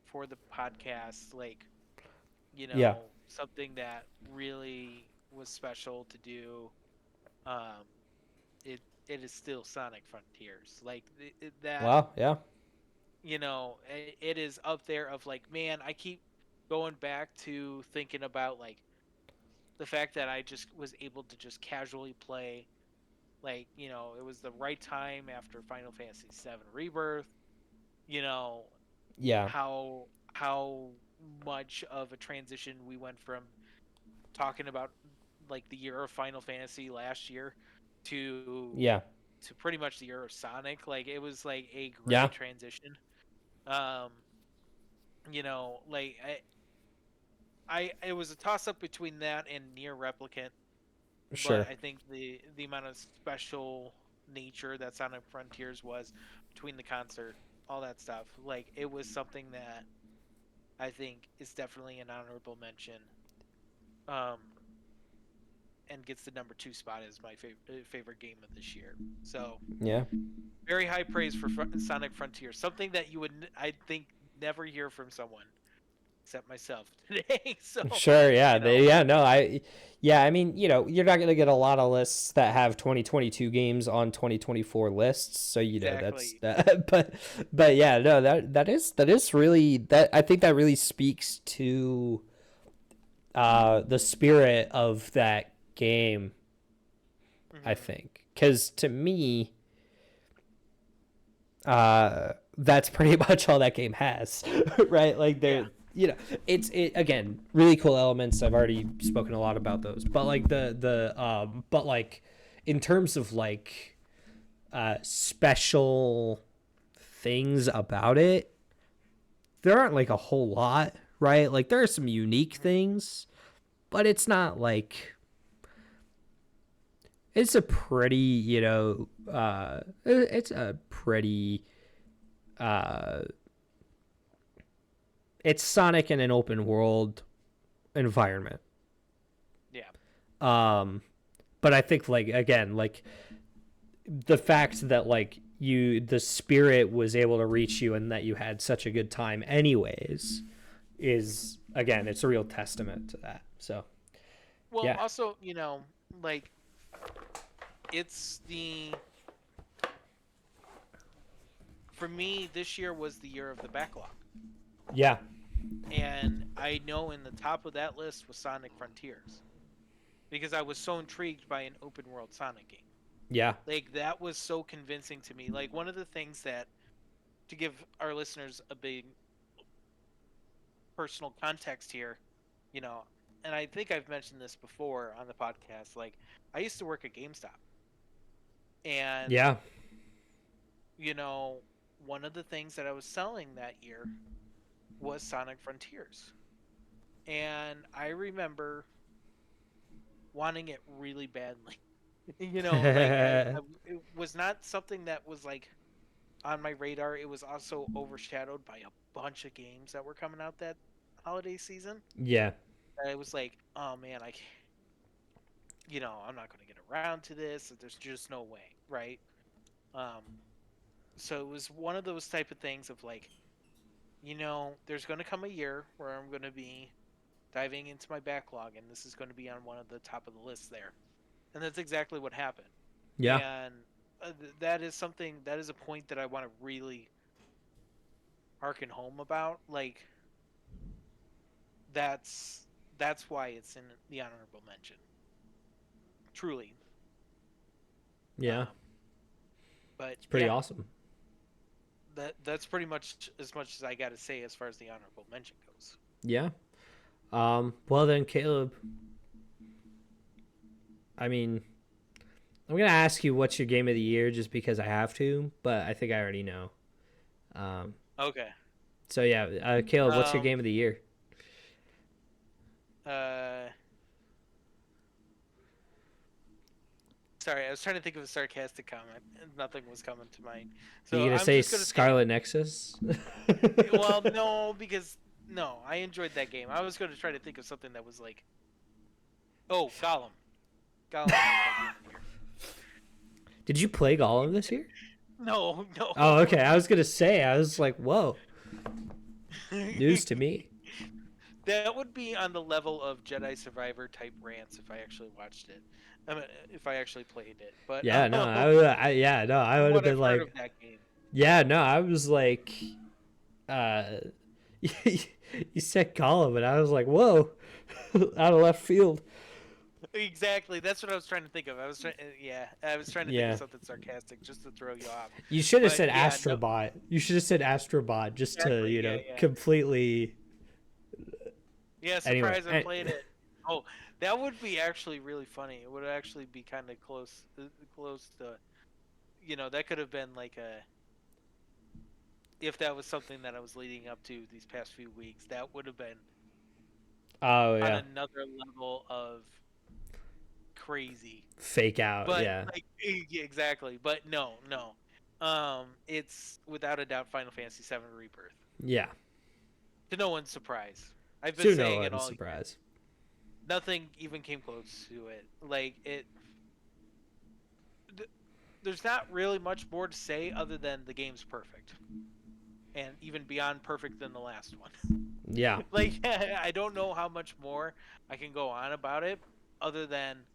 Speaker 2: for the podcast. Like,
Speaker 1: Yeah.
Speaker 2: something that really was special to do. Um, it is still Sonic Frontiers. Like that,
Speaker 1: Wow. Yeah.
Speaker 2: it is up there of like, man, I keep going back to thinking about like the fact that I just was able to just casually play. Like, it was the right time after Final Fantasy VII Rebirth. You know
Speaker 1: Yeah.
Speaker 2: how much of a transition we went from talking about like the year of Final Fantasy last year to
Speaker 1: Yeah.
Speaker 2: pretty much the year of Sonic. Like it was like a
Speaker 1: Yeah.
Speaker 2: great transition. Um, like I it was a toss up between that and Near Replicant, but
Speaker 1: Sure.
Speaker 2: I think the amount of special nature that Sonic Frontiers was between the concert, all that stuff, like it was something that I think is definitely an honorable mention. Um, and gets the number 2 spot as my favorite game of this year. So
Speaker 1: Yeah.
Speaker 2: very high praise for Sonic Frontiers, something that you would I think never hear from someone except myself today. So
Speaker 1: Sure. Yeah.
Speaker 2: you know
Speaker 1: Yeah. No. Yeah. I mean, you're not gonna get a lot of lists that have 2022 games on 2024 lists. So that's
Speaker 2: exactly.
Speaker 1: that. But yeah. No. That is really that. I think that really speaks to the spirit of that game. I
Speaker 2: Hmm.
Speaker 1: think because to me, that's pretty much all that game has, right? Like
Speaker 2: Yeah.
Speaker 1: it's again really cool elements. I've already spoken a lot about those, but like but like in terms of like special things about it, there aren't like a whole lot, right? Like there are some unique
Speaker 2: Hmm.
Speaker 1: things, but it's not like it's a pretty it's a pretty uh it's Sonic in an open world environment.
Speaker 2: Yeah.
Speaker 1: Um, but I think like again, like the fact that like the spirit was able to reach you and that you had such a good time anyways
Speaker 2: Hmm.
Speaker 1: is again, it's a real testament to that. So
Speaker 2: Well,
Speaker 1: yeah,
Speaker 2: also, like it's the for me this year was the year of the backlog.
Speaker 1: yeah,
Speaker 2: And I know in the top of that list was Sonic Frontiers because I was so intrigued by an open world Sonic game.
Speaker 1: yeah,
Speaker 2: Like that was so convincing to me. Like one of the things that to give our listeners a big personal context here, you know, and I think I've mentioned this before on the podcast, like I used to work at GameStop and
Speaker 1: yeah,
Speaker 2: you know, one of the things that I was selling that year was Sonic Frontiers. And I remember wanting it really badly. Like it was not something that was like on my radar. It was also overshadowed by a bunch of games that were coming out that holiday season.
Speaker 1: Yeah.
Speaker 2: And it was like, oh man, I'm not going to get around to this. There's just no way, right? Um, so it was one of those type of things of like, there's going to come a year where I'm going to be diving into my backlog, and this is going to be on one of the top of the lists there. And that's exactly what happened.
Speaker 1: Yeah.
Speaker 2: And that is a point that I want to really harken home about. Like that's that's why it's in the honorable mention. Truly.
Speaker 1: Yeah.
Speaker 2: Um, but
Speaker 1: It's pretty
Speaker 2: yeah,
Speaker 1: awesome.
Speaker 2: that's pretty much as I got to say as far as the honorable mention goes.
Speaker 1: Yeah. Well then, Caleb, I mean, I'm gonna ask you what's your game of the year just because I have to, but I think I already know. Um,
Speaker 2: Okay.
Speaker 1: so yeah, Caleb, what's your
Speaker 2: Um.
Speaker 1: game of the year?
Speaker 2: Uh. Sorry, I was trying to think of a sarcastic comment, and nothing was coming to mind.
Speaker 1: Are you
Speaker 2: So
Speaker 1: gonna
Speaker 2: I'm
Speaker 1: say
Speaker 2: just gonna say,
Speaker 1: Scarlet Nexus?
Speaker 2: well, no, because no, I enjoyed that game. I was going to try to think of something that was like, oh, Gollum. Gollum was my game of the year.
Speaker 1: Did you play Gollum this year?
Speaker 2: No,
Speaker 1: Oh,
Speaker 2: no.
Speaker 1: okay. I was gonna say. I was like, whoa, news to me.
Speaker 2: That would be on the level of Jedi Survivor type rants if I actually watched it. I mean, if I actually played it. But
Speaker 1: Yeah, no, yeah, no, I
Speaker 2: from
Speaker 1: would have
Speaker 2: what
Speaker 1: been
Speaker 2: I've heard of
Speaker 1: like,
Speaker 2: that game,
Speaker 1: yeah, no, I was like, uh, you said Gollum, and I was like, whoa, out of left field.
Speaker 2: exactly. That's what I was trying to think of. I was trying to think of
Speaker 1: Yeah,
Speaker 2: something sarcastic just to throw you off.
Speaker 1: you should have
Speaker 2: But
Speaker 1: said
Speaker 2: yeah, no,
Speaker 1: Astrobot. You should have said Astrobot just to,
Speaker 2: exactly. Yeah, yeah.
Speaker 1: completely.
Speaker 2: Yeah,
Speaker 1: Anyway,
Speaker 2: surprise! I played it. Oh, that would be actually really funny. It would actually be kind of close to, that could have been like a, if that was something that I was leading up to these past few weeks, that would have been
Speaker 1: oh
Speaker 2: on
Speaker 1: yeah,
Speaker 2: another level of crazy.
Speaker 1: fake out.
Speaker 2: But
Speaker 1: Yeah,
Speaker 2: like, yeah, exactly. But no, no. It's without a doubt Final Fantasy VII Rebirth.
Speaker 1: yeah.
Speaker 2: To no one's surprise. I've been
Speaker 1: To no
Speaker 2: saying it
Speaker 1: one's
Speaker 2: all year.
Speaker 1: surprise.
Speaker 2: Nothing even came close to it. Like it there's not really much more to say other than the game's perfect, and even beyond perfect than the last one.
Speaker 1: Yeah,
Speaker 2: Like I don't know how much more I can go on about it, other than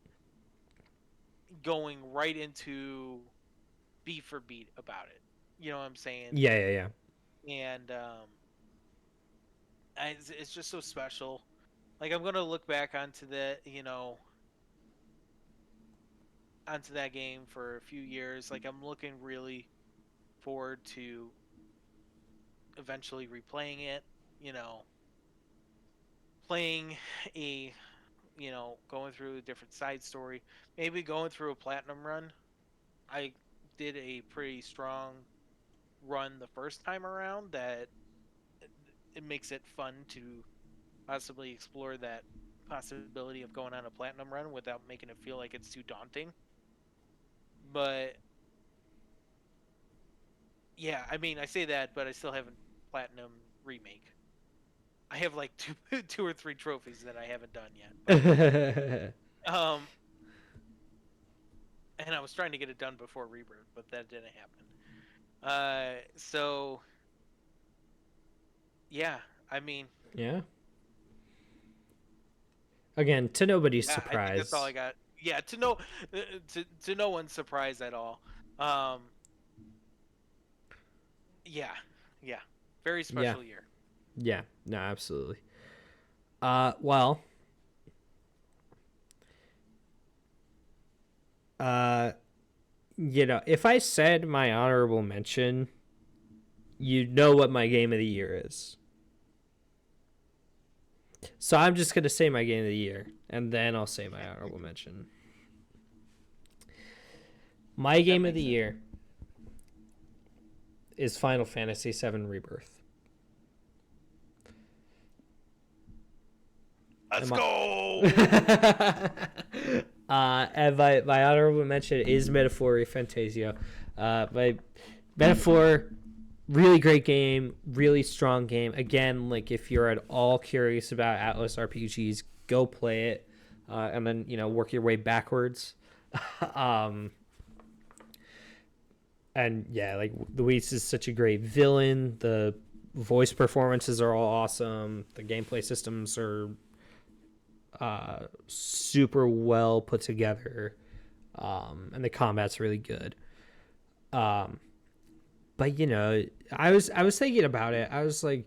Speaker 2: going right into beat for beat about it. You know what I'm saying?
Speaker 1: yeah, yeah, yeah.
Speaker 2: And it's just so special. Like I'm gonna look back onto onto that game for a few years. Like I'm looking really forward to eventually replaying it, you know, playing a, going through a different side story, maybe going through a platinum run. I did a pretty strong run the first time around that it makes it fun to possibly explore that possibility of going on a platinum run without making it feel like it's too daunting. But yeah, I mean, I say that, but I still haven't platinum remake. I have like two or three trophies that I haven't done yet. But, and I was trying to get it done before Rebirth, but that didn't happen. So yeah, I mean,
Speaker 1: Yeah. Again, to nobody's
Speaker 2: yeah, I think that's all
Speaker 1: surprise.
Speaker 2: I got. Yeah, to no one's surprise at all. Um, yeah, yeah, very
Speaker 1: Yeah.
Speaker 2: special year.
Speaker 1: Yeah. No, absolutely. Well, uh, if I said my honorable mention, you know what my game of the year is. So I'm just gonna say my game of the year, and then I'll say my honorable mention. My
Speaker 2: That
Speaker 1: game of the
Speaker 2: makes sense.
Speaker 1: year is Final Fantasy VII Rebirth.
Speaker 2: Let's
Speaker 1: Am I?
Speaker 2: go.
Speaker 1: And my honorable mention is Metaphor Fantasio. My Metaphor, really great game, really strong game. Again, like if you're at all curious about Atlas RPGs, go play it, and then work your way backwards. um, and yeah, like Luis is such a great villain. The voice performances are all awesome. The gameplay systems are super well put together, and the combat's really good. Um, but I was thinking about it. I was like,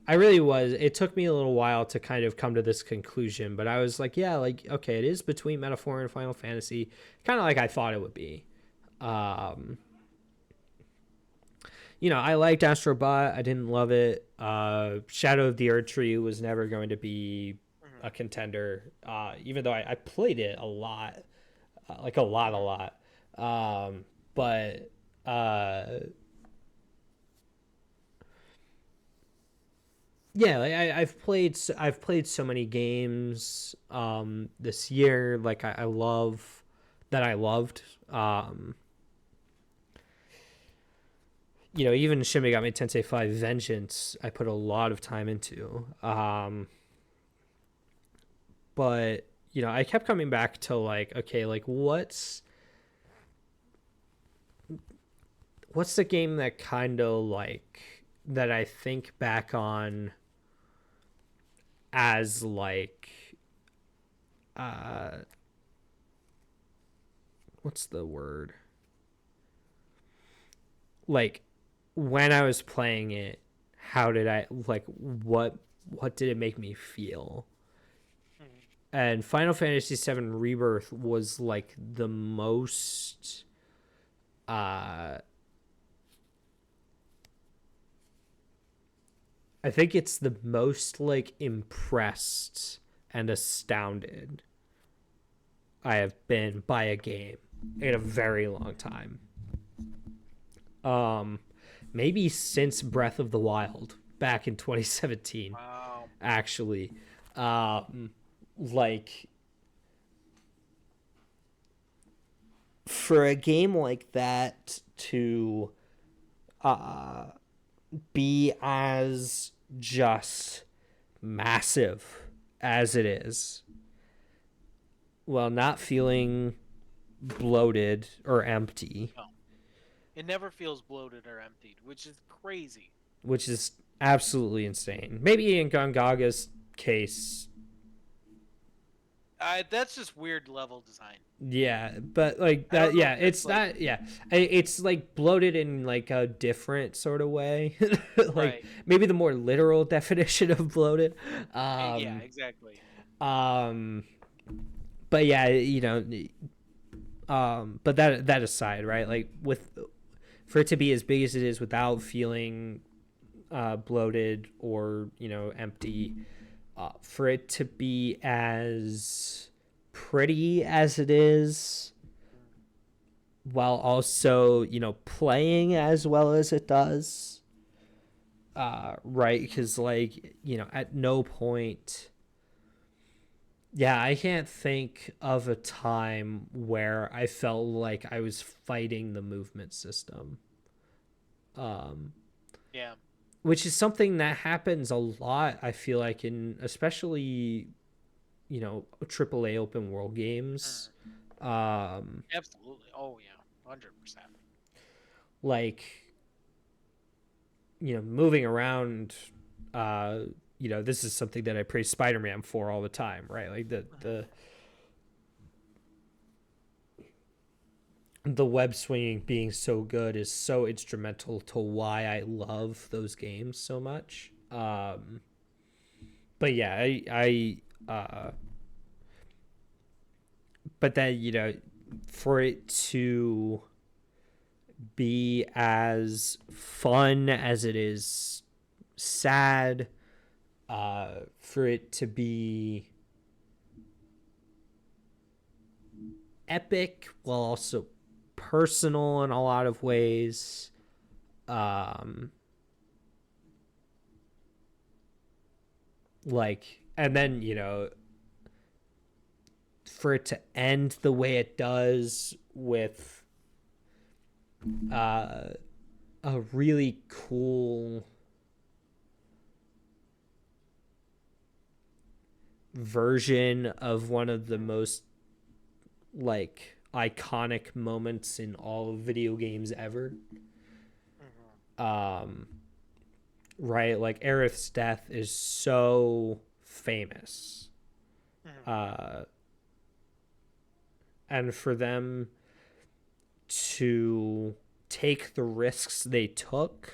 Speaker 1: I really was. It took me a little while to kind of come to this conclusion, but I was like, yeah, like okay, it is between Metaphor and Final Fantasy, kind of like I thought it would be. Um, I liked Astrobot. I didn't love it. Shadow of the Erd Tree was never going to be a contender, even though I played it a lot, like a lot. But yeah, like I've played so many games this year. Like I love that I loved. Even Shin Megami Tensei 5 Vengeance, I put a lot of time into. But I kept coming back to like, okay, like what's the game that kind of like that I think back on as like uh what's the word? Like when I was playing it, how did I like what did it make me feel? And Final Fantasy VII Rebirth was like the most I think it's the most like impressed and astounded I have been by a game in a very long time. Maybe since Breath of the Wild back in 2017,
Speaker 2: Wow.
Speaker 1: actually. Like for a game like that to be as just massive as it is while not feeling bloated or empty,
Speaker 2: No. It never feels bloated or emptied, which is crazy.
Speaker 1: which is absolutely insane. Maybe in Gongaga's case,
Speaker 2: That's just weird level design.
Speaker 1: yeah, but like
Speaker 2: I
Speaker 1: that,
Speaker 2: don't know
Speaker 1: yeah,
Speaker 2: if that's
Speaker 1: it's not, yeah, it's like bloated in like a different sort of way, like
Speaker 2: right.
Speaker 1: maybe the more literal definition of bloated.
Speaker 2: Yeah, exactly.
Speaker 1: Um, but yeah, but that aside, right? Like for it to be as big as it is without feeling bloated or empty, for it to be as pretty as it is, while also playing as well as it does, right? Because like at no point. Yeah, I can't think of a time where I felt like I was fighting the movement system. Um,
Speaker 2: Yeah.
Speaker 1: which is something that happens a lot, I feel like, in especially, AAA open world games. Um,
Speaker 2: Absolutely. Oh yeah, 100%.
Speaker 1: like, moving around, uh, this is something that I praise Spider-Man for all the time, right? Like the web swinging being so good is so instrumental to why I love those games so much. But yeah, but then for it to be as fun as it is sad, for it to be epic while also personal in a lot of ways. Um, like, and then for it to end the way it does with a really cool version of one of the most like iconic moments in all of video games ever. Right, like Aerith's death is so famous. And for them to take the risks they took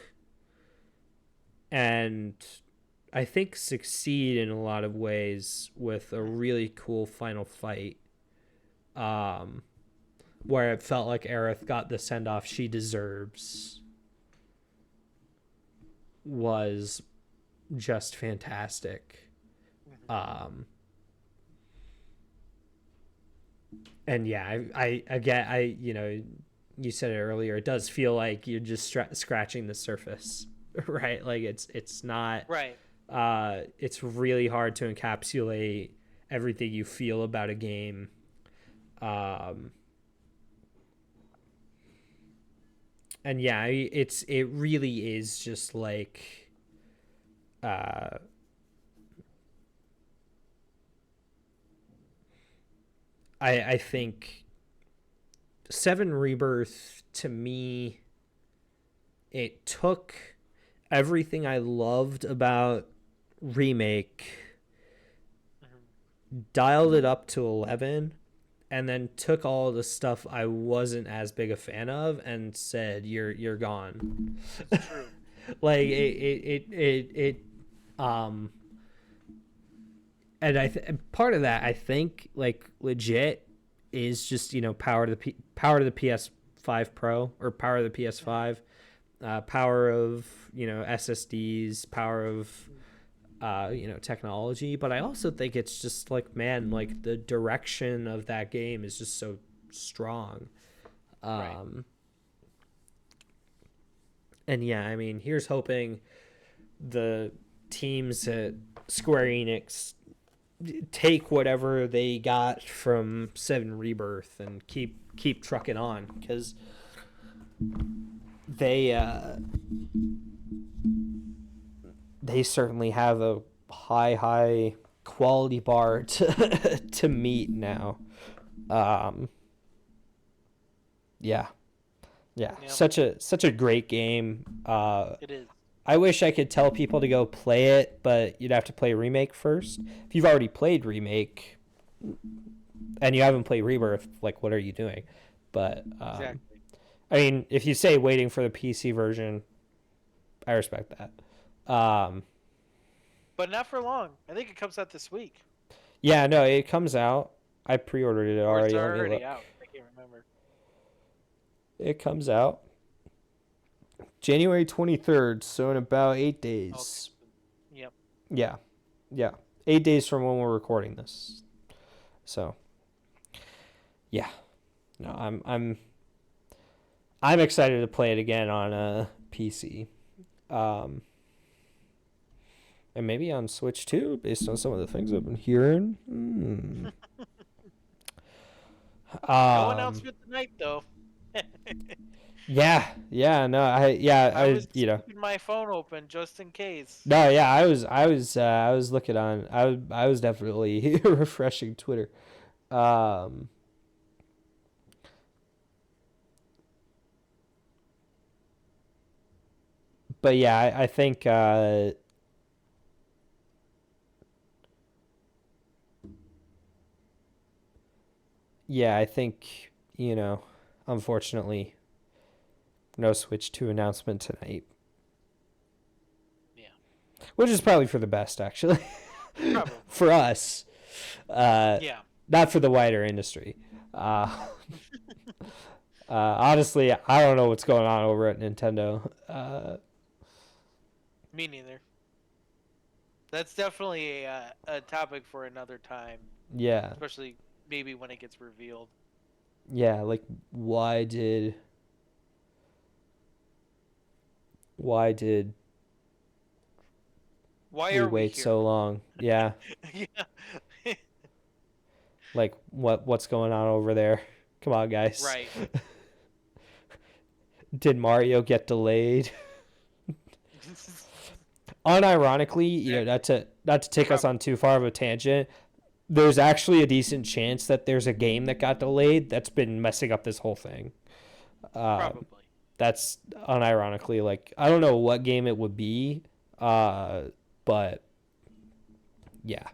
Speaker 1: and I think succeed in a lot of ways with a really cool final fight, where it felt like Aerith got the send off she deserves, was just fantastic. And yeah, I you know, you said it earlier. It does feel like you're just scratching the surface, right? Like it's not
Speaker 2: Right.
Speaker 1: It's really hard to encapsulate everything you feel about a game. And yeah, it really is just like I think 7 Rebirth to me, it took everything I loved about Remake, dialed it up to 11, and then took all the stuff I wasn't as big a fan of and said you're gone.
Speaker 2: It's true.
Speaker 1: Like it and part of that I think like legit is just, you know, power to the PS5 Pro or power of the PS5, power of, you know, SSDs, power of you know, technology. But I also think it's just like, man, like the direction of that game is just so strong.
Speaker 2: Right.
Speaker 1: And yeah, I mean, here's hoping the teams at Square Enix take whatever they got from 7 Rebirth and keep trucking on, because they certainly have a high quality bar to meet now. Yeah.
Speaker 2: Yep.
Speaker 1: Such a great game.
Speaker 2: It is.
Speaker 1: I wish I could tell people to go play it, but you'd have to play Remake first. If you've already played Remake and you haven't played Rebirth, like, what are you doing? But
Speaker 2: Exactly.
Speaker 1: I mean, if you say waiting for the PC version, I respect that.
Speaker 2: But not for long. I think it comes out this week.
Speaker 1: Yeah, no, it comes out. I pre-ordered it
Speaker 2: Or it's
Speaker 1: already. Let me
Speaker 2: already
Speaker 1: look.
Speaker 2: out. I can't remember.
Speaker 1: It comes out January 23rd, so in about 8 days.
Speaker 2: Okay. Yep.
Speaker 1: Yeah. 8 days from when we're recording this. So, yeah. No, I'm excited to play it again on a PC. And maybe on Switch too, based on some of the things I've been hearing.
Speaker 2: No announcement tonight, though.
Speaker 1: Yeah, no,
Speaker 2: I was
Speaker 1: you know.
Speaker 2: keeping my phone open just in case.
Speaker 1: No, yeah, I was looking on. I was definitely refreshing Twitter. But yeah, I think yeah, I think, you know, unfortunately, no Switch 2 announcement tonight.
Speaker 2: Yeah.
Speaker 1: Which is probably for the best, actually.
Speaker 2: Probably.
Speaker 1: For us.
Speaker 2: Yeah.
Speaker 1: Not for the wider industry. Honestly, I don't know what's going on over at Nintendo.
Speaker 2: Me neither. That's definitely a topic for another time.
Speaker 1: Yeah.
Speaker 2: Especially maybe when it gets revealed.
Speaker 1: Yeah, like why did
Speaker 2: Why
Speaker 1: we
Speaker 2: are we
Speaker 1: wait
Speaker 2: here?
Speaker 1: so long? Yeah.
Speaker 2: Yeah.
Speaker 1: Like what's going on over there? Come on, guys.
Speaker 2: Right.
Speaker 1: Did Mario get delayed? Unironically, not to take us on too far of a tangent, there's actually a decent chance that there's a game that got delayed that's been messing up this whole thing.
Speaker 2: Probably.
Speaker 1: That's unironically, like, I don't know what game it would be, but yeah,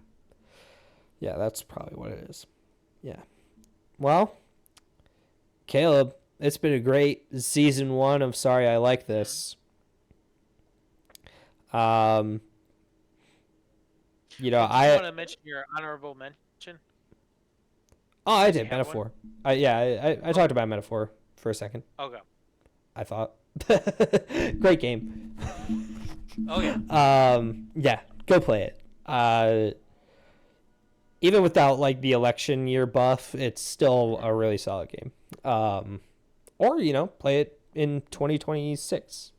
Speaker 1: that's probably what it is. Yeah. Well, Caleb, it's been a great season 1 of Sorry I Like This. I
Speaker 2: want to mention your honorable mention.
Speaker 1: Oh, I did Metaphor. I talked about Metaphor for a second.
Speaker 2: Okay.
Speaker 1: I thought great game.
Speaker 2: Oh yeah.
Speaker 1: Yeah, go play it. Even without like the election year buff, it's still a really solid game. Or play it in 2026.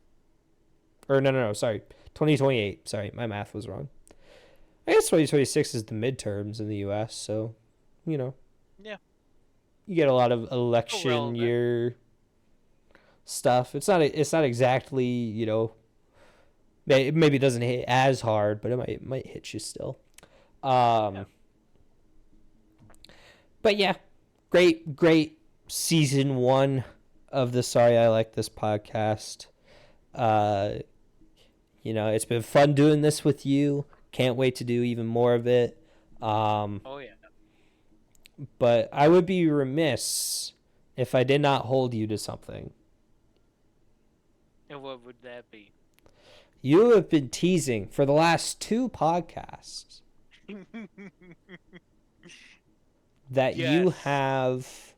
Speaker 1: Or no, sorry, 2028. Sorry, my math was wrong. I guess 2026 is the midterms in the U.S., so
Speaker 2: Yeah.
Speaker 1: You get a lot of election year stuff. It's not exactly, maybe it doesn't hit as hard, but it might hit you still. Yeah. But yeah, great season 1 of the Sorry I Like This podcast. It's been fun doing this with you. Can't wait to do even more of it.
Speaker 2: Oh yeah.
Speaker 1: But I would be remiss if I did not hold you to something.
Speaker 2: And what would that be?
Speaker 1: You have been teasing for the last 2 podcasts that you have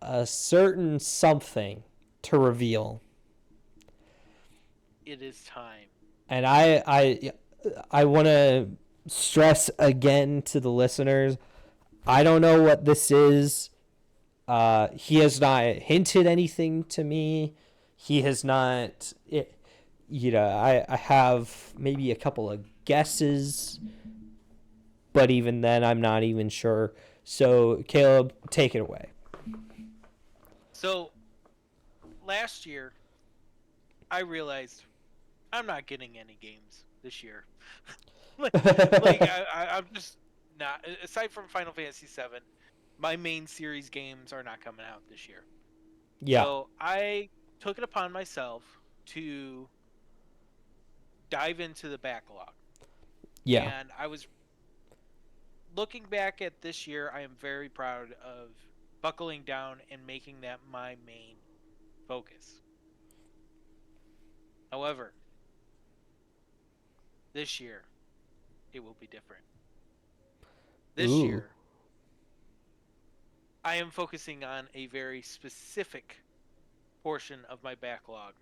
Speaker 1: a certain something to reveal.
Speaker 2: It is time.
Speaker 1: And I want to stress again to the listeners, I don't know what this is. He has not hinted anything to me. He has not. I have maybe a couple of guesses, but even then, I'm not even sure. So, Caleb, take it away.
Speaker 2: So, last year, I realized I'm not getting any games this year. I'm just not. Aside from Final Fantasy VII, my main series games are not coming out this year.
Speaker 1: Yeah.
Speaker 2: So I took it upon myself to dive into the backlog.
Speaker 1: Yeah.
Speaker 2: And I was looking back at this year, I am very proud of buckling down and making that my main focus. However, this year, it will be different. This year, I am focusing on a very specific portion of my backlog.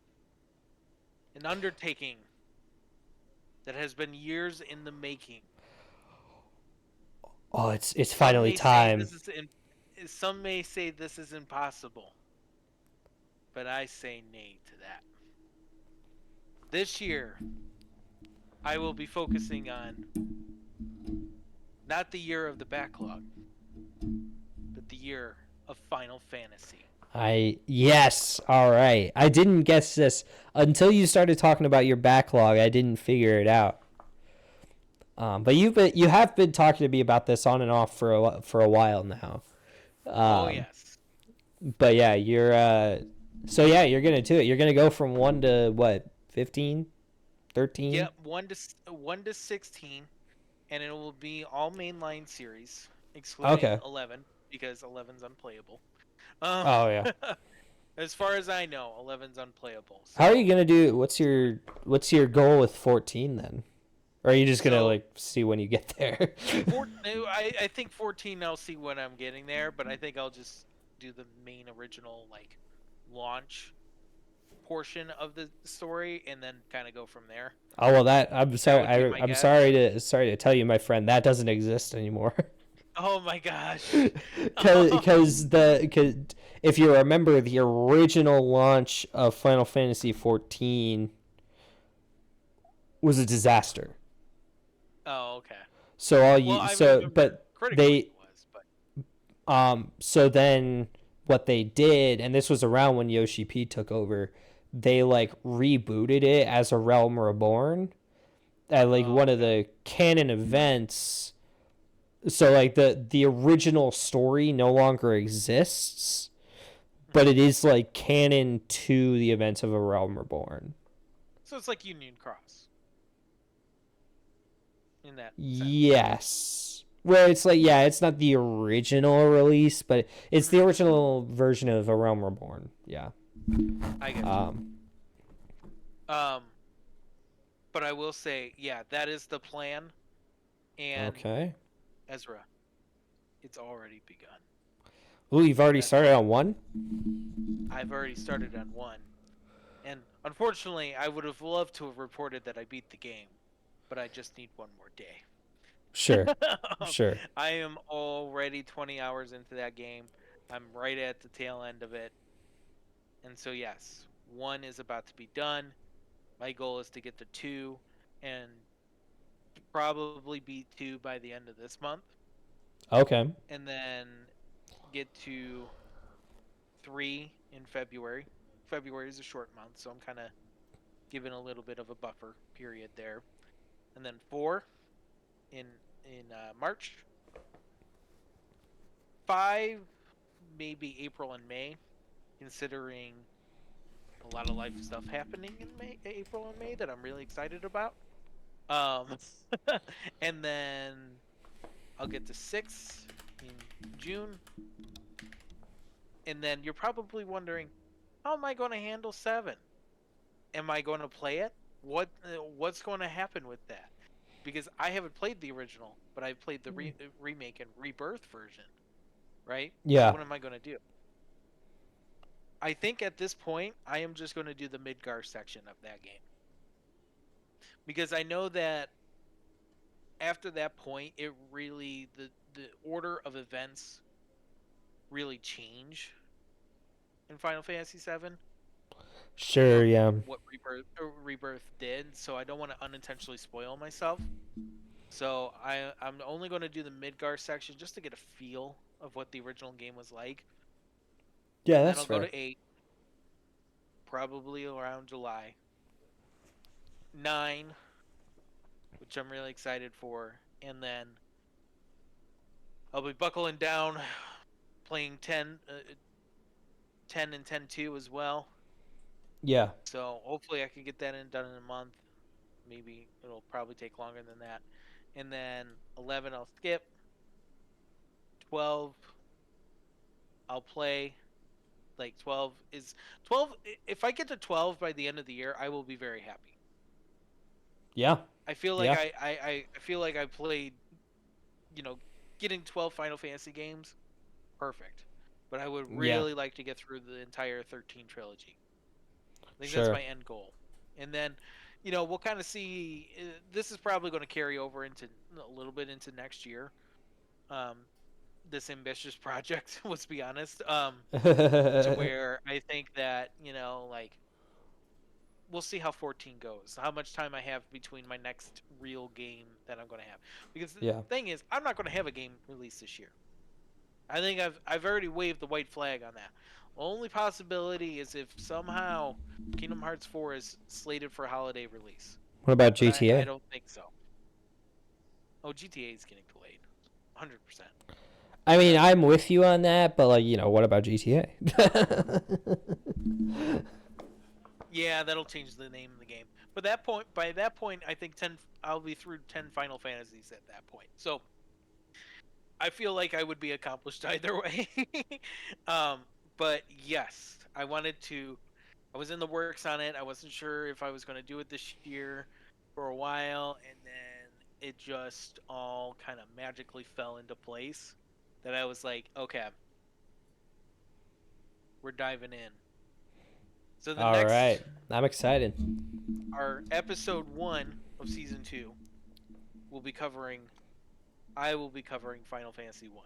Speaker 2: An undertaking that has been years in the making.
Speaker 1: Oh, it's finally time.
Speaker 2: Some may say this is impossible, but I say nay to that. This year, I will be focusing on not the year of the backlog, but the year of Final Fantasy.
Speaker 1: Yes, all right. I didn't guess this until you started talking about your backlog. I didn't figure it out. But you have been talking to me about this on and off for a while now.
Speaker 2: Oh yes.
Speaker 1: But yeah, you're you're gonna do it. You're gonna go from 1 to what, 15, 13?
Speaker 2: Yep, 1 to 16, and it will be all mainline series, excluding 11 because 11's unplayable.
Speaker 1: Oh yeah.
Speaker 2: As far as I know, 11's unplayable.
Speaker 1: So. How are you gonna do? What's your goal with 14 then? Or are you just gonna see when you get there?
Speaker 2: I think 14. I'll see when I'm getting there, but I think I'll just do the main original launch portion of the story and then kind of go from there.
Speaker 1: Oh well, I'm sorry. I'm sorry to tell you, my friend, that doesn't exist anymore.
Speaker 2: Oh my gosh!
Speaker 1: Because if you remember, the original launch of Final Fantasy 14 was a disaster.
Speaker 2: Oh okay.
Speaker 1: So So then what they did, and this was around when Yoshi P took over, they like rebooted it as a Realm Reborn at like
Speaker 2: Oh,
Speaker 1: one of
Speaker 2: okay.
Speaker 1: the canon events. So like the original story no longer exists, but
Speaker 2: Mhm.
Speaker 1: it is like canon to the events of a Realm Reborn.
Speaker 2: So it's like Union Cross in that sense.
Speaker 1: Yes. Where it's like, yeah, it's not the original release, but it's the
Speaker 2: Hmm.
Speaker 1: original version of A Realm Reborn. Yeah.
Speaker 2: I get you.
Speaker 1: Um,
Speaker 2: Um, but I will say, yeah, that is the plan. And
Speaker 1: okay.
Speaker 2: Ezra, it's already begun.
Speaker 1: Ooh, you've already
Speaker 2: That's
Speaker 1: started
Speaker 2: why
Speaker 1: on one?
Speaker 2: I've already started on one. And unfortunately, I would have loved to have reported that I beat the game, but I just need one more day.
Speaker 1: Sure. Sure.
Speaker 2: I am already 20 hours into that game. I'm right at the tail end of it. And so, yes, one is about to be done. My goal is to get to two and probably beat two by the end of this month.
Speaker 1: Okay.
Speaker 2: And then get to three in February. February is a short month, so I'm kind of giving a little bit of a buffer period there. And then four in March. Five, maybe April and May, considering a lot of life stuff happening in April and May that I'm really excited about. Um, and then I'll get to six in June. And then you're probably wondering, how am I going to handle seven? Am I going to play it? What's going to happen with that? Because I haven't played the original, but I've played the remake and rebirth version, right? So
Speaker 1: Yeah.
Speaker 2: what am I going to do? I think at this point I am just going to do the Midgar section of that game because I know that after that point it really the order of events really change in Final Fantasy VII
Speaker 1: Sure,
Speaker 2: from
Speaker 1: yeah.
Speaker 2: what rebirth did, so I don't want to unintentionally spoil myself. So I'm only going to do the Midgar section just to get a feel of what the original game was like,
Speaker 1: Yeah,
Speaker 2: and then
Speaker 1: that's
Speaker 2: I'll go
Speaker 1: fair.
Speaker 2: to 8 probably around July. 9, which I'm really excited for, and then I'll be buckling down playing 10 and 10-2 as well.
Speaker 1: Yeah.
Speaker 2: So hopefully I can get that done in a month. Maybe it'll probably take longer than that. And then 11 I'll skip. 12 I'll play. Like 12. If I get to 12 by the end of the year, I will be very happy.
Speaker 1: Yeah.
Speaker 2: I feel like
Speaker 1: Yeah.
Speaker 2: I feel like I played, you know, getting 12 Final Fantasy games, perfect. But I would
Speaker 1: Yeah.
Speaker 2: really like to get through the entire 13 trilogy. I think that's
Speaker 1: Sure.
Speaker 2: my end goal. And then, we'll kind of see. This is probably going to carry over into a little bit into next year. Um, this ambitious project, let's be honest. To where I think that like we'll see how 14 goes. How much time I have between my next real game that I'm going to have. Because the
Speaker 1: Yeah.
Speaker 2: thing is, I'm not going to have a game released this year. I think I've already waved the white flag on that. Only possibility is if somehow Kingdom Hearts 4 is slated for holiday release,
Speaker 1: What about
Speaker 2: but I
Speaker 1: GTA?
Speaker 2: don't think so. Oh, GTA is getting delayed, 100%.
Speaker 1: I mean,
Speaker 2: But
Speaker 1: I'm with you on that, but like, what about GTA?
Speaker 2: yeah, that'll change the name of the game. But by that point, I think 10. I'll be through 10 Final Fantasies at that point. So I feel like I would be accomplished either way. um, but yes, I wanted to. I was in the works on it. I wasn't sure if I was going to do it this year for a while, and then it just all kind of magically fell into place. That I was like, okay, we're diving in. So the
Speaker 1: All
Speaker 2: next,
Speaker 1: right. I'm excited.
Speaker 2: our episode 1 of season 2 will be covering. I will be covering Final Fantasy 1.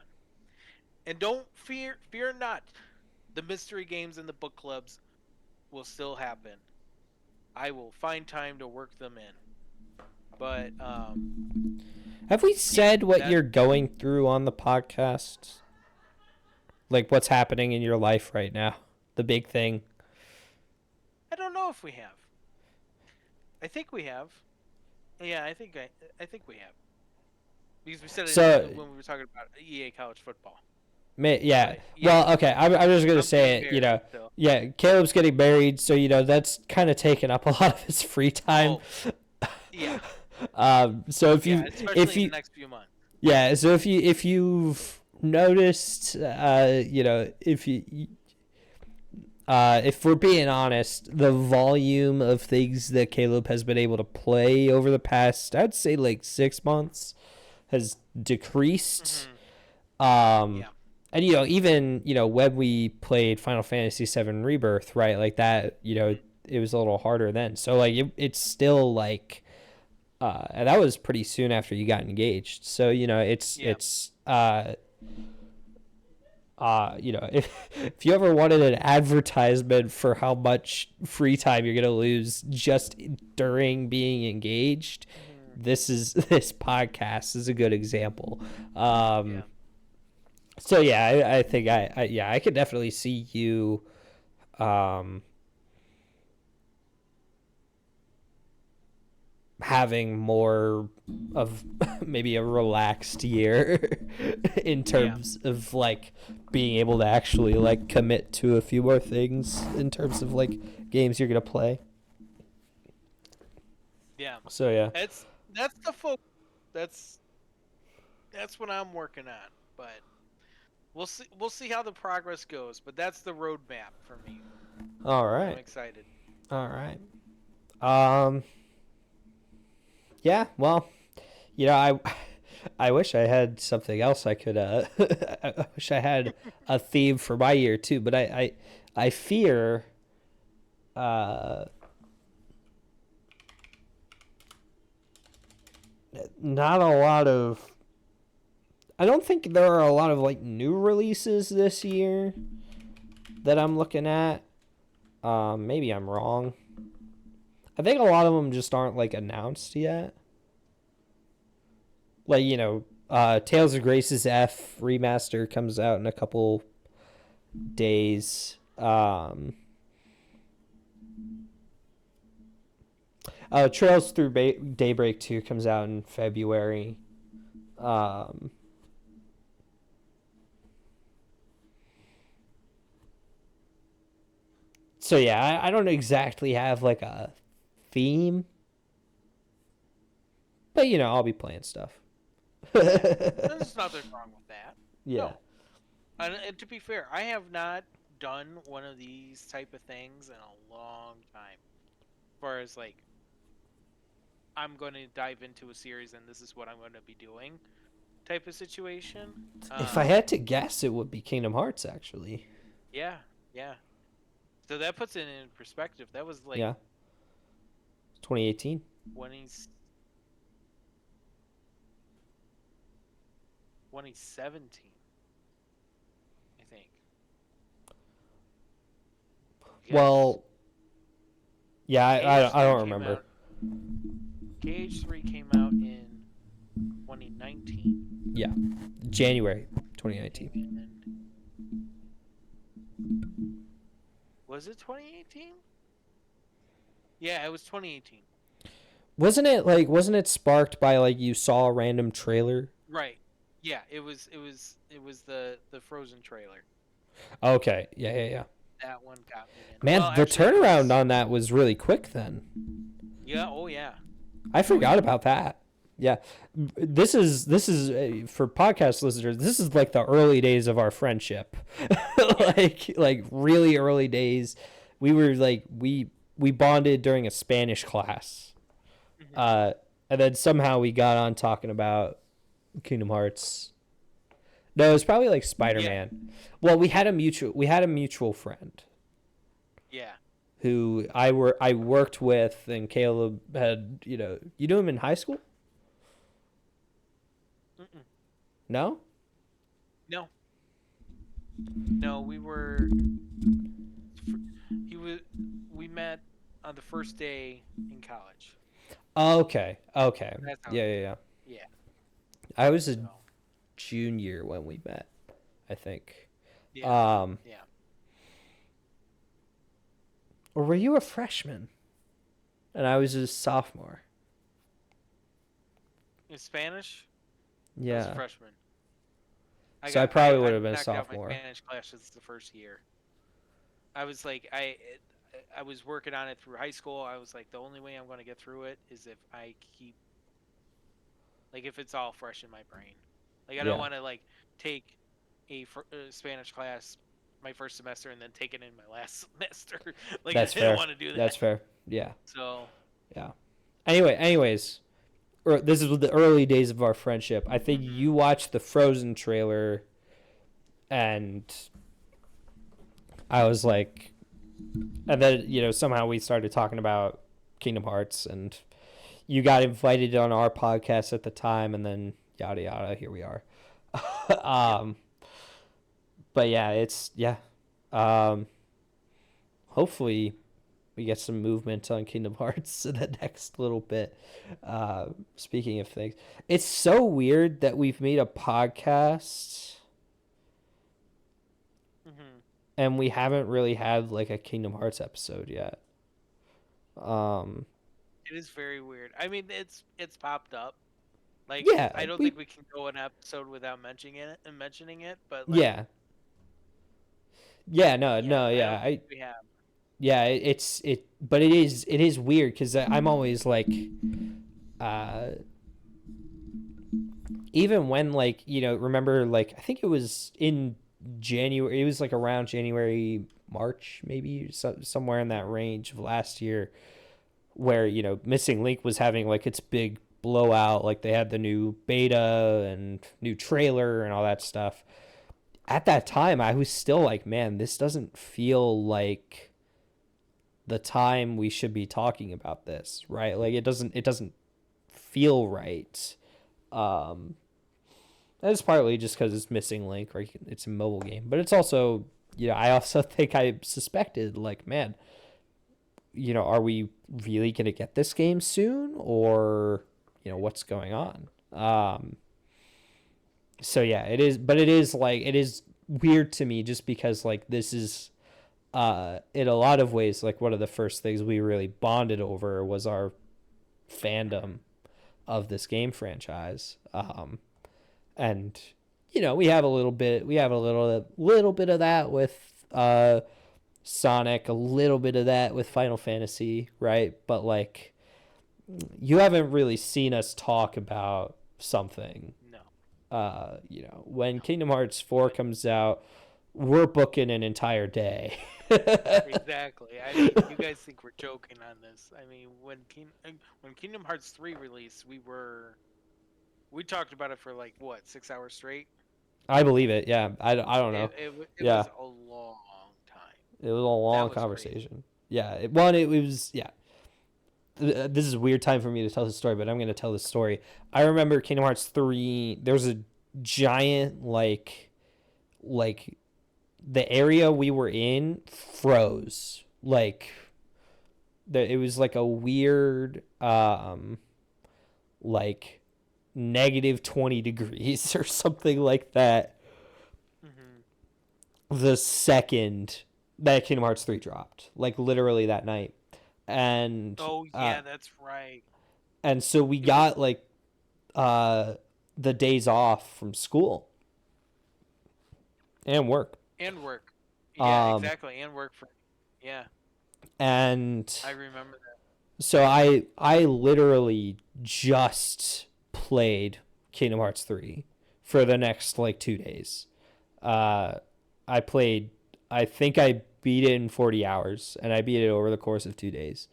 Speaker 2: And don't fear not. The mystery games and the book clubs will still happen. I will find time to work them in. But
Speaker 1: Have we
Speaker 2: yeah,
Speaker 1: said what
Speaker 2: that
Speaker 1: you're going through on the podcast? Like what's happening in your life right now? The big thing.
Speaker 2: I don't know if we have. I think we have. Yeah, I think we have. Because we said it
Speaker 1: So,
Speaker 2: when we were talking about EA college football.
Speaker 1: yeah.
Speaker 2: But yeah,
Speaker 1: Well, okay. I'm just gonna
Speaker 2: I'm getting
Speaker 1: say it.
Speaker 2: married, so.
Speaker 1: Yeah. Caleb's getting married, so that's kind of taken up a lot of his free time.
Speaker 2: Oh, yeah.
Speaker 1: So
Speaker 2: Yeah, especially
Speaker 1: if
Speaker 2: in the
Speaker 1: you
Speaker 2: next few months.
Speaker 1: yeah, so if you've noticed, if we're being honest, the volume of things that Caleb has been able to play over the past, I'd say like 6 months, has decreased.
Speaker 2: Yeah.
Speaker 1: And even when we played Final Fantasy VII Rebirth, right, like that, it was a little harder then. So like it's still like, and that was pretty soon after you got engaged. So if you ever wanted an advertisement for how much free time you're gonna lose just during being engaged, this podcast is a good example.
Speaker 2: Yeah.
Speaker 1: So yeah, I think I could definitely see you, having more of maybe a relaxed year in terms of like being able to actually like commit to a few more things in terms of like games you're gonna play.
Speaker 2: Yeah.
Speaker 1: So yeah.
Speaker 2: That's the focus. That's what I'm working on. But we'll see how the progress goes. But that's the roadmap for me.
Speaker 1: All
Speaker 2: I'm
Speaker 1: right.
Speaker 2: excited.
Speaker 1: All right. Yeah. Well, I wish I had something else I could. I wish I had a theme for my year too, but I fear. Not a lot of. I don't think there are a lot of like new releases this year that I'm looking at. Maybe I'm wrong. I think a lot of them just aren't like announced yet. Like Tales of Grace's F remaster comes out in a couple days. Trails Through Daybreak 2 comes out in February. So yeah, I don't exactly have like a theme, but I'll be playing stuff.
Speaker 2: There's nothing wrong with that.
Speaker 1: Yeah.
Speaker 2: No. And to be fair, I have not done one of these type of things in a long time. As far as like, I'm going to dive into a series and this is what I'm going to be doing type of situation.
Speaker 1: If I had to guess, it would be Kingdom Hearts, actually.
Speaker 2: Yeah, yeah. So that puts it in perspective. That was like,
Speaker 1: Yeah. 2018.
Speaker 2: 2017, I think. Yes.
Speaker 1: Well, yeah, I don't remember.
Speaker 2: KH3 came out in 2019.
Speaker 1: Yeah, January 2019.
Speaker 2: And was it 2018? Yeah, it was 2018.
Speaker 1: Wasn't it sparked by like you saw a random trailer?
Speaker 2: Right. Yeah, it was the Frozen trailer.
Speaker 1: Okay. Yeah.
Speaker 2: That one got me in.
Speaker 1: Man,
Speaker 2: Well,
Speaker 1: the
Speaker 2: actually,
Speaker 1: turnaround on that was really quick then.
Speaker 2: Yeah, oh yeah.
Speaker 1: I forgot about that. Yeah. This is for podcast listeners, this is like the early days of our friendship. like really early days. We were like we bonded during a Spanish class. And then somehow we got on talking about Kingdom Hearts. No, it was probably like Spider-Man. Yeah. Well, we had a mutual friend.
Speaker 2: Yeah.
Speaker 1: Who I worked with, and Caleb had, you knew him in high school?
Speaker 2: Mm-mm.
Speaker 1: No?
Speaker 2: No. No, we met on the first day in college.
Speaker 1: Okay. Yeah.
Speaker 2: Yeah.
Speaker 1: I was a junior when we met, I think.
Speaker 2: Yeah. Yeah.
Speaker 1: Or were you a freshman and I was a sophomore?
Speaker 2: In Spanish, I was a
Speaker 1: Yeah.
Speaker 2: freshman.
Speaker 1: So I probably would
Speaker 2: I
Speaker 1: have been a
Speaker 2: knocked out my
Speaker 1: sophomore.
Speaker 2: Spanish classes the first year. I was like I was working on it through high school. I was like the only way I'm going to get through it is if I keep like if it's all fresh in my brain. Like I don't
Speaker 1: Yeah.
Speaker 2: want to like take a Spanish class my first semester and then take it in my last semester. Like I
Speaker 1: That's
Speaker 2: didn't
Speaker 1: fair.
Speaker 2: want to do
Speaker 1: That's
Speaker 2: that.
Speaker 1: fair. Yeah.
Speaker 2: So,
Speaker 1: Yeah. Anyways, this is the early days of our friendship. I think
Speaker 2: mhm.
Speaker 1: you watched the Frozen trailer and I was like, and then, somehow we started talking about Kingdom Hearts and you got invited on our podcast at the time and then yada yada, here we are.
Speaker 2: Yep.
Speaker 1: um, but yeah, Um, hopefully we get some movement on Kingdom Hearts in the next little bit. Speaking of things, it's so weird that we've made a podcast
Speaker 2: Mhm.
Speaker 1: and we haven't really had like a Kingdom Hearts episode yet. Um,
Speaker 2: It is very weird. I mean, it's popped up. Like
Speaker 1: yeah,
Speaker 2: I don't
Speaker 1: we
Speaker 2: think we can go an episode without mentioning it, but like
Speaker 1: yeah yeah no
Speaker 2: yeah,
Speaker 1: no
Speaker 2: I
Speaker 1: yeah
Speaker 2: don't think
Speaker 1: I
Speaker 2: we have.
Speaker 1: yeah but it is weird because I'm always like uh even when like remember like I think it was in January, it was like around January, March, maybe somewhere in that range of last year, where Missing Link was having like its big blowout, like they had the new beta and new trailer and all that stuff. At that time I was still like, man, this doesn't feel like the time we should be talking about this, right? Like it doesn't feel right. um That's partly just because it's Missing Link, right? It's a mobile game, but it's also, I also think I suspected, like, man, are we really gonna get this game soon, or what's going on? So yeah, it is, but it is weird to me just because like this is, in a lot of ways, like one of the first things we really bonded over was our fandom of this game franchise. And we have a little bit of that with Sonic, a little bit of that with Final Fantasy, right? But like you haven't really seen us talk about something.
Speaker 2: No,
Speaker 1: When
Speaker 2: no.
Speaker 1: Kingdom Hearts 4 comes out, we're booking an entire day.
Speaker 2: Exactly. I mean, you guys think we're joking on this. I mean, when Kingdom Hearts 3 released, we talked about it for like what, 6 hours straight.
Speaker 1: I believe it. Yeah. I don't know.
Speaker 2: It
Speaker 1: Yeah.
Speaker 2: was a long time.
Speaker 1: It was a long
Speaker 2: That was crazy.
Speaker 1: conversation. Yeah. It was, yeah. This is a weird time for me to tell this story, but I'm going to tell this story. I remember Kingdom Hearts 3, there was a giant, like the area we were in froze. Like, it was like a weird, like, negative 20 degrees or something like that
Speaker 2: Hmm.
Speaker 1: the second that Kingdom Hearts 3 dropped. Like, literally that night. And,
Speaker 2: Oh yeah, that's right.
Speaker 1: so we
Speaker 2: It was
Speaker 1: got like uh the days off from school and work.
Speaker 2: and work. Yeah,
Speaker 1: Um
Speaker 2: exactly, and work for. Yeah,
Speaker 1: and
Speaker 2: I remember that.
Speaker 1: so I literally just played Kingdom Hearts 3 for the next like 2 days. Uh I played, I think I beat it in 40 hours and I beat it over the course of 2 days.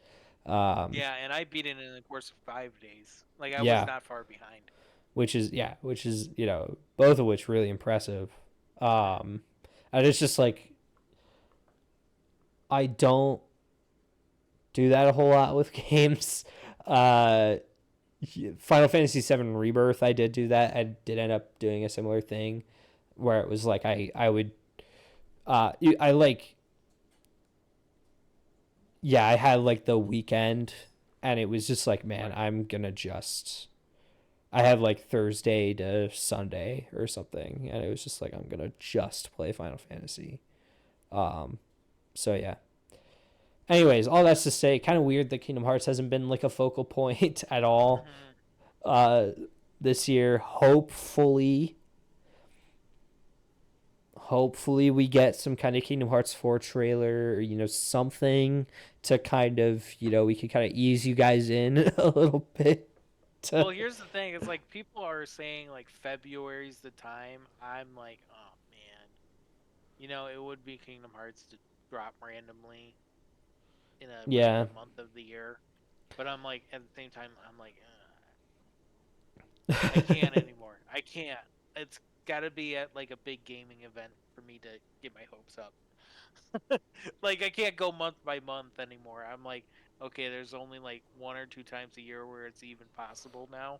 Speaker 1: Um
Speaker 2: Yeah, and I beat it in the course of 5 days. Like I was
Speaker 1: yeah,
Speaker 2: not far behind.
Speaker 1: which is both of which really impressive. Um and it's just like I don't do that a whole lot with games. Uh, Final Fantasy VII Rebirth, I did do that. I did end up doing a similar thing where it was like I would I like, yeah, I had like the weekend and it was just like, man,
Speaker 2: Right.
Speaker 1: I'm gonna just I have like Thursday to Sunday or something, and it was just like I'm gonna just play Final Fantasy. Um, so yeah. Anyways, all that's to say, kind of weird that Kingdom Hearts hasn't been like a focal point at all
Speaker 2: Hmm.
Speaker 1: uh, this year. Hopefully we get some kind of Kingdom Hearts 4 trailer or, something to kind of, we can kind of ease you guys in a little bit.
Speaker 2: Well, here's the thing: it's like people are saying like February's the time. I'm like, oh man, it would be Kingdom Hearts to drop randomly in a
Speaker 1: Yeah.
Speaker 2: random month of the year. But I'm like, at the same time, I'm like, I can't anymore. I can't. It's got to be at like a big gaming event for me to get my hopes up. Like I can't go month by month anymore. I'm like, okay, there's only like one or two times a year where it's even possible now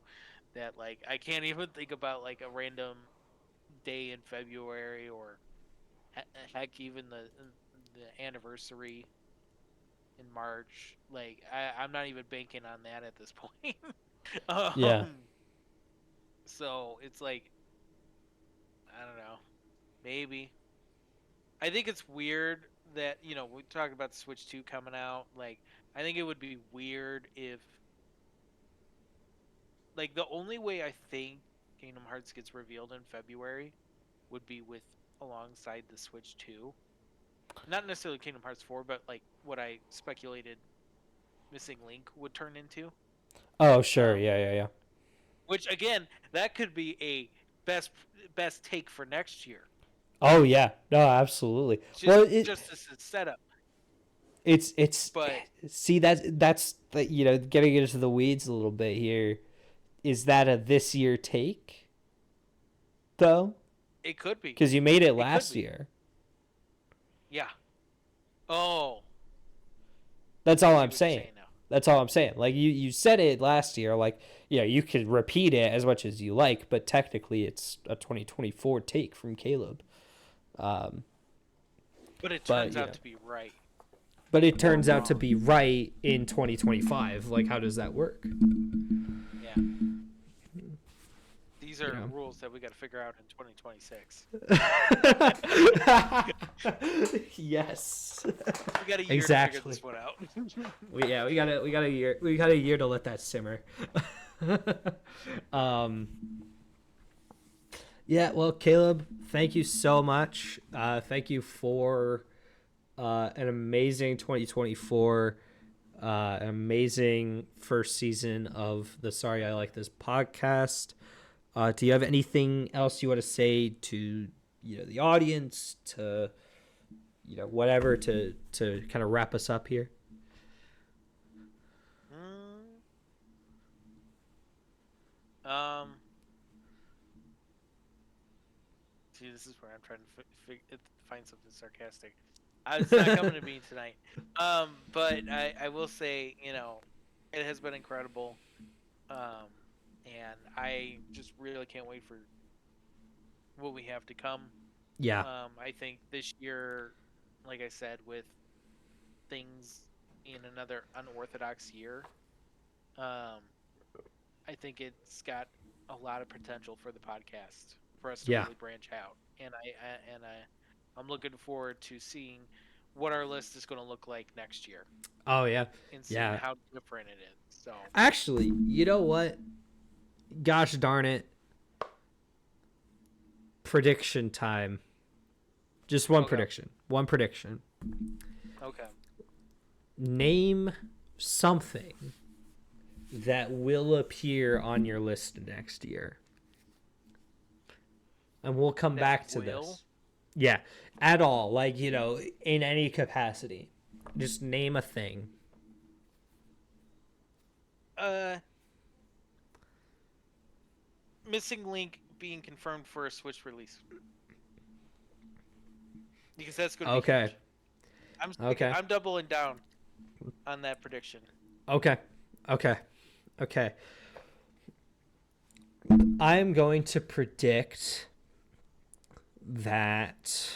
Speaker 2: that like I can't even think about like a random day in February or heck even the anniversary in March. Like I'm not even banking on that at this point.
Speaker 1: Yeah.
Speaker 2: um so it's like I don't know. Maybe. I think it's weird that, we talk about Switch 2 coming out. Like, I think it would be weird if, like, the only way I think Kingdom Hearts gets revealed in February would be with alongside the Switch 2. Not necessarily Kingdom Hearts 4, but like what I speculated Missing Link would turn into.
Speaker 1: Oh, sure.
Speaker 2: Um,
Speaker 1: Yeah, yeah, yeah.
Speaker 2: which again, that could be a best best take for next year.
Speaker 1: Oh, yeah. No, absolutely.
Speaker 2: Just
Speaker 1: Well,
Speaker 2: just as a setup.
Speaker 1: it's
Speaker 2: But
Speaker 1: see that's the, getting into the weeds a little bit here. Is that a this year take though?
Speaker 2: it could be.
Speaker 1: Because you made it
Speaker 2: It could
Speaker 1: last
Speaker 2: be.
Speaker 1: year.
Speaker 2: Yeah. Oh,
Speaker 1: That's
Speaker 2: I
Speaker 1: all
Speaker 2: see
Speaker 1: I'm
Speaker 2: what you're
Speaker 1: saying.
Speaker 2: saying now.
Speaker 1: That's all I'm saying. Like you said it last year. Like you could repeat it as much as you like, but technically it's a 2024 take from Caleb. Um,
Speaker 2: But it
Speaker 1: but
Speaker 2: turns out to be right.
Speaker 1: but it turns out to be right in 2025. Like how does that work?
Speaker 2: Yeah. These
Speaker 1: You
Speaker 2: are
Speaker 1: know.
Speaker 2: rules that we got to figure out in 2026.
Speaker 1: Yes.
Speaker 2: We got a year to figure
Speaker 1: Exactly.
Speaker 2: this one out.
Speaker 1: We got a year to let that simmer. um yeah, well, Caleb, thank you so much. Thank you for an amazing 2024, an amazing first season of the Sorry I Like This podcast. Do you have anything else you want to say to the audience, to whatever, to kind of wrap us up here?
Speaker 2: Mm, um. See, this is where I'm trying to find something sarcastic. It's not coming to me tonight. But I will say, it has been incredible. Um, and I just really can't wait for what we have to come.
Speaker 1: Yeah.
Speaker 2: I think this year, like I said, with things in another unorthodox year, um, I think it's got a lot of potential for the podcast for us to
Speaker 1: Yeah.
Speaker 2: really branch out. I'm looking forward to seeing what our list is going to look like next year
Speaker 1: Oh yeah.
Speaker 2: and seeing
Speaker 1: Yeah.
Speaker 2: how different it is. So,
Speaker 1: Actually, you know what? Gosh darn it. Prediction time. Just one
Speaker 2: okay,
Speaker 1: prediction. One prediction.
Speaker 2: okay.
Speaker 1: Name something that will appear on your list next year. And we'll come
Speaker 2: That
Speaker 1: back to
Speaker 2: will
Speaker 1: this. Yeah, at all. Like, in any capacity. Just name a thing.
Speaker 2: uh Missing Link being confirmed for a Switch release because that's going to be
Speaker 1: Okay.
Speaker 2: huge.
Speaker 1: Okay.
Speaker 2: I'm doubling down on that prediction.
Speaker 1: Okay. Okay. Okay. I'm going to predict that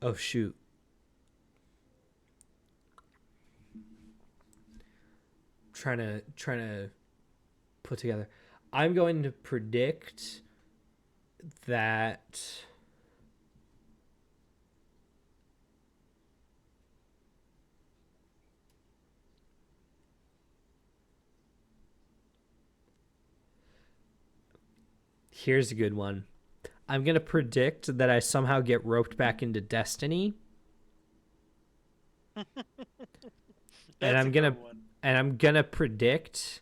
Speaker 1: Oh shoot. Trying to put together. I'm going to predict that here's a good one. I'm going to predict that I somehow get roped back into Destiny. and
Speaker 2: That's a
Speaker 1: I'm going
Speaker 2: good
Speaker 1: to
Speaker 2: one.
Speaker 1: and I'm going to predict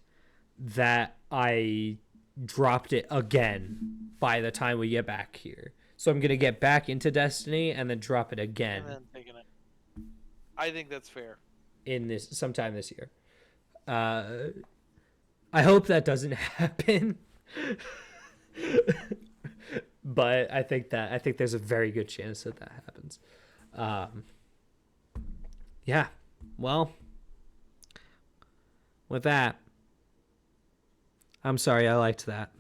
Speaker 1: that I dropped it again by the time we get back here. So I'm going to get back into Destiny and then drop it
Speaker 2: And
Speaker 1: again
Speaker 2: then taking it. I think that's fair.
Speaker 1: in this sometime this year. I hope that doesn't happen. But I think there's a very good chance that that happens. Yeah. Well, with that, I'm sorry I liked that.